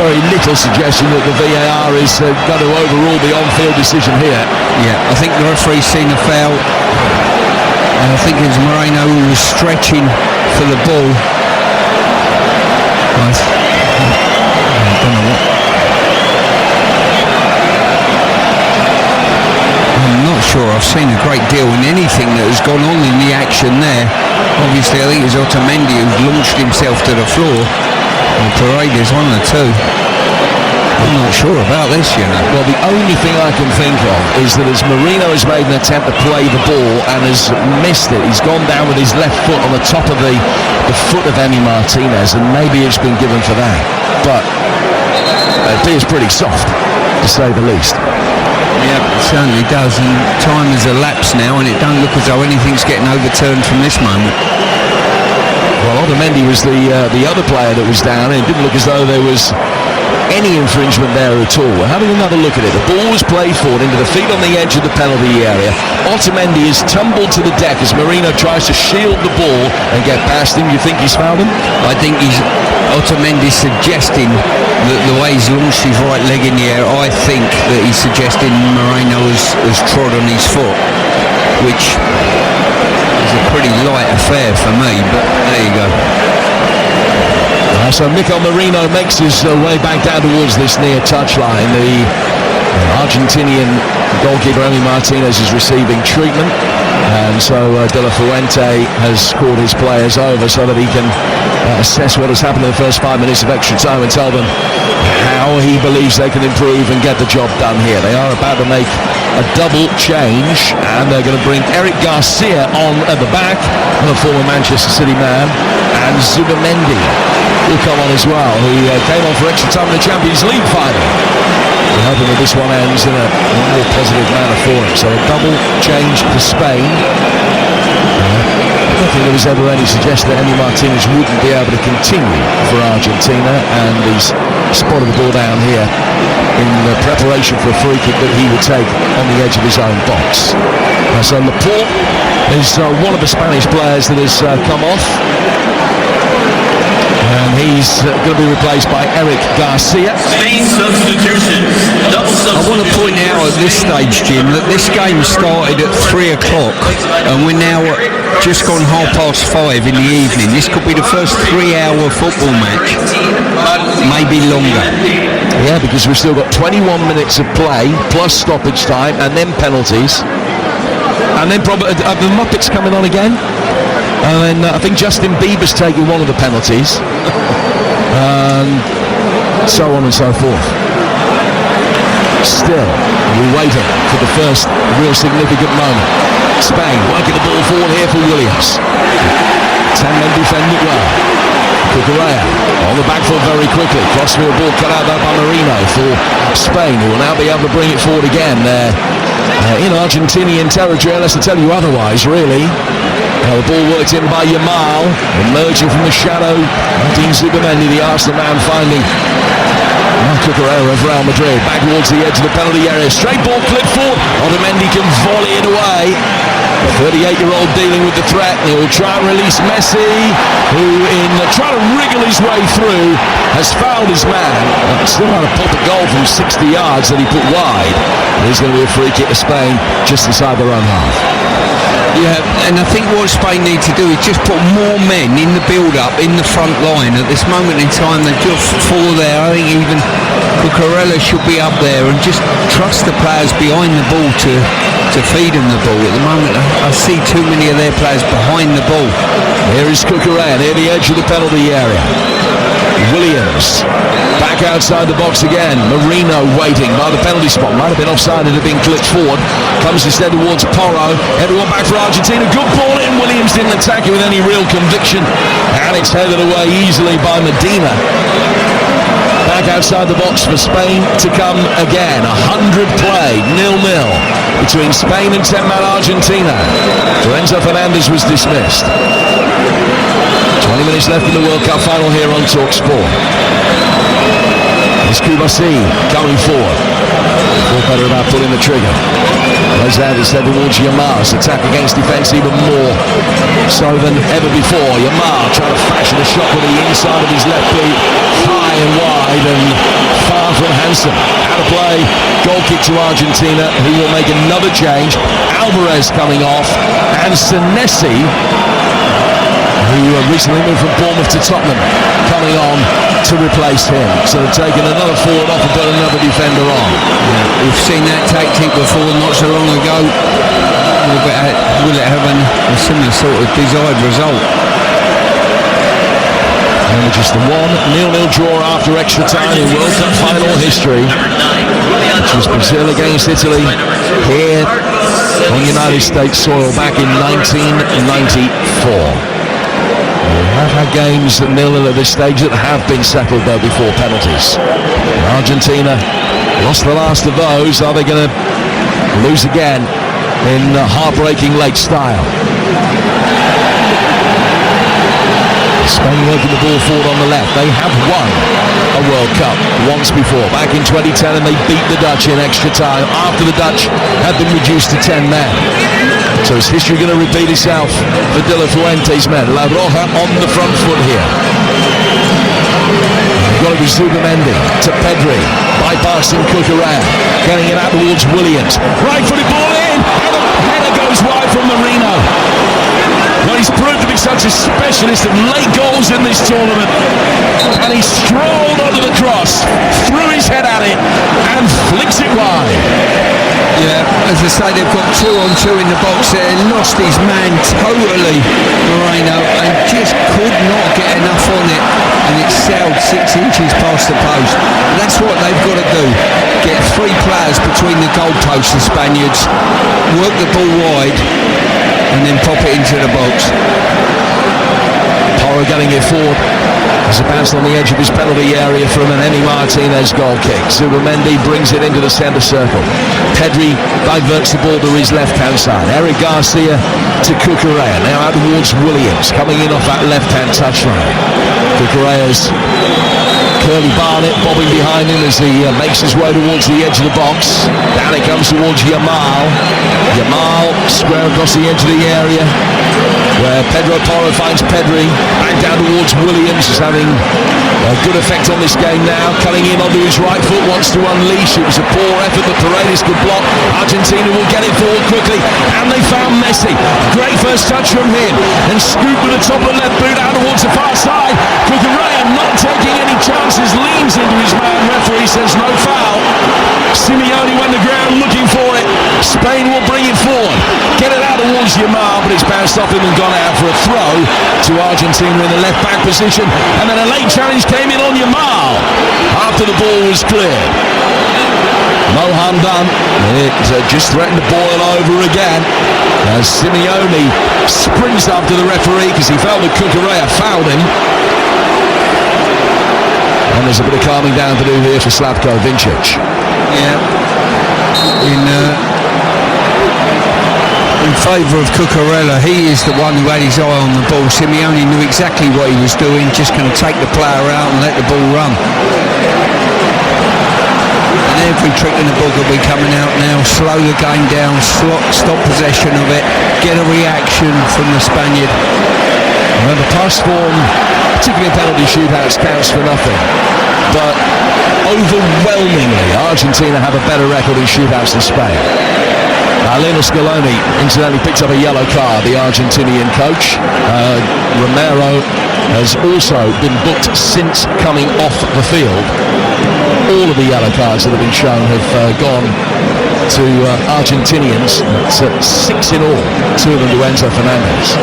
very little suggestion that the VAR is going to overrule the on-field decision here. Yeah, I think the referee's seen a foul, and I think it was Moreno who was stretching for the ball. I don't know what. I'm not sure I've seen a great deal in anything that has gone on in the action there. Obviously, I think it's Otamendi who's launched himself to the floor, and Paredes, one of the two. I'm not sure about this, you know. Well, the only thing I can think of is that as Marino has made an attempt to play the ball and has missed it, he's gone down with his left foot on the top of the foot of Emi Martinez, and maybe it's been given for that. But it appears pretty soft, to say the least. Yeah, it certainly does, and time has elapsed now, and it don't look as though anything's getting overturned from this moment. Well, Otamendi was the other player that was down, and it didn't look as though there was any infringement there at all. We're having another look at it. The ball was played forward into the feet on the edge of the penalty area. Otamendi is tumbled to the deck as Marino tries to shield the ball and get past him. You think he's fouled him? I think Otamendi's suggesting that the way he's launched his right leg in the air, I think that he's suggesting Moreno has trod on his foot, which is a pretty light affair for me, but there you go. So Mikel Merino makes his way back down towards this near touchline. The Argentinian goalkeeper Emi Martinez is receiving treatment, and so De La Fuente has called his players over so that he can assess what has happened in the first 5 minutes of extra time and tell them how he believes they can improve and get the job done here. They are about to make a double change, and they're going to bring Eric Garcia on at the back, the former Manchester City man, and Zubamendi will come on as well, who came on for extra time in the Champions League final. We're hoping that this one ends in a more positive manner for him. So a double change for Spain. I don't think there was ever any suggestion that Emi Martinez wouldn't be able to continue for Argentina, and he's spotted the ball down here in preparation for a free kick that he would take on the edge of his own box. So Laporte is one of the Spanish players that has come off, and he's going to be replaced by Eric Garcia. Spain substitution. Double substitution. I want to point out at this stage, Jim, that this game started at 3 o'clock and we're now just gone 5:30 in the evening. This could be the first 3-hour football match, maybe longer. Yeah, because we've still got 21 minutes of play, plus stoppage time, and then penalties. And then probably the Muppets coming on again. And then I think Justin Bieber's taking one of the penalties. And so on and so forth. Still, we're waiting for the first real significant moment. Spain working the ball forward here for Williams. 10 men defend it well. Cucurella on the back foot very quickly. Crossfield ball cut out there by Marino for Spain, who will now be able to bring it forward again there in Argentinian territory, unless I tell you otherwise, really. The ball worked in by Yamal, emerging from the shadow. Dean Zubimendi, the Arsenal man, finding Cucurella of Real Madrid. Back towards the edge of the penalty area. Straight ball clipped forward. Otamendi can volley it away. The 38-year-old dealing with the threat. He will try and release Messi, who in trying to wriggle his way through has fouled his man. Still had a pop at goal from 60 yards that he put wide. There's going to be a free kick to Spain just inside their own half. Yeah, and I think what Spain need to do is just put more men in the build-up, in the front line. At this moment in time, they're just four there. I think even Cucurella should be up there and just trust the players behind the ball to feed them the ball. At the moment, I see too many of their players behind the ball. Here is Cucurella near the edge of the penalty area. Williams back outside the box again. Marino waiting by the penalty spot. Might have been offside, it had been clipped forward. Comes instead towards Porro. Everyone back for Argentina. Good ball in. Williams didn't attack it with any real conviction. And it's headed away easily by Medina. Back outside the box for Spain to come again. 100 played, 0-0 between Spain and 10-man Argentina. Lorenzo Fernandez was dismissed. 20 minutes left in the World Cup final here on TalkSport. It's Kubasi coming forward. Feel better about pulling the trigger. Plays out instead towards Yamar's attack against defence even more so than ever before. Yamar trying to fashion a shot with the inside of his left boot, high and wide and far from handsome. Out of play, goal kick to Argentina, who will make another change. Alvarez coming off, and Senesi, who recently moved from Bournemouth to Tottenham, coming on to replace him. So they've taken another forward off and put another defender on. Yeah, we've seen that tactic before not so long ago. Will it have a similar sort of desired result? And just the 1-0 draw after extra time in World Cup final history, which was Brazil against Italy here on United States soil back in 1994. We have had games at 0-0 at this stage that have been settled though before penalties. Argentina lost the last of those. Are they going to lose again in heartbreaking late style? Spain working the ball forward on the left. They have won a World Cup once before, back in 2010, and they beat the Dutch in extra time after the Dutch had been reduced to 10 men. So is history going to repeat itself for De La Fuente's men? La Roja on the front foot here. They've got it with Zubimendi to Pedri, bypassing Cucurella, getting it out towards Williams. Right-footed ball in, and the header goes wide from Marino. Well, he's proved to be such a specialist of late goals in this tournament, and he strolled onto the cross, threw his head at it, and flicks it wide. Yeah, as I say, they've got 2-on-2 in the box there. Lost his man totally, Moreno, and just could not get enough on it, and it sailed 6 inches past the post. That's what they've got to do. Get 3 players between the goalposts, the Spaniards, work the ball wide, and then pop it into the box. Porro getting it forward. As it bounced on the edge of his penalty area from an Emi Martinez goal kick. Zubimendi brings it into the centre circle. Pedri diverts the ball to his left-hand side. Eric Garcia to Cucurella. Now out towards Williams, coming in off that left-hand touchline. Cucurella's Curly Barnett bobbing behind him as he makes his way towards the edge of the box. Down it comes towards Yamal. Yamal square across the edge of the area. where Pedro Porro finds Pedri, back down towards Williams, is having a good effect on this game now, cutting in onto his right foot, wants to unleash. It was a poor effort, but Paredes could block. Argentina will get it forward quickly, and they found Messi. Great first touch from him, and scoop with the top of the left boot out towards the far side. Cucurella not taking any chances, leans into his man. Referee says no foul. Simeone went to ground looking for it. Spain will bring it forward, get it out towards Yamal, but it's bounced off him and gone out for a throw to Argentina in the left back position. And then a late challenge came in on Yamal after the ball was cleared. No harm done. It just threatened to boil over again as Simeone sprints up to the referee because he felt that Cucurella fouled him. And there's a bit of calming down to do here for Slavko Vincic. Yeah. In favour of Cucurella, he is the one who had his eye on the ball. Simeone knew exactly what he was doing, just going to take the player out and let the ball run. And every trick in the book will be coming out now. Slow the game down, stop possession of it, get a reaction from the Spaniard. And the past form, particularly in penalty shootouts, counts for nothing. But overwhelmingly, Argentina have a better record in shootouts than Spain. Lionel Scaloni incidentally picked up a yellow card, the Argentinian coach. Romero has also been booked since coming off the field. All of the yellow cards that have been shown have gone to Argentinians. It's 6 in all, 2 of them to Enzo Fernandez.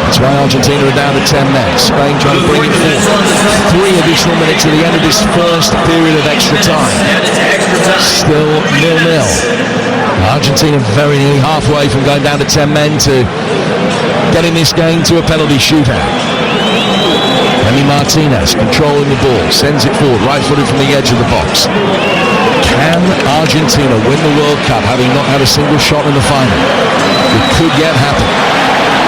That's why Argentina are down to 10 men. Spain trying to bring it forward. 3 additional minutes at the end of this first period of extra time. Still 0-0. Argentina very nearly halfway from going down to 10 men to getting this game to a penalty shootout. Emi Martinez controlling the ball, sends it forward, right-footed from the edge of the box. Can Argentina win the World Cup having not had a single shot in the final? It could yet happen.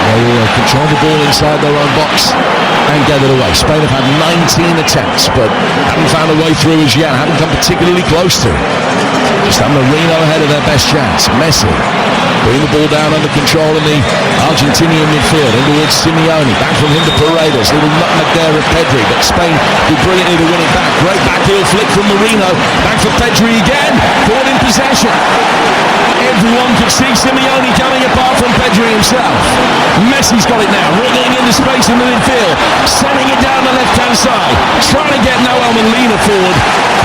They will control the ball inside their own box and get it away. Spain have had 19 attempts, but haven't found a way through as yet, haven't come particularly close to it. Just have Marino ahead of their best chance. Messi putting the ball down under control in the Argentinian midfield, in towards Simeone, back from him to Paredes, little nutmeg there at Pedri, but Spain do brilliantly to win it back. Great backheel flick from Marino, back for Pedri again, forward in possession. Everyone could see Simeone coming apart from Pedri himself. Messi's got it now, wriggling into space in the midfield, sending it down the left-hand side, trying to get Noel Molina forward,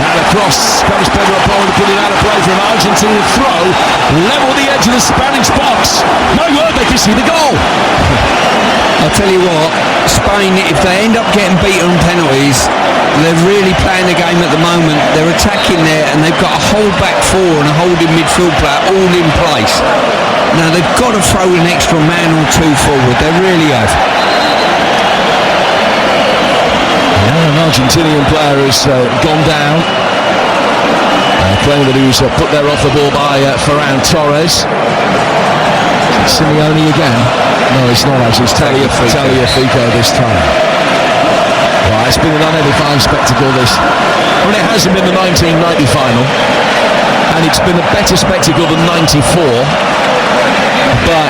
and across comes Pedro Porro to put it out of play for an Argentina throw, level the edge of the Spanish box. No word, they can see the goal. I'll tell you what, Spain, if they end up getting beaten on penalties, they're really playing the game at the moment. They're attacking there and they've got a hold back four and a holding midfield player all in place. Now they've got to throw an extra man or two forward, they really have. Yeah, an Argentinian player has gone down. Claiming that he was put there off the ball by Ferran Torres. Simeone again. No, it's not actually. It's Tagliafico this time. Well, it's been an unedifying spectacle, this. I mean, it hasn't been the 1990 final, and it's been a better spectacle than 94, but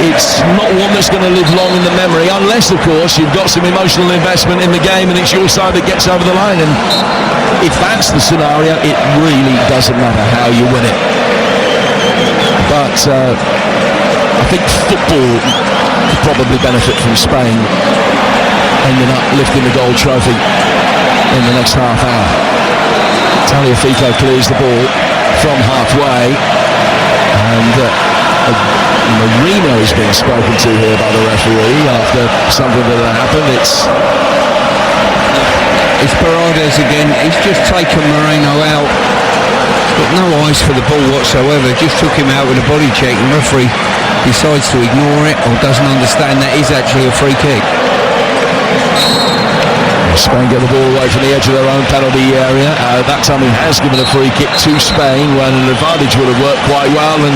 it's not one that's going to live long in the memory, unless, of course, you've got some emotional investment in the game and it's your side that gets over the line. And if that's the scenario, it really doesn't matter how you win it. But I think football could probably benefit from Spain ending up lifting the gold trophy in the next half hour. Tagliafico clears the ball from halfway, and Marino is being spoken to here by the referee after something that happened. It's Paredes again. He's just taken Marino out. Got no eyes for the ball whatsoever. Just took him out with a body check, and the referee decides to ignore it or doesn't understand that is actually a free kick. Spain get the ball away from the edge of their own penalty area. That time he has given a free kick to Spain when an advantage would have worked quite well, and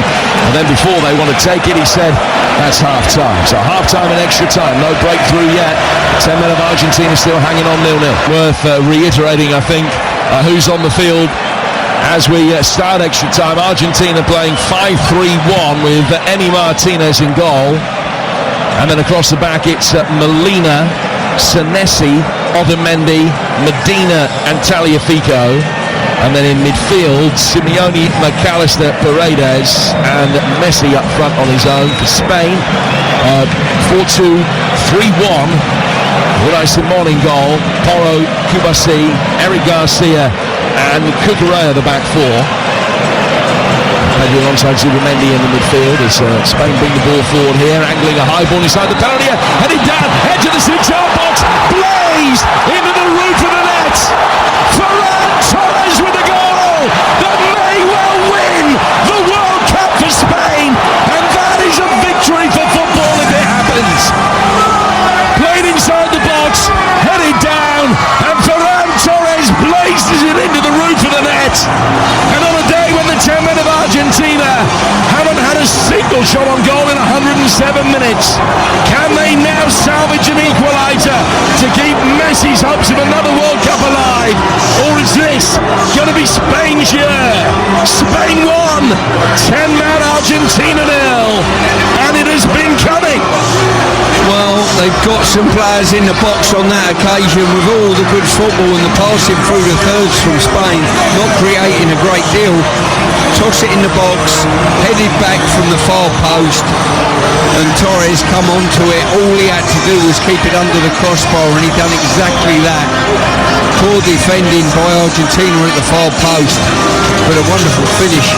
then before they want to take it, he said that's half time. So half time and extra time, no breakthrough yet. 10 men of Argentina still hanging on 0-0. Worth reiterating, I think, who's on the field as we start extra time. Argentina playing 5-3-1 with Emi Martinez in goal. And then across the back, it's Molina, Senesi, Otamendi, Medina and Tagliafico. And then in midfield, Simeone, McAllister, Paredes and Messi up front on his own for Spain. 4-2, 3-1. Unai Simon in goal, Porro, Kubasi, Eric Garcia and Cucurella the back four. Maybe alongside Zubimendi in the midfield as Spain bring the ball forward here, angling a high ball inside the penalty area, headed down, edge of the 6-yard box, blazed into the roof of the net. Ferran Torres with the goal that may well win the World Cup for Spain, and that is a victory for football if it happens. Played inside the box, headed down, and Ferran Torres blazes it into the roof of the net. And on a day when the 10 men of Argentina haven't had a single shot on goal in 107 minutes, can they now salvage an equaliser to keep Messi's hopes of another World Cup alive? Or is this going to be Spain's year? Spain won, 10-man Argentina 0, and it has been coming. Well, they've got some players in the box on that occasion with all the good football and the passing through the thirds from Spain, not creating a great deal. Toss it in the box, headed back from the far post, and Torres come onto it. All he had to do was keep it under the crossbar, and he done exactly that. Poor defending by Argentina at the far post, but a wonderful finish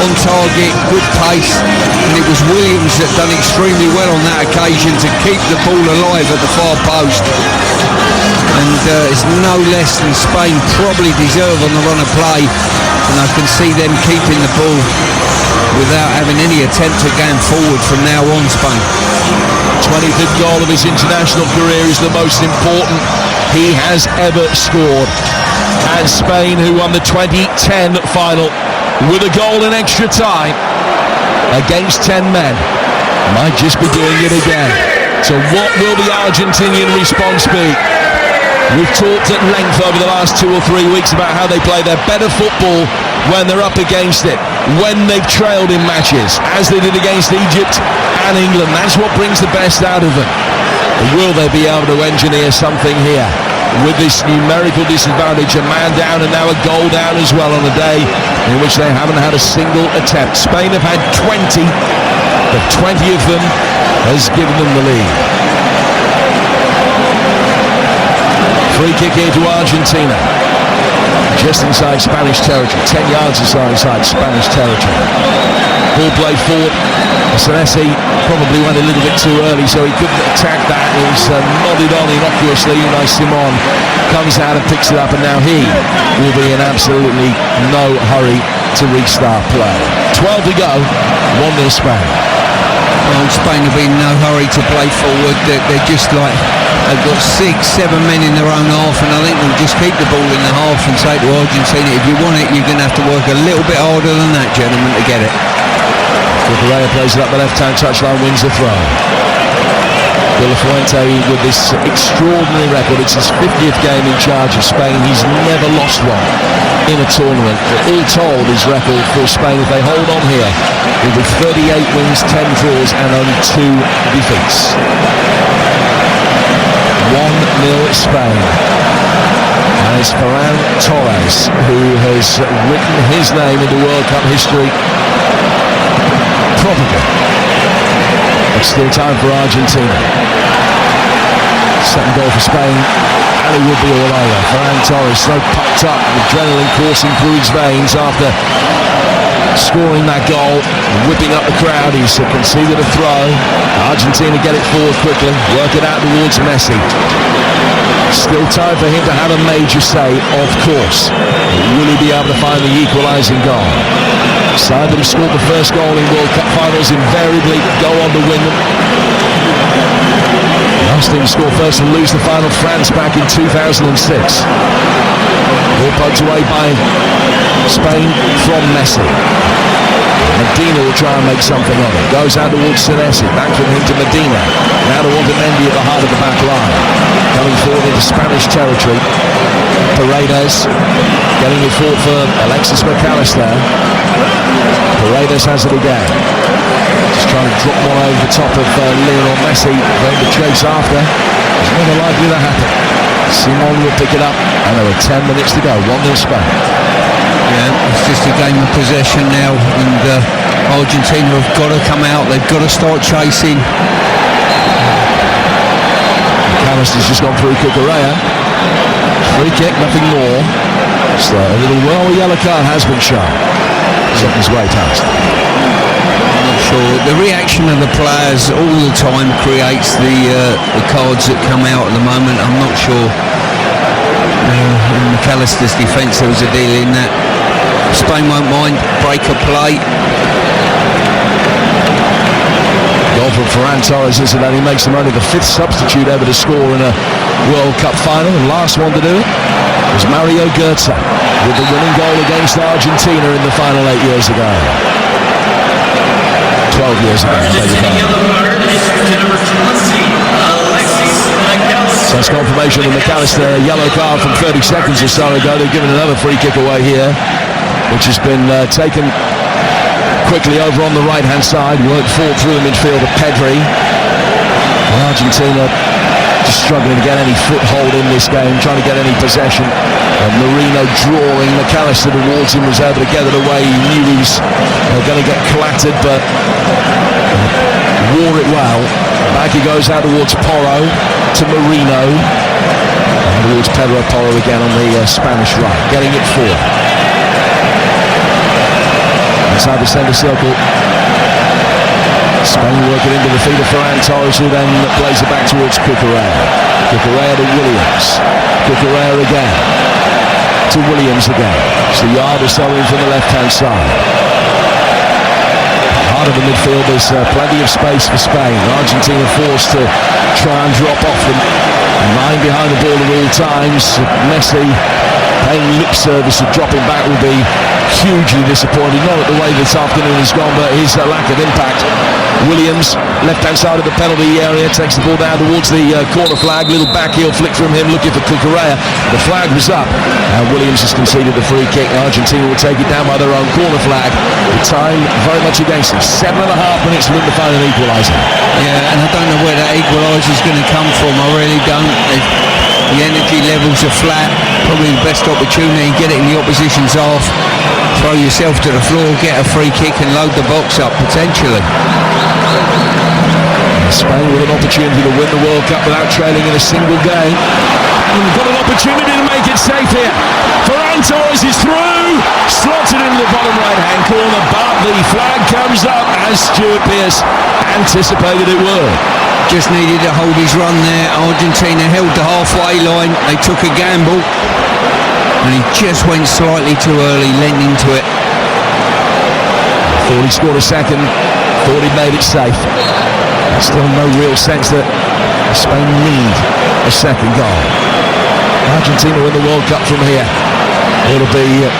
on target, good pace, and it was Williams that done extremely well on that occasion to keep the ball alive at the far post. And it's no less than Spain probably deserve on the run of play, and I can see them keeping the ball without having any attempt at going forward from now on. Spain. 25th goal of his international career is the most important he has ever scored. And Spain, who won the 2010 final with a goal in extra time against 10 men, might just be doing it again. So what will the Argentinian response be? We've talked at length over the last 2 or 3 weeks about how they play their better football when they're up against it, when they've trailed in matches, as they did against Egypt and England. That's what brings the best out of them. Will they be able to engineer something here with this numerical disadvantage, a man down and now a goal down as well on a day in which they haven't had a single attempt? Spain have had 20, but 20 of them has given them the lead. Free kick here to Argentina, just inside Spanish territory, 10 yards inside Spanish territory. Ball played forward. Senesi probably went a little bit too early, so he couldn't attack that. It was nodded on innocuously. Unai Simon comes out and picks it up, and now he will be in absolutely no hurry to restart play. 12 to go, 1-0 Spain. Well, Spain have been in no hurry to play forward. They're just like, they've got 6-7 men in their own half, and I think they'll just keep the ball in the half and say to Argentina, if you want it, you're going to have to work a little bit harder than that, gentlemen, to get it. Correa plays it up the left-hand touchline, wins the throw. De La Fuente with this extraordinary record. It's his 50th game in charge of Spain. He's never lost one in a tournament. All told, his record for Spain, if they hold on here, will be 38 wins, 10 draws and only 2 defeats. 1-0 Spain. And it's Ferran Torres who has written his name into World Cup history. Probably. It's still time for Argentina. Second goal for Spain, and it will be all over. Ferran Torres so pumped up, adrenaline coursing through his veins after scoring that goal, whipping up the crowd. He's conceded a throw. Argentina get it forward quickly, work it out towards Messi. Still time for him to have a major say, of course. Will he be able to find the equalising goal? Side that have scored the first goal in World Cup finals invariably go on to win them. Last team to score first and lose the final, France back in 2006. Ball poked away by Spain from Messi. Medina will try and make something of it. Goes out towards Senesi. Back from him to Medina. Now to Otamendi at the heart of the back line. Coming forward into Spanish territory. Paredes getting it forward for Alexis McAllister. Paredes has it again. Just trying to drop one over the top of Lionel Messi, going to chase after. It's never likely to happen. Simon will pick it up, and there are 10 minutes to go. 1-0 Spain. Yeah, it's just a game of possession now, and Argentina have got to come out. They've got to start chasing. McAllister's just gone through Cucurella. Free kick, nothing more. So a little yellow card has been shown. It's on his way past. I'm not sure. The reaction of the players all the time creates the cards that come out at the moment. I'm not sure. In McAllister's defence, there was a deal in that. Spain won't mind. Break a play. Goal from Ferran Torres, isn't that? He makes him only the 5th substitute ever to score in a World Cup final. The last one to do it was Mario Götze with the winning goal against Argentina in the final 8 years ago. 12 years ago. So it's confirmation of McAllister, a yellow card from 30 seconds or so ago. They've given another free kick away here, which has been taken quickly over on the right-hand side. Worked forward through the midfield of Pedri. Argentina just struggling to get any foothold in this game, trying to get any possession. Marino drawing McAllister towards him, was able to get it away. He knew he was going to get clattered, but wore it well. Back he goes out towards Porro, to Marino, and towards Pedro Porro again on the Spanish right, getting it forward. Inside the centre circle, Spain working into the feet of Ferran Torres, who then plays it back towards Cucurella. Cucurella to Williams. Cucurella again. To Williams again. So Yard is selling from the left-hand side. Heart of the midfield, there's plenty of space for Spain. Argentina forced to try and drop off them. Lying behind the ball at all times. Messi paying lip service of dropping back will be hugely disappointed. Not at the way this afternoon has gone, but his lack of impact. Williams, left-hand side of the penalty area, takes the ball down towards the corner flag. Little back heel flick from him, looking for Cucurella. The flag was up, and Williams has conceded the free kick. Argentina will take it down by their own corner flag. The time very much against them. 7.5 minutes for them to find an equaliser. Yeah, and I don't know where that equaliser is going to come from. I really don't. The energy levels are flat. Probably the best opportunity. Get it in the opposition's half. Throw yourself to the floor, get a free kick and load the box up, potentially. Spain with an opportunity to win the World Cup without trailing in a single game. And we've got an opportunity to make it safe here. Ferran Torres is through, slotted in the bottom right-hand corner, but the flag comes up as Stuart Pearce anticipated it would. Just needed to hold his run there. Argentina held the halfway line. They took a gamble, and he just went slightly too early, lent into it. Thought he scored a second, thought he made it safe. Still no real sense that Spain need a second goal. Argentina win the World Cup from here. It'll be a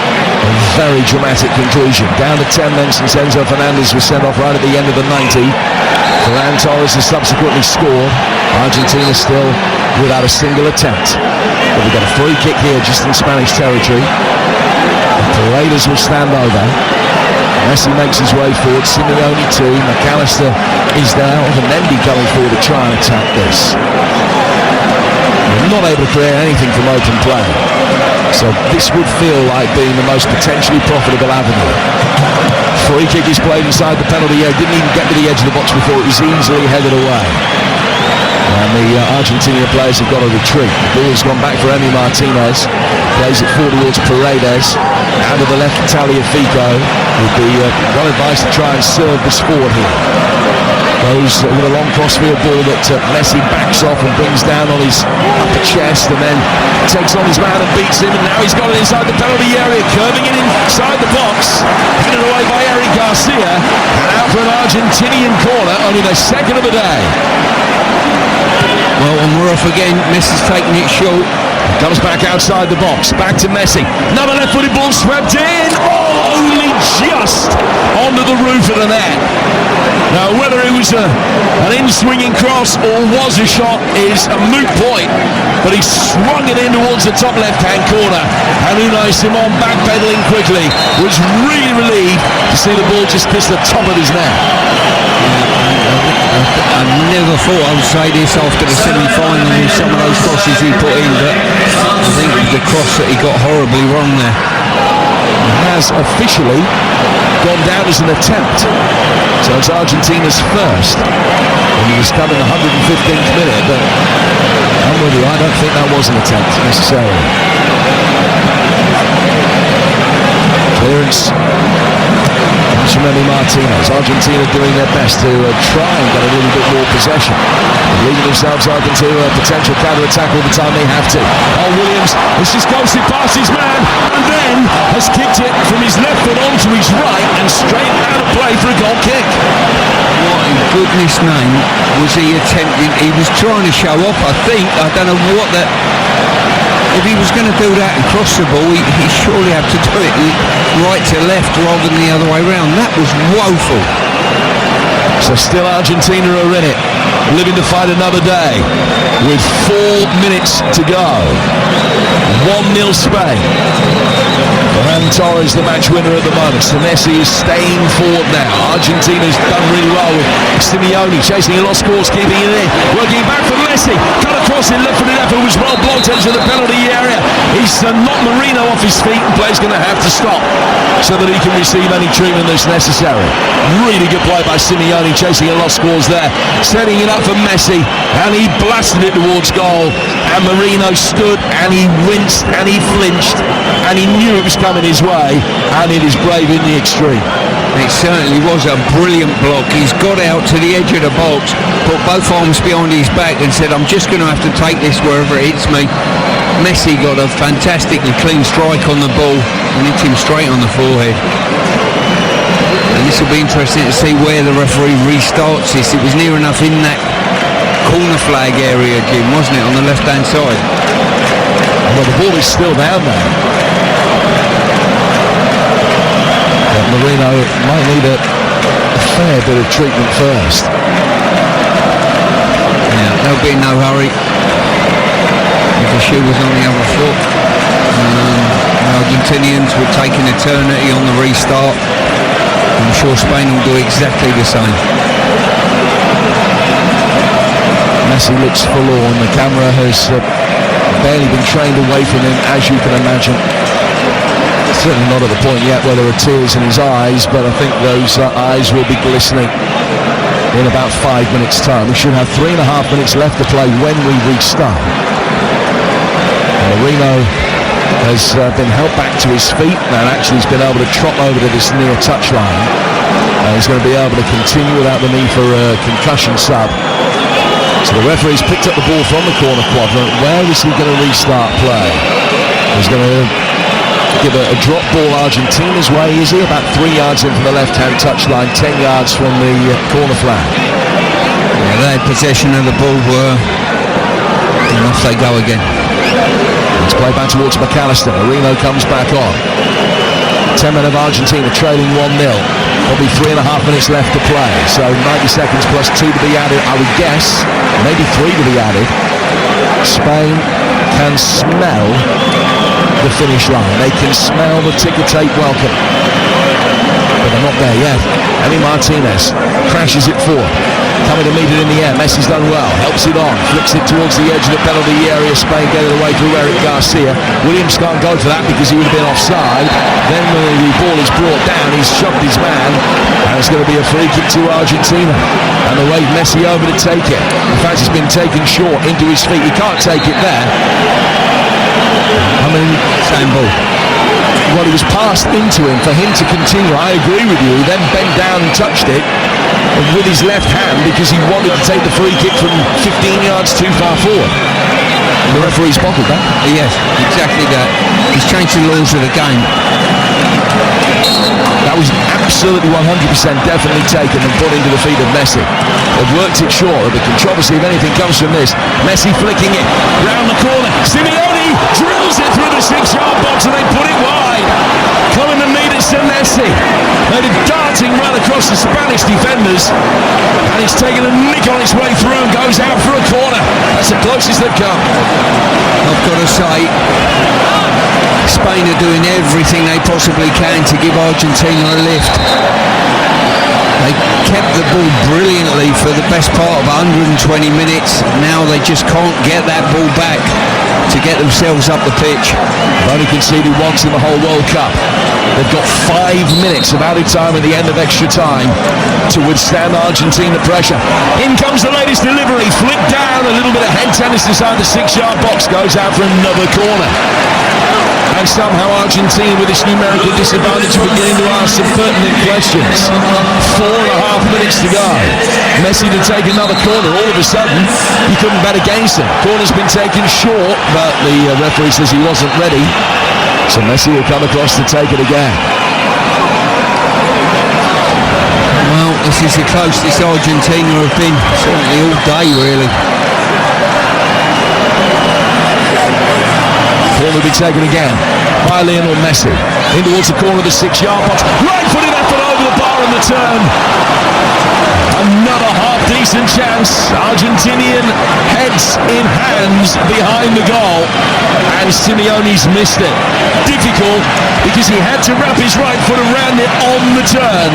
very dramatic conclusion. Down to 10 men since Enzo Fernandez was sent off right at the end of the 90. Ferran Torres has subsequently scored. Argentina still without a single attempt. But we've got a free kick here just in Spanish territory. The Paredes will stand over. Messi makes his way forward, Simeone too, McAllister is there, Otamendi coming forward to try and attack this. We're not able to create anything from open play, so this would feel like being the most potentially profitable avenue. Free kick is played inside the penalty area, didn't even get to the edge of the box before it was easily headed away. And the Argentina players have got to retreat. The ball's gone back for Emi Martinez. Plays it forward towards Paredes. Out of the left, Tagliafico would be well advised to try and serve this forward here. Goes with a long crossfield ball that Messi backs off and brings down on his upper chest, and then takes on his man and beats him, and now he's got it inside the penalty area, curving it inside the box, headed away by Eric Garcia, and out for an Argentinian corner, only the second of the day. Well, and we're off again. Messi's taking it short. Comes back outside the box, back to Messi. Another left-footed ball swept in. Oh, only just onto the roof of the net. Now, whether it was an in-swinging cross or was a shot is a moot point. But he swung it in towards the top left-hand corner. And Unai Simon, backpedaling quickly, was really relieved to see the ball just kiss the top of his net. I never thought I would say this after the semi-final with some of those crosses he put in, but I think the cross that he got horribly wrong there. Has officially gone down as an attempt. So it's Argentina's first. And he was coming the 115th minute, but I'm with you, I don't think that was an attempt necessarily. Clearance from Emi Martinez. Argentina doing their best to try and get a little bit more possession. Leading themselves up into a potential counter-attack all the time they have to. Oh, Williams has just ghosted past his man and then has kicked it from his left foot onto his right and straight out of play for a goal kick. What in goodness name was he attempting? He was trying to show off, I think. I don't know what that... If he was going to do that and cross the ball, he surely had to do it right to left rather than the other way round. That was woeful. So still Argentina are in it, living to fight another day with 4 minutes to go. 1-0 Spain. Ferran Torres the match winner at the moment. Messi is staying forward now. Argentina's done really well with Simeone chasing a lost course, keeping it in. Working back for Messi. Cut across in left-footed effort, was well blocked into the penalty area. He's knocked Marino off his feet and play's going to have to stop so that he can receive any treatment that's necessary. Really good play by Simeone chasing a lost cause there. Setting it up for Messi and he blasted it towards goal. And Marino stood and he winced and he flinched and he knew it was coming his way, and it is brave in the extreme. It certainly was a brilliant block. He's got out to the edge of the box, put both arms behind his back and said, I'm just going to have to take this wherever it hits me. Messi got a fantastically clean strike on the ball and hit him straight on the forehead. And this will be interesting to see where the referee restarts this. It was near enough in that corner flag area, Jim, wasn't it, on the left-hand side? Well, the ball is still down there. But Marino might need a fair bit of treatment first. Yeah, there'll be no hurry. If the shoe was on the other foot. The Argentinians were taking eternity on the restart. I'm sure Spain will do exactly the same. Messi looks forlorn. The camera has barely been trained away from him, as you can imagine. Certainly not at the point yet where there are tears in his eyes, but I think those eyes will be glistening in about 5 minutes' time. We should have 3.5 minutes left to play when we restart. Marino has been helped back to his feet and actually he's been able to trot over to this near touchline. He's going to be able to continue without the need for a concussion sub. So the referee's picked up the ball from the corner quadrant. Where is he going to restart play? He's going to give a drop ball Argentina's way, is he? About 3 yards in from the left-hand touchline, 10 yards from the corner flag. Yeah, they had possession of the ball, and off they go again. Let's play back towards McAllister. Marino comes back on. 10 men of Argentina trailing 1-0. Probably 3.5 minutes left to play. So 90 seconds plus 2 to be added, I would guess. Maybe 3 to be added. Spain can smell the finish line. They can smell the ticker tape welcome. But they're not there yet. Emi Martinez crashes it forward. Coming to meet it in the air. Messi's done well. Helps it on. Flicks it towards the edge of the penalty area. Spain get it away through Eric Garcia. Williams can't go for that because he would have been offside. Then when the ball is brought down, he's shoved his man. And it's going to be a free kick to Argentina. And they wave Messi over to take it. In fact, it's been taken short into his feet. He can't take it there. I mean, same ball. Well, he was passed into him for him to continue. I agree with you. He then bent down and touched it with his left hand because he wanted to take the free kick from 15 yards too far forward. And the referee's bottled that. Yes, exactly that. He's changed the laws of the game. That was absolutely 100% definitely taken and put into the feet of Messi. They've worked it short. The controversy, if anything, comes from this. Messi flicking it round the corner. Simeone drills it through the 6-yard box and they put it wide. Coming to meet it to Messi. They're darting right across the Spanish defenders. And it's taken a nick on its way through and goes out for a corner. That's the closest they've come. I've got to say, Spain are doing everything they possibly can to give Argentina a lift. They kept the ball brilliantly for the best part of 120 minutes. Now they just can't get that ball back to get themselves up the pitch. They've only conceded once in the whole World Cup. They've got 5 minutes of added time at the end of extra time to withstand Argentina pressure. In comes the latest delivery, flicked down, a little bit of head tennis inside the 6-yard box, goes out for another corner. And somehow Argentina, with this numerical disadvantage, are beginning to ask some pertinent questions. 4.5 minutes to go. Messi to take another corner. All of a sudden, you couldn't bet against him. Corner's been taken short, but the referee says he wasn't ready. So Messi will come across to take it again. Well, this is the closest Argentina have been, certainly all day, really. Corner will be taken again by Lionel Messi. In towards the corner of the 6-yard box. Right-footed effort over the bar on the turn. Another half-decent chance. Argentinian heads in hands behind the goal. And Simeone's missed it. Difficult because he had to wrap his right foot around it on the turn.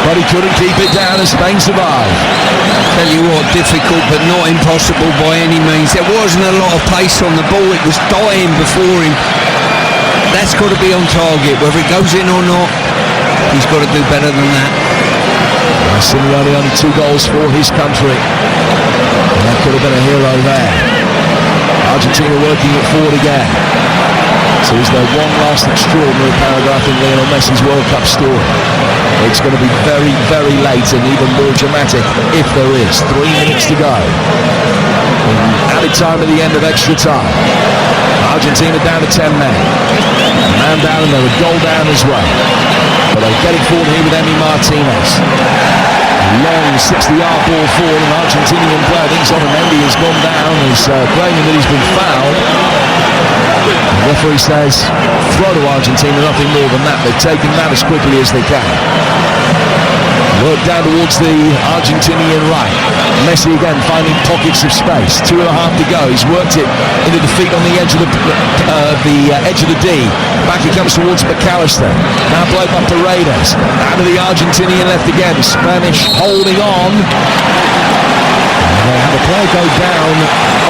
But he couldn't keep it down as Spain survived. Tell you what, difficult but not impossible by any means. There wasn't a lot of pace on the ball. It was dying before him. That's got to be on target. Whether it goes in or not, he's got to do better than that. Simeone only 2 goals for his country. And that could have been a hero there. Argentina working it forward again. So is there one last extraordinary paragraph in Lionel Messi's World Cup story? It's going to be very, very late and even more dramatic if there is. 3 minutes to go. Added time at the end of extra time. Argentina down to 10 men. A man down and they're a goal down as well. But they'll get it forward here with Emi Martinez. Long 60-yard ball forward, and Argentinian player, I think Otamendi has gone down, is claiming that he's been fouled. The referee says throw to Argentina, nothing more than that. They've taken that as quickly as they can. Work down towards the Argentinian right. Messi again finding pockets of space. 2.5 to go. He's worked it into the feet on the edge of the edge of the D. Back he comes towards McAllister. Now played by Paredes. Out of the Argentinian left again. Spanish holding on. They have a player go down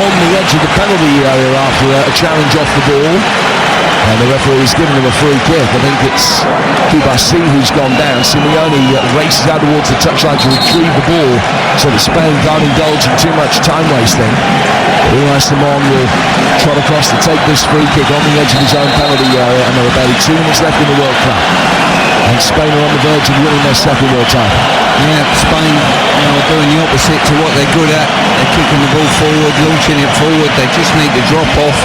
on the edge of the penalty area after a challenge off the ball. And the referee is giving him a free kick. I think it's Kubasi who's gone down. Simeone races out towards the touchline to retrieve the ball so that Spain can't indulge in too much time wasting. Unai Simon will trot across to take this free kick on the edge of his own penalty area, and there are barely 2 minutes left in the World Cup. And Spain are on the verge of winning their second World title. Yeah, Spain are doing the opposite to what they're good at. They're kicking the ball forward, launching it forward. They just need to drop off,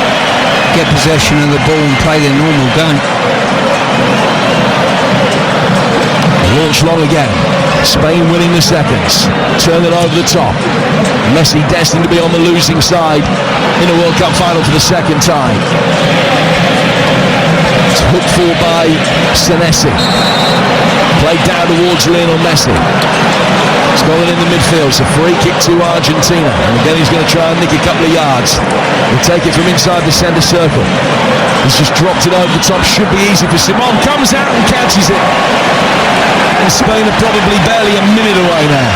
get possession of the ball and play their normal game. Launch long again. Spain winning the seconds. Turn it over the top. Messi destined to be on the losing side in a World Cup final for the second time. It's hooked for by Senesi. Played down towards Lionel Messi. It's going in the midfield. It's a free kick to Argentina. And again he's going to try and nick a couple of yards. He'll take it from inside the centre circle. He's just dropped it over the top. Should be easy for Simon. Comes out and catches it. And Spain are probably barely a minute away now.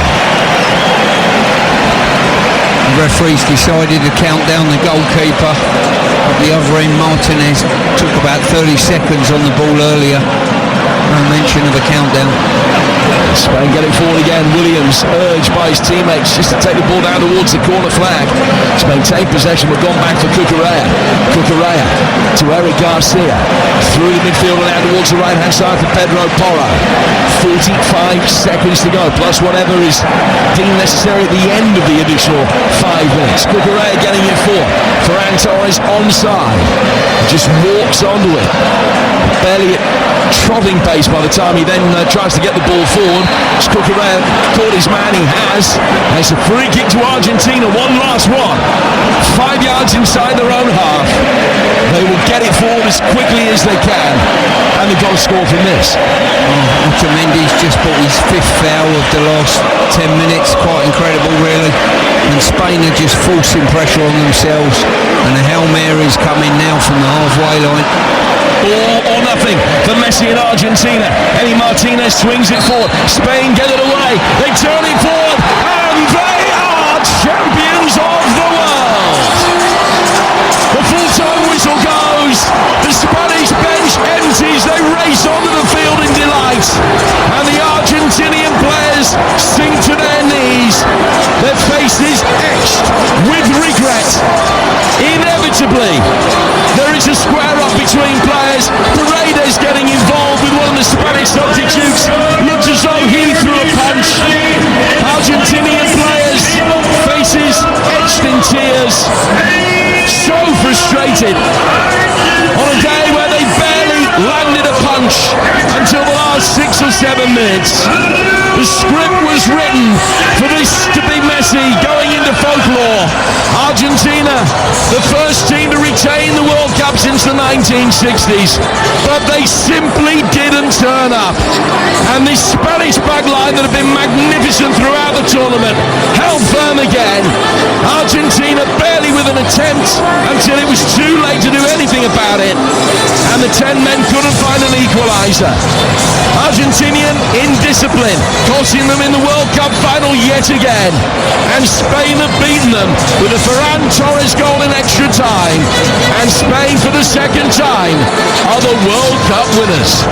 The referee's decided to count down the goalkeeper. At the other end, Martinez took about 30 seconds on the ball earlier. No mention of a countdown. Spain get it forward again. Williams urged by his teammates just to take the ball down towards the corner flag. Spain take possession, but gone back for Cucurella. Cucurella to Eric Garcia. Through the midfield and out towards the right-hand side for Pedro Porro. 45 seconds to go, plus whatever is deemed necessary at the end of the additional 5 minutes. Cucurella getting it for Ferran Torres onside. Just walks onto it. Barely at trotting pace by the time he then tries to get the ball forward. Cucurella caught his man, he has. as there's a free kick to Argentina, one last one. 5 yards inside their own half. They will get it forward as quickly as they can, and they've got to score from this. Otamendi's just bought his 5th foul of the last 10 minutes. Quite incredible, really. And Spain are just forcing pressure on themselves, and the Hail Mary's coming now from the halfway line. All or nothing for Messi in Argentina. Eddie Martinez swings it forward. Spain get it away. They turn it forward, and they are champions of the world. The full-time whistle goes. The Spanish bench empties. They race onto the field in delight, and the Argentinian players sink to their knees. Their faces etched with regret. Inevitably, there is a square up between players. Paredes getting involved with one of the Spanish substitutes. Looked as though he threw a punch. Argentinian players, faces etched in tears. So frustrated on a day where they barely landed a punch until the last 6 or 7 minutes. The script was written for this to be Messi going into folklore. Argentina, the first team to retain the World Cup since the 1960s, but they simply didn't turn up. And this Spanish backline that had been magnificent throughout the tournament held firm again. Argentina barely with an attempt until it was too late to do anything about it, and the 10 men couldn't find an equaliser. Argentinian indiscipline costing them in the World Cup final yet again, and Spain have beaten them with a Ferran Torres goal in extra time, and Spain for the second time are the World Cup winners.